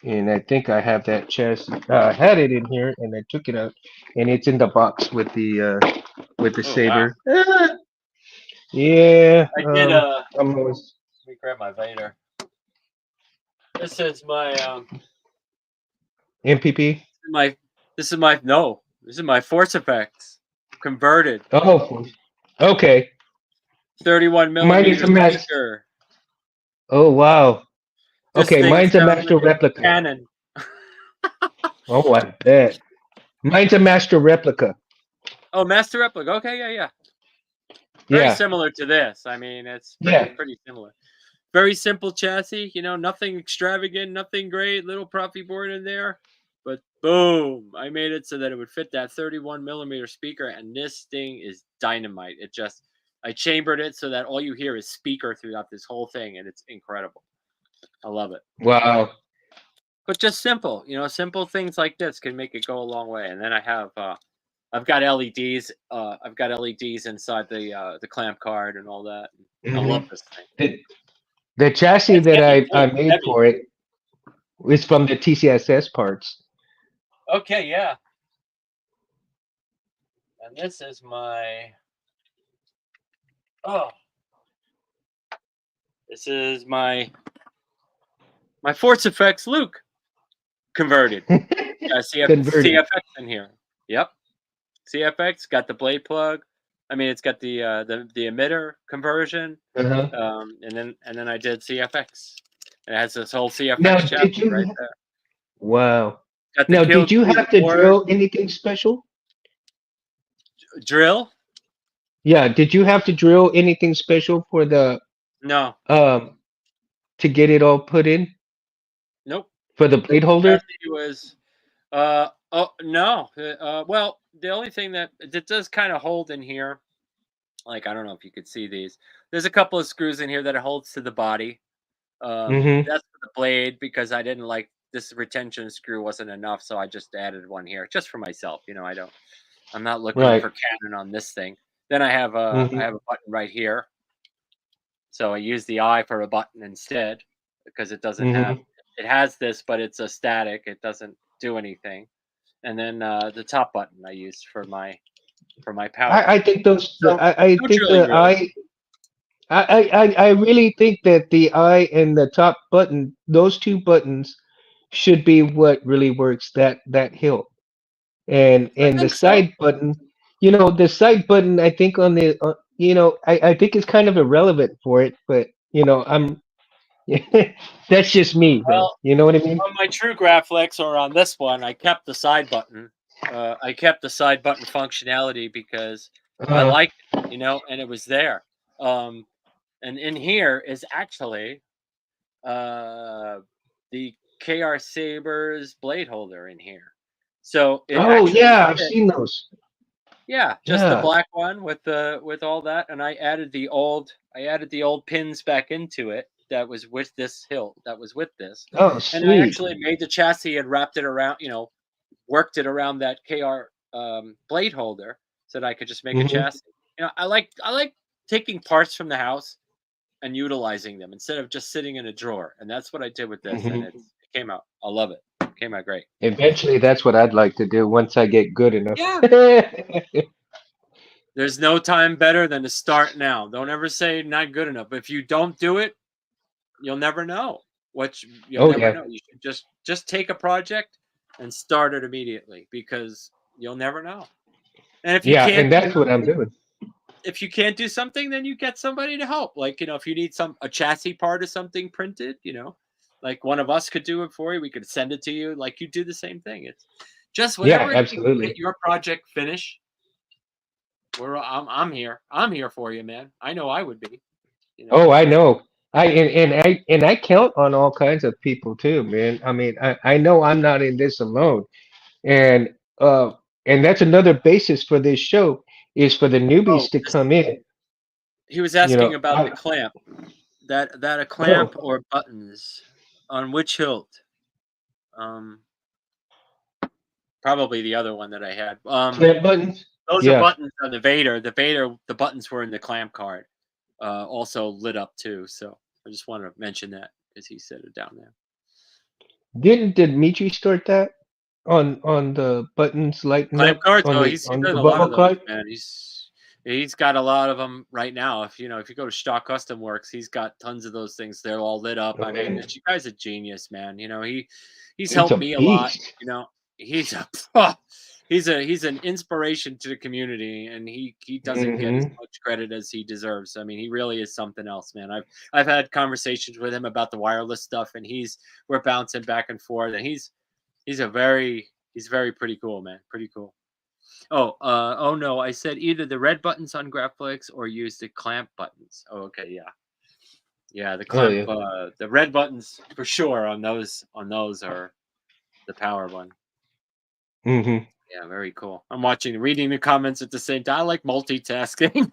And I think I have that chassis. I had it in here, and I took it out, and it's in the box with the Oh wow! saber. Yeah, I did. I'm always Let me grab my Vader. This is MPP. my this is my no. This is my Force Effects converted Oh, okay. 31 Mine is millimeter a max. speaker. Oh, wow. This Okay, thing mine's a sounds like master a replica. cannon. Oh, I bet. Mine's a master replica. Oh, Master Replica. Okay, yeah, yeah. Very Yeah, similar to this. I mean, it's pretty yeah. pretty similar. Very simple chassis. Nothing extravagant, nothing great. Little Profi board in there, but boom! I made it so that it would fit that 31 millimeter speaker, and this thing is dynamite. I chambered it so that all you hear is speaker throughout this whole thing, and it's incredible. I love it. Wow. But just simple, simple things like this can make it go a long way. And then I have I've got LEDs. I've got LEDs inside the clamp card and all that. I Hmm. love this thing. The the chassis It's that heavy I too. made Heavy. for it is from the TCSS parts. Okay, yeah. And this is my oh, this is my Force Effects Luke converted. Got Converted. CFX in here. Yep, CFX got the blade plug. I mean, it's got the emitter conversion, Uh-huh. and then I did CFX. It has this whole CFX Now, chassis did you? right there. Wow. Got the Now, kill did you key, the have to board, drill anything special? drill. Yeah. Did you have to drill anything special for the No, um to get it all put in nope. for the blade holder? Chassis was oh no. Well, the only thing that does kind of hold in here, like I don't know if you could see these. There's a couple of screws in here that it holds to the body. Mm-hmm. That's for the blade because I didn't like this retention screw wasn't enough, so I just added one here just for myself. I'm not looking Right. for Canon on this thing. Then I have Mm-hmm. a button right here, so I use the eye for a button instead because Mm-hmm. it has this, but it's a static. It doesn't do anything. And then the top button I use for my power. I think those. So I no think drilling the really. I really think that the eye and the top button, those two buttons, should be what really works that hill. I And the think so. side button, the side button, I think on the, I think it's kind of irrelevant for it, but I'm that's just me though. Well, You know what I mean? on my True Graphics or on this one, I kept the side button. I kept the side button functionality because I Uh, liked it, and it was there. Um, and in here is actually uh, the KR Sabers blade holder in here. So it oh actually yeah, I've fits. seen those. Yeah, just the Yeah. black one with all that, and I added the old pins back into it. That was with this hilt. That was with this, Oh and I sweet. actually made the chassis and wrapped it around. Worked it around that KR blade holder so that I could just make a Hmm. chassis. I like taking parts from the house and utilizing them instead of just sitting in a drawer, and that's what I did with this, and Hmm. it came out. I love it. It came out great. Eventually, that's what I'd like to do once I get good enough. Yeah. There's no time better than to start now. Don't ever say not good enough. If you don't do it, you'll never know. You'll Oh never yeah. know. You should just take a project and start it immediately because you'll never know. And if you Yeah, can't and do that's what I'm something, doing. if you can't do something, then you get somebody to help. Like, if you need a chassis part of something printed, like one of us could do it for you. We could send it to you. Like you do the same thing. It's just Yeah, whatever it takes to get absolutely. your project finished. I'm here. I'm here for you, man. I know I would be. You know. Oh, I know. I count on all kinds of people too, man. I mean, I know I'm not in this alone. And uh and that's another basis for this show is for the Oh, newbies to come in. he was You asking know, about the clamp. That a oh, clamp or buttons on which hilt? Um, Probably the other one that I had. clamp buttons. Those are Yeah. buttons on the Vader. The buttons were in the clamp card. Also lit up too. So I just wanted to mention that because he said it down there. Didn't Dimitri start that on the buttons lighting Clamp up cards. on Oh, the he's on done the a lot bubble of those, card? man. He's got a lot of them right now. If you go to Stock Custom Works, he's got tons of those things. They're all lit up. I mean, Man, this guy's a genius, man. He's it's helped a me a lot. beast. He's a he's an inspiration to the community, and he doesn't get as Hmm. much credit as he deserves. I mean, he really is something else, man. I've had conversations with him about the wireless stuff, and we're bouncing back and forth, and he's very pretty cool, man. Pretty cool. Oh no, I said either the red buttons on Graphics or use the clamp buttons. Oh, okay, yeah, yeah. Oh yeah. The red buttons for sure on those are the power one. Hmm. Yeah, very cool. I'm reading the comments at the same time. I like multitasking.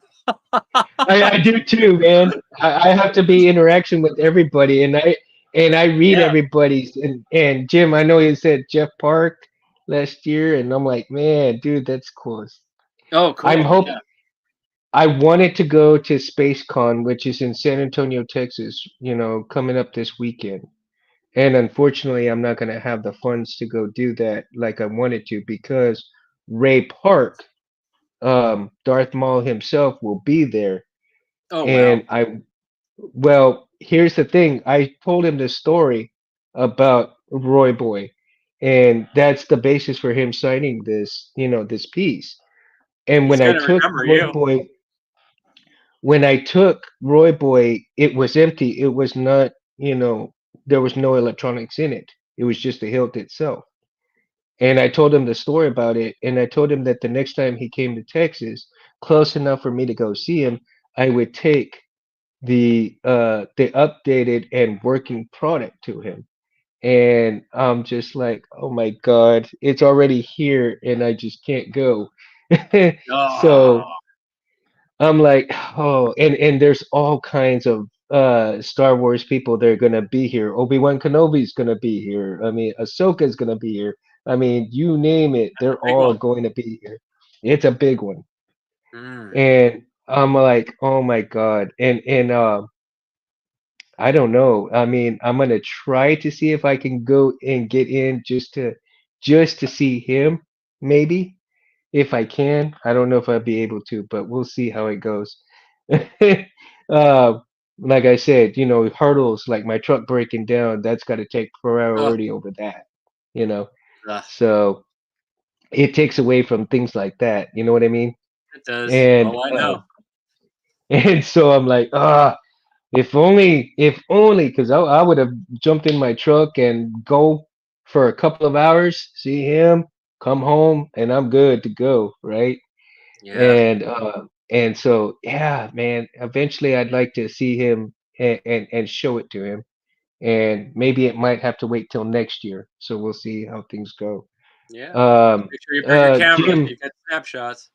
I do too, man. I have to be interaction with everybody, and I read Yeah, everybody's. And Jim, I know you said Jeff Park. last year, and I'm like, man, dude, that's cool. Oh, I'm cool. hope Yeah. I wanted to go to SpaceCon, which is in San Antonio, Texas, coming up this weekend. And unfortunately, I'm not going to have the funds to go do that like I wanted to because Ray Park, Darth Maul himself, will be there. Oh, And wow. well, here's the thing. I told him this story about Roy Boy, and that's the basis for him signing this piece. And He's gonna remember you. When I took Roy Boy, it was empty. It was not, there was no electronics in it. It was just the hilt itself. And I told him the story about it, and I told him that the next time he came to Texas, close enough for me to go see him, I would take the updated and working product to him. And I'm just like, oh my God, it's already here and I just can't go. So Oh, I'm like, oh, and there's all kinds of Star Wars people that are gonna be here. Obi-Wan Kenobi's gonna be here. I mean, Ahsoka's gonna be here. I mean, you name it, that's a they're big all one. going to be here. It's a big one. Mm. And I'm like, oh my God. And I don't know. I mean, I'm gonna try to see if I can go and get in just to see him, maybe if I can. I don't know if I'll be able to, but we'll see how it goes. Uh, like I said, hurdles like my truck breaking down, that's got to take Oh, priority over that, you know. ugh, So it takes away from things like that. You know what I mean? it does. And Oh, I know. and so I'm like, if only, because I would have jumped in my truck and go for a couple of hours, see him, come home, and I'm good to go, right? Yeah, And so yeah, man, eventually I'd like to see him and show it to him. And maybe it might have to wait till next year. So we'll see how things go. yeah. Um, Make sure you bring your camera so Jim, you get snapshots.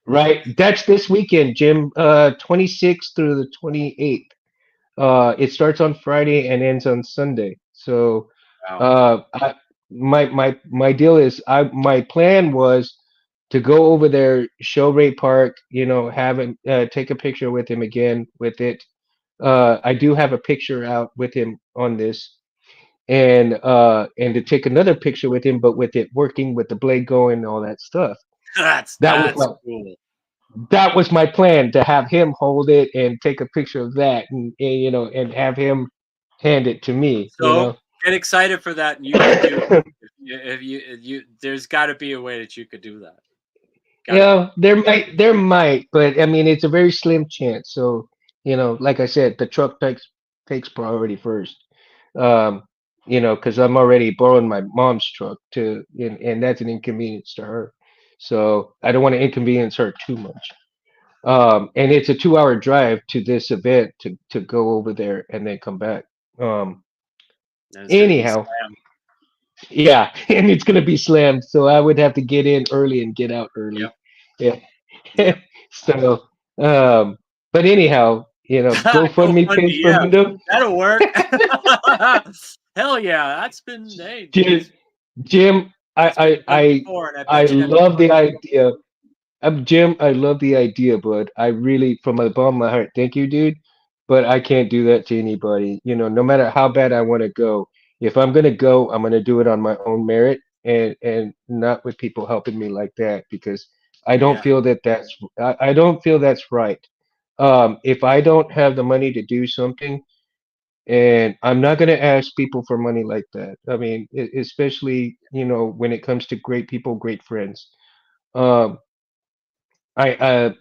right? That's this weekend, Jim. 26th through the 28th. It starts on Friday and ends on Sunday. So, Wow. uh, I, my deal is my plan was to go over there, show Ray Park, have him take a picture with him again with it. I do have a picture out with him on this, and to take another picture with him, but with it working with the blade going and all that stuff. That was That's my cool. that was my plan to have him hold it and take a picture of that and have him hand it to me. So get excited for that, and you can do it. If you there's got to be a way that you could do that. Got to be. There might, but I mean it's a very slim chance. So, like I said, the truck takes priority first. Um, because I'm already borrowing my mom's truck and that's an inconvenience to her. So I don't want to inconvenience her too much. And it's a 2-hour drive to this event to go over there and then come back. Um, And it's gonna be anyhow, slammed. yeah, and it's gonna be slammed, so I would have to get in early and get out early. Yep. Yeah. Yep. So, but anyhow, GoFundMe GoFundMe. page for Yeah, Mundo. that'll work. Hell yeah, that's been hey, Jim, Jim, it's been I, I, done I, before, and I I bet you that love people are the gonna do idea. Jim, I love the idea, but I really, from the bottom of my heart, thank you, dude. But I can't do that to anybody. No matter how bad I want to go, if I'm gonna go, I'm gonna do it on my own merit and not with people helping me like that because I it. don't Yeah, feel I don't feel that's right. If I don't have the money to do something, and I'm not gonna ask people for money like that. I mean, especially when it comes to great people, great friends. Um, it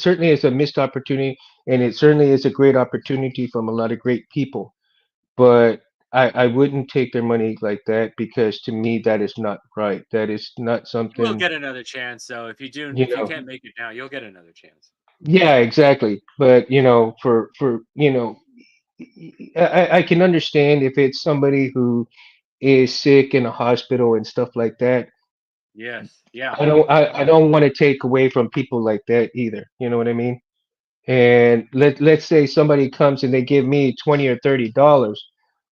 certainly is a missed opportunity, and it certainly is a great opportunity from a lot of great people. But I wouldn't take their money like that because to me that is not right. That is not you will something, get another chance. So you if you know. can't make it now, you'll get another chance. Yeah, exactly. But for I can understand if it's somebody who is sick in a hospital and stuff like that. Yes. Yeah. I don't want to take away from people like that either. You know what I mean? And let's say somebody comes and they give me 20 or $30.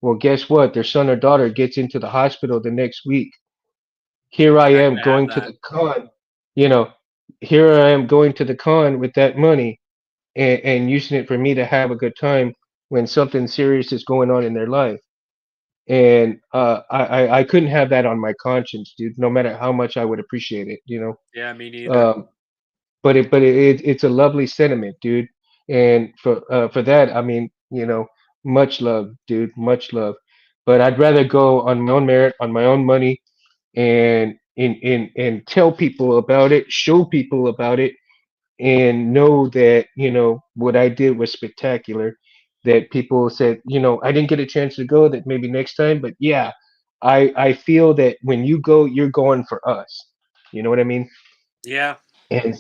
Well, guess what? Their son or daughter gets into the hospital the next week. Here I You're not am gonna have going to that. the con, you know, here I am going to the con with that money and using it for me to have a good time when something serious is going on in their life. And I couldn't have that on my conscience, dude. No matter how much I would appreciate it, you Yeah, me know. neither. It's a lovely sentiment, dude. And for that, I mean, much love, dude, much love. But I'd rather go on my own merit, on my own money, and tell people about it, show people about it, and know that what I did was spectacular. That people said, I didn't get a chance to go. That maybe next time, but yeah, I feel that when you go, you're going for us. You know what I mean? Yeah. And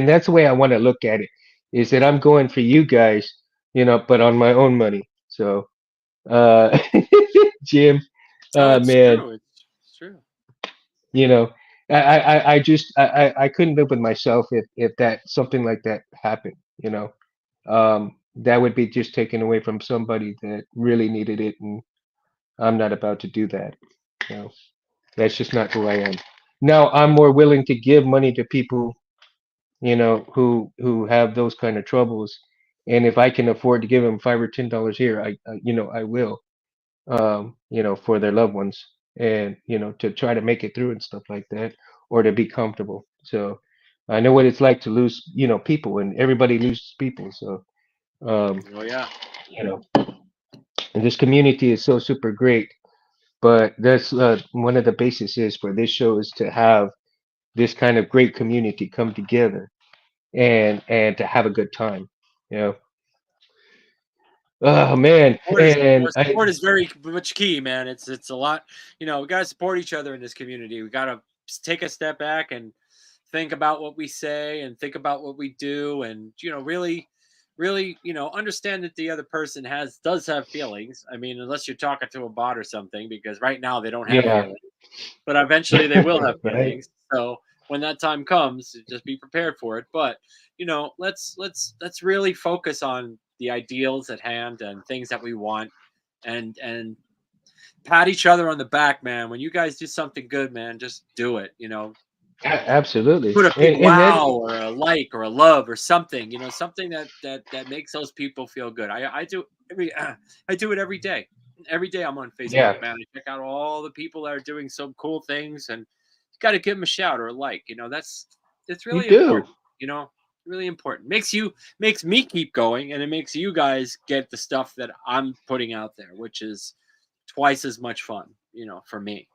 that's the way I want to look at it, is that I'm going for you guys, but on my own money. So, uh, Jim, So it's man, true. It's true. you know, I just I couldn't live with myself if that something like that happened. That would be just taken away from somebody that really needed it, and I'm not about to do that. You know, that's just not who I am. Now, I'm more willing to give money to people who have those kind of troubles. And if I can afford to give them $5 or $10 here, I will, for their loved ones, and to try to make it through and stuff like that, or to be comfortable. So I know what it's like to lose, people, and everybody loses people. So, um, Oh yeah. you know, and this community is so super great. But that's one of the bases is for this show is to have this kind of great community come together and to have a good time. You know. Oh man, and Support is very much key, man. It's a lot. We gotta support each other in this community. We gotta take a step back and think about what we say and think about what we do, and really, understand that the other person does have feelings. I mean, unless you're talking to a bot or something, because right now they don't have yeah, feelings, but eventually they will have right, feelings. So when that time comes, just be prepared for it. But let's really focus on the ideals at hand and things that we want, and pat each other on the back, man. When you guys do something good, man, just do it. absolutely, Put a big and that wow or a like or a love or something. Something that makes those people feel good. I do every I do it every day. Every day I'm on Facebook, yeah, man. I check out all the people that are doing some cool things, and you got to give them a shout or a like. It's you really do. important. Really important. Makes me keep going, and it makes you guys get the stuff that I'm putting out there, which is twice as much fun. For me.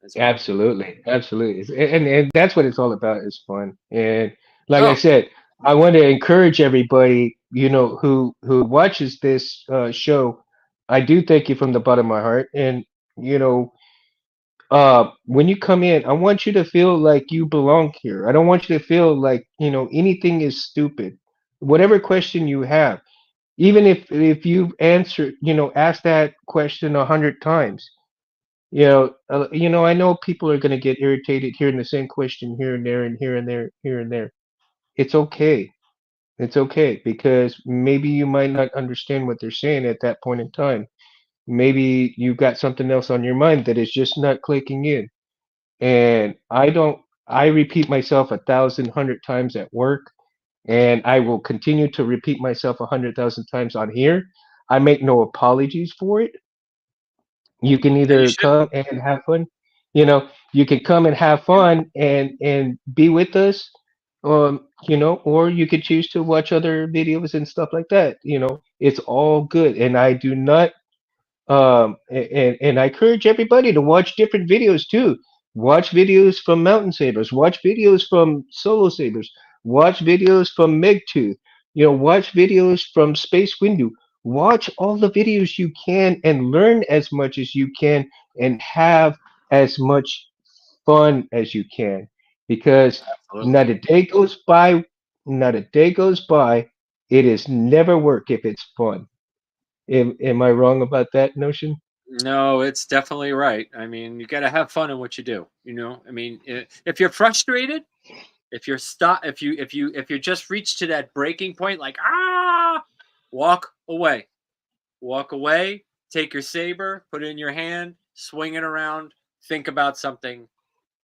As well. Absolutely, absolutely, and that's what it's all about is fun. And like I Oh, said, I want to encourage everybody, who watches this show. I do thank you from the bottom of my heart, and you know, when you come in, I want you to feel like you belong here. I don't want you to feel like, anything is stupid. Whatever question you have, even if you've answered, asked that question 100 times, I know people are going to get irritated hearing the same question here and there and here and there, here and there. It's okay. It's okay because maybe you might not understand what they're saying at that point in time. Maybe you've got something else on your mind that is just not clicking in. And I repeat myself 1,000 times at work, and I will continue to repeat myself 100,000 times on here. I make no apologies for it. You can and you either shouldn't. come and have fun, you can come and have Yeah. fun and be with us, or you could choose to watch other videos and stuff like that. It's all good, and I do not and I encourage everybody to watch different videos too. Watch videos from Mountain Sabers, watch videos from Solo Sabers, watch videos from Megtooth, watch videos from Space Windu. Watch all the videos you can and learn as much as you can and have as much fun as you can. Because Absolutely. not a day goes by, not a day goes by, it is never work if it's fun. Am I wrong about that notion? No, it's definitely right. I mean, you got to have fun in what you do. I mean, if you're frustrated, if you're stop, if you just reach to that breaking point, like walk away, walk away. take your saber, put it in your hand, swing it around, think about something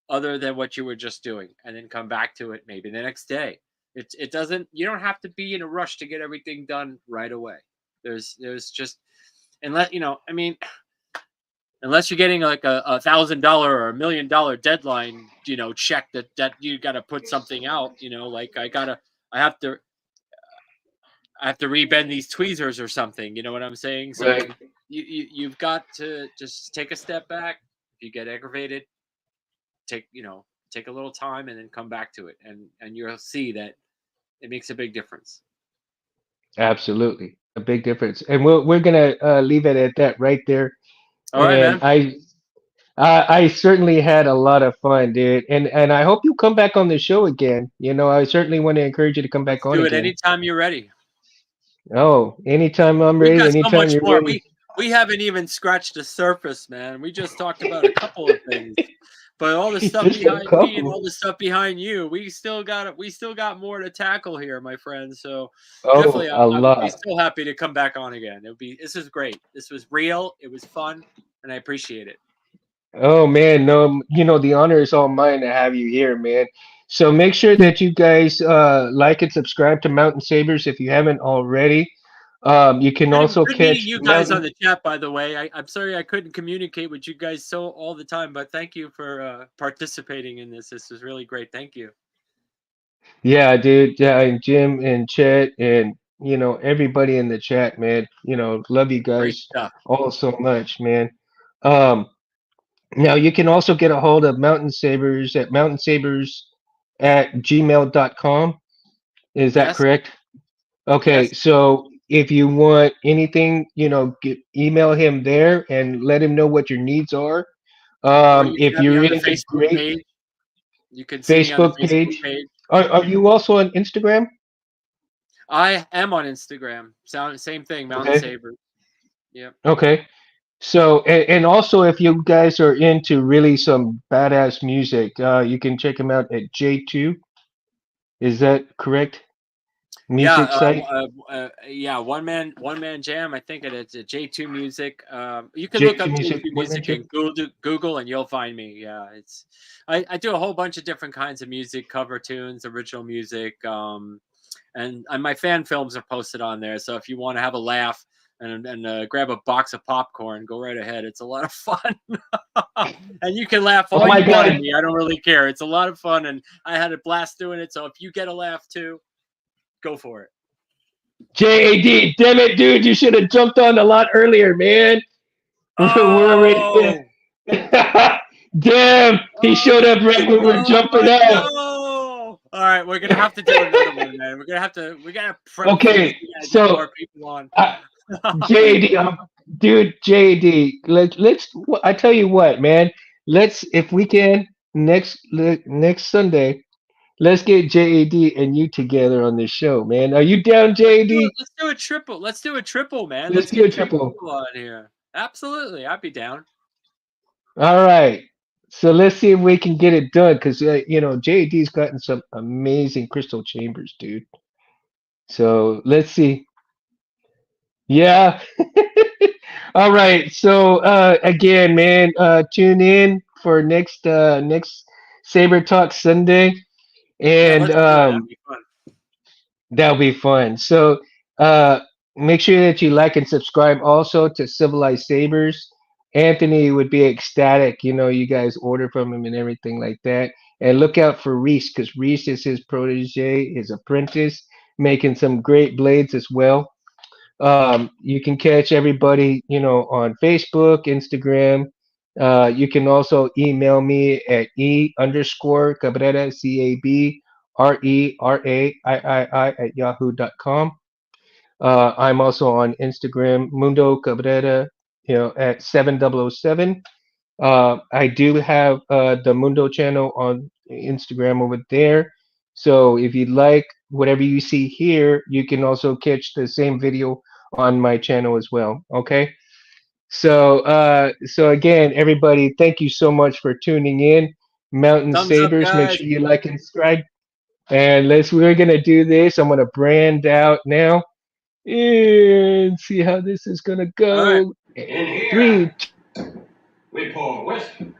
other than what you were just doing, and then come back to it maybe the next day. It doesn't. You don't have to be in a rush to get everything done right away. There's just unless I mean, unless you're getting like $1,000 or $1 million deadline, check that you got to put something out. Like I have to I have to rebend these tweezers or something. You know what I'm saying? So Right. you've got to just take a step back. If you get aggravated, take a little time and then come back to it, and you'll see that it makes a big difference. Absolutely. A big difference. And we're gonna leave it at that right there. All right, And man. I certainly had a lot of fun, dude. And I hope you come back on the show again. I certainly want to encourage you to come back Let's on do it again. anytime you're ready. Oh, anytime I'm We've ready, got so anytime much you're more. ready. We haven't even scratched the surface, man. We just talked about a couple of things. But all the stuff Just a behind me and couple. all the stuff behind you, we still got more to tackle here, my friend. So Oh, definitely a I would be lot. so happy to come back on again. This is great. This was real, it was fun, and I appreciate it. Oh man, no, the honor is all mine to have you here, man. So make sure that you guys like and subscribe to Mountain Sabers if you haven't already. You can also Good meeting catch you guys on Mountain. the chat, by the way. I'm sorry I couldn't communicate with you guys so all the time, but thank you for participating in this. This was really great. Thank you. Yeah, dude. Yeah, and Jim and Chet and everybody in the chat, man. Love you Great guys stuff. all so much, man. Um, Now you can also get a hold of Mountain Sabers at mountainsabers@gmail.com. Is that Yes, correct? Okay, yes. so if you want anything, email him there and let him know what your needs are. Or you can If have me you're on the into Facebook great page. You can see me on the Facebook Facebook page, page. are you also on Instagram? I am on Instagram. Same thing, Mountain Okay, Sabers. Yep. okay. So, and also if you guys are into really some badass music, you can check him out at J2. Is that correct? Yeah, Music site? yeah. One man jam. I think it's a J2 Music. You can look J2 up Music J2 one man Music show? in Google, and you'll find me. Yeah, I do a whole bunch of different kinds of music, cover tunes, original music, and my fan films are posted on there. So if you want to have a laugh and grab a box of popcorn, go right ahead. It's a lot of fun, and you can laugh Oh all my you want at God, me. I don't really care. It's a lot of fun, and I had a blast doing it. So if you get a laugh too, go for it. JAD, damn it, dude, you should have jumped on a lot earlier, man. We're already. Oh, Damn, he showed up right when we're oh jumping my out. no! All right, we're gonna have to do another one, man. We gotta prep for this. Okay, We gotta get so more people on. uh, JAD, dude, JAD, let's. I tell you what, man. Let's, if we can, next Sunday, let's get JAD and you together on this show, man. Are you down, JAD? Let's do a triple. Let's do a triple, man. Let's Let's do a get three triple. people on here. Absolutely, I'd be down. All right. So let's see if we can get it done because JAD's gotten some amazing crystal chambers, dude. So let's see. Yeah. All right. So again, man, tune in for next Saber Talk Sunday, Yeah, and let's do that. That'd be fun. that'll be fun. So uh, make sure that you like and subscribe also to Civilized Sabers. Anthony would be ecstatic, you guys order from him and everything like that. And look out for Reese because Reese is his protege, his apprentice, making some great blades as well. You can catch everybody, on Facebook, Instagram. You can also email me at _Cabrera, CABRERAIII at yahoo.com. I'm also on Instagram, Mundo Cabrera, at 7007. I do have the Mundo channel on Instagram over there. So if you'd like whatever you see here, you can also catch the same video on my channel as well. Okay. So again, everybody, thank you so much for tuning in. Mountain Thumbs up, Sabers, make guys. sure you like and subscribe. And we're gonna do this. I'm gonna brand out now and see how this is gonna All right. go. Okay. 3, We pour whiskey.